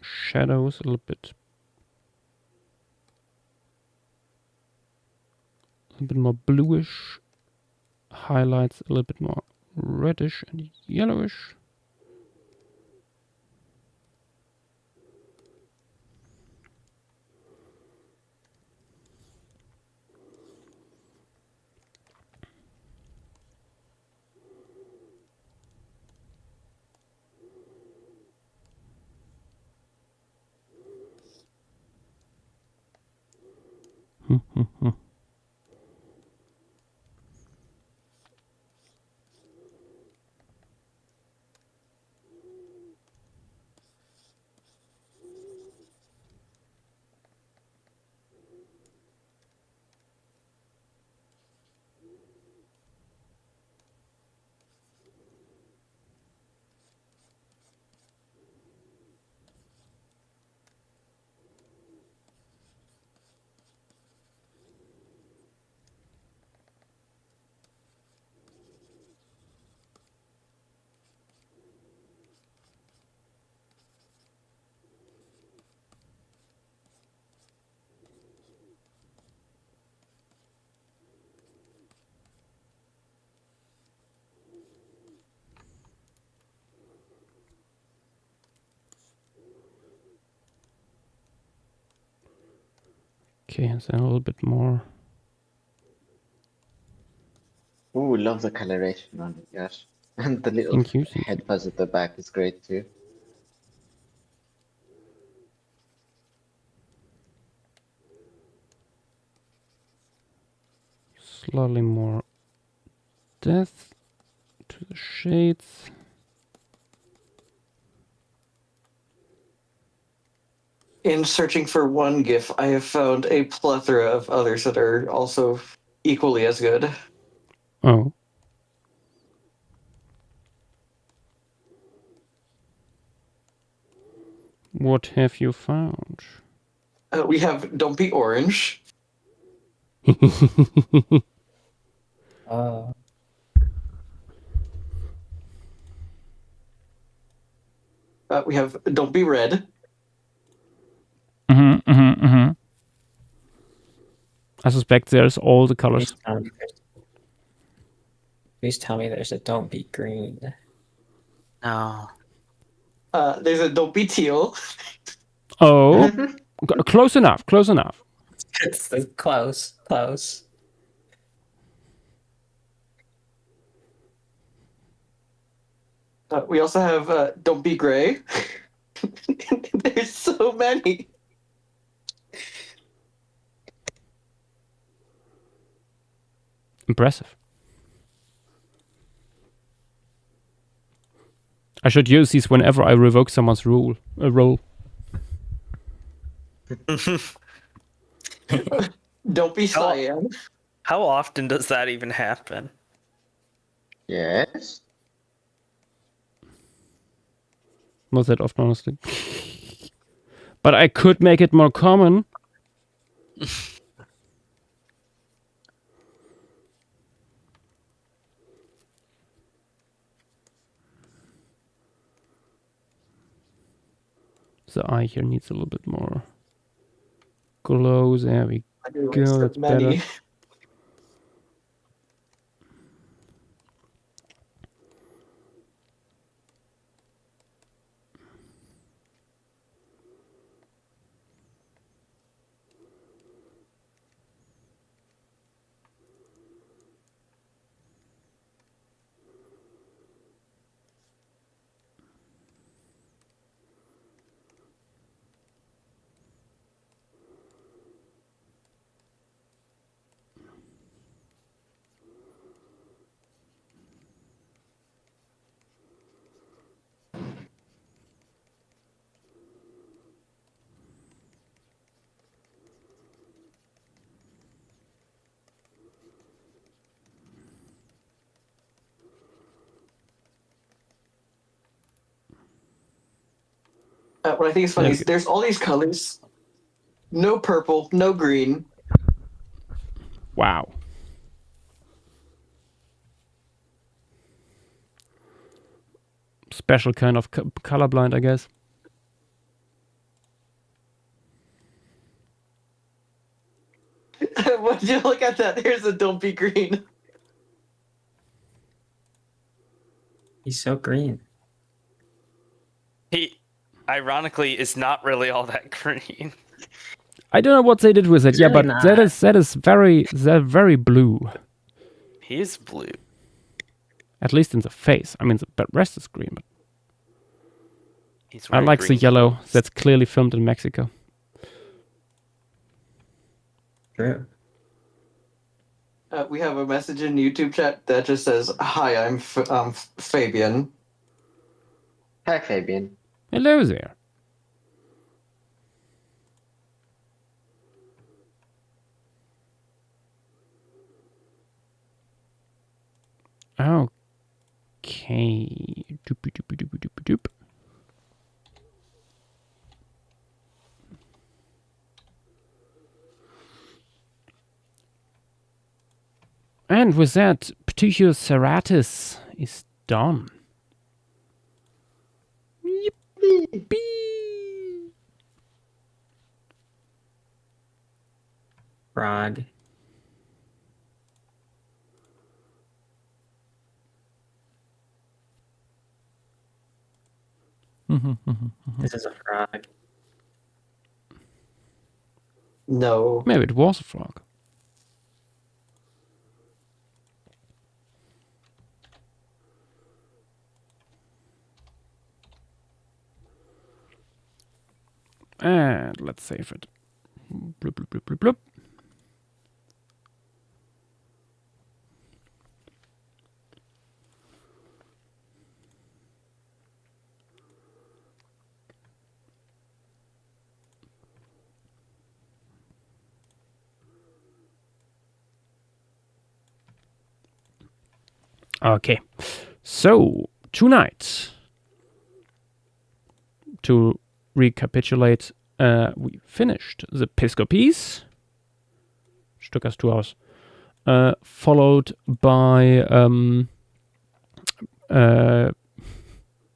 Shadows a little bit. A little bit more bluish. Highlights a little bit more reddish and yellowish. Okay, and then a little bit more. Ooh, love the coloration on it, gosh. And the little Thank you. head fuzz at the back is great too. Slightly more depth to the shades. In searching for one GIF, I have found a plethora of others that are also equally as good. Oh. What have you found? We have Don't Be Orange. We have Don't Be Red. I suspect there's all the colors. Please tell me there's a Don't Be Green. No. There's a Don't Be Teal. Oh, close enough. Close enough. It's close. Close. We also have Don't Be Gray. There's so many. Impressive. I should use these whenever I revoke someone's role. Don't Be Cyan. How often does that even happen? Yes. Not that often, honestly. But I could make it more common. The eye here needs a little bit more glow. There we go. That's better. What I think is funny is there's all these colors. No purple, no green. Wow. Special kind of colorblind, I guess. Would you look at that? There's a Don't Be Green. He's so green. He, ironically, is not really all that green. I don't know what they did with it. It's Yeah, really but not. that is very blue. He is blue. At least in the face. I mean, the rest is green. But He's I like the green yellow. clothes. That's clearly filmed in Mexico. True. We have a message in YouTube chat that just says, "Hi, I'm Fabian." Hi, Fabian. Hello there. Okay. Doop, doop, doop, doop, doop. And with that, Ptuchio serratus is done. Yippee! Frog. Mm-hmm, This is a frog. No. Maybe it was a frog. And let's save it. Bloop, bloop, bloop, bloop, bloop. Okay, so tonight, to recapitulate, we finished the Piscopies, which took us 2 hours, followed by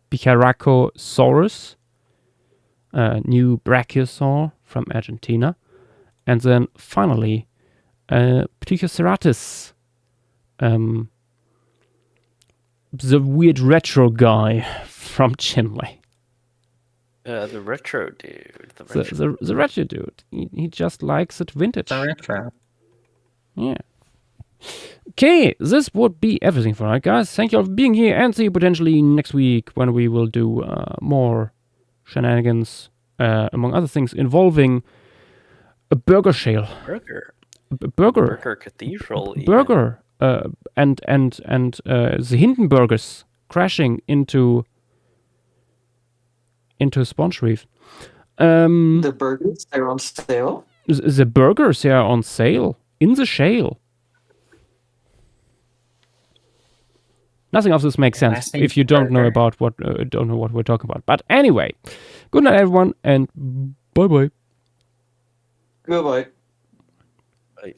Bicaracosaurus, new brachiosaur from Argentina, and then finally Ptychoceratus, the weird retro guy from Chinley. The retro dude. The retro dude. He just likes it vintage. The retro. Yeah. Okay, this would be everything for now, guys. Thank you all for being here, and see you potentially next week when we will do more shenanigans, among other things, involving a burger shale. Burger cathedral. Burger. And the Hindenburgers crashing into a sponge reef. The burgers, they're on sale? The burgers, they are on sale in the shale. Nothing of this makes sense if you don't know about what we're talking about. But anyway, good night, everyone, and bye bye. Goodbye. Bye.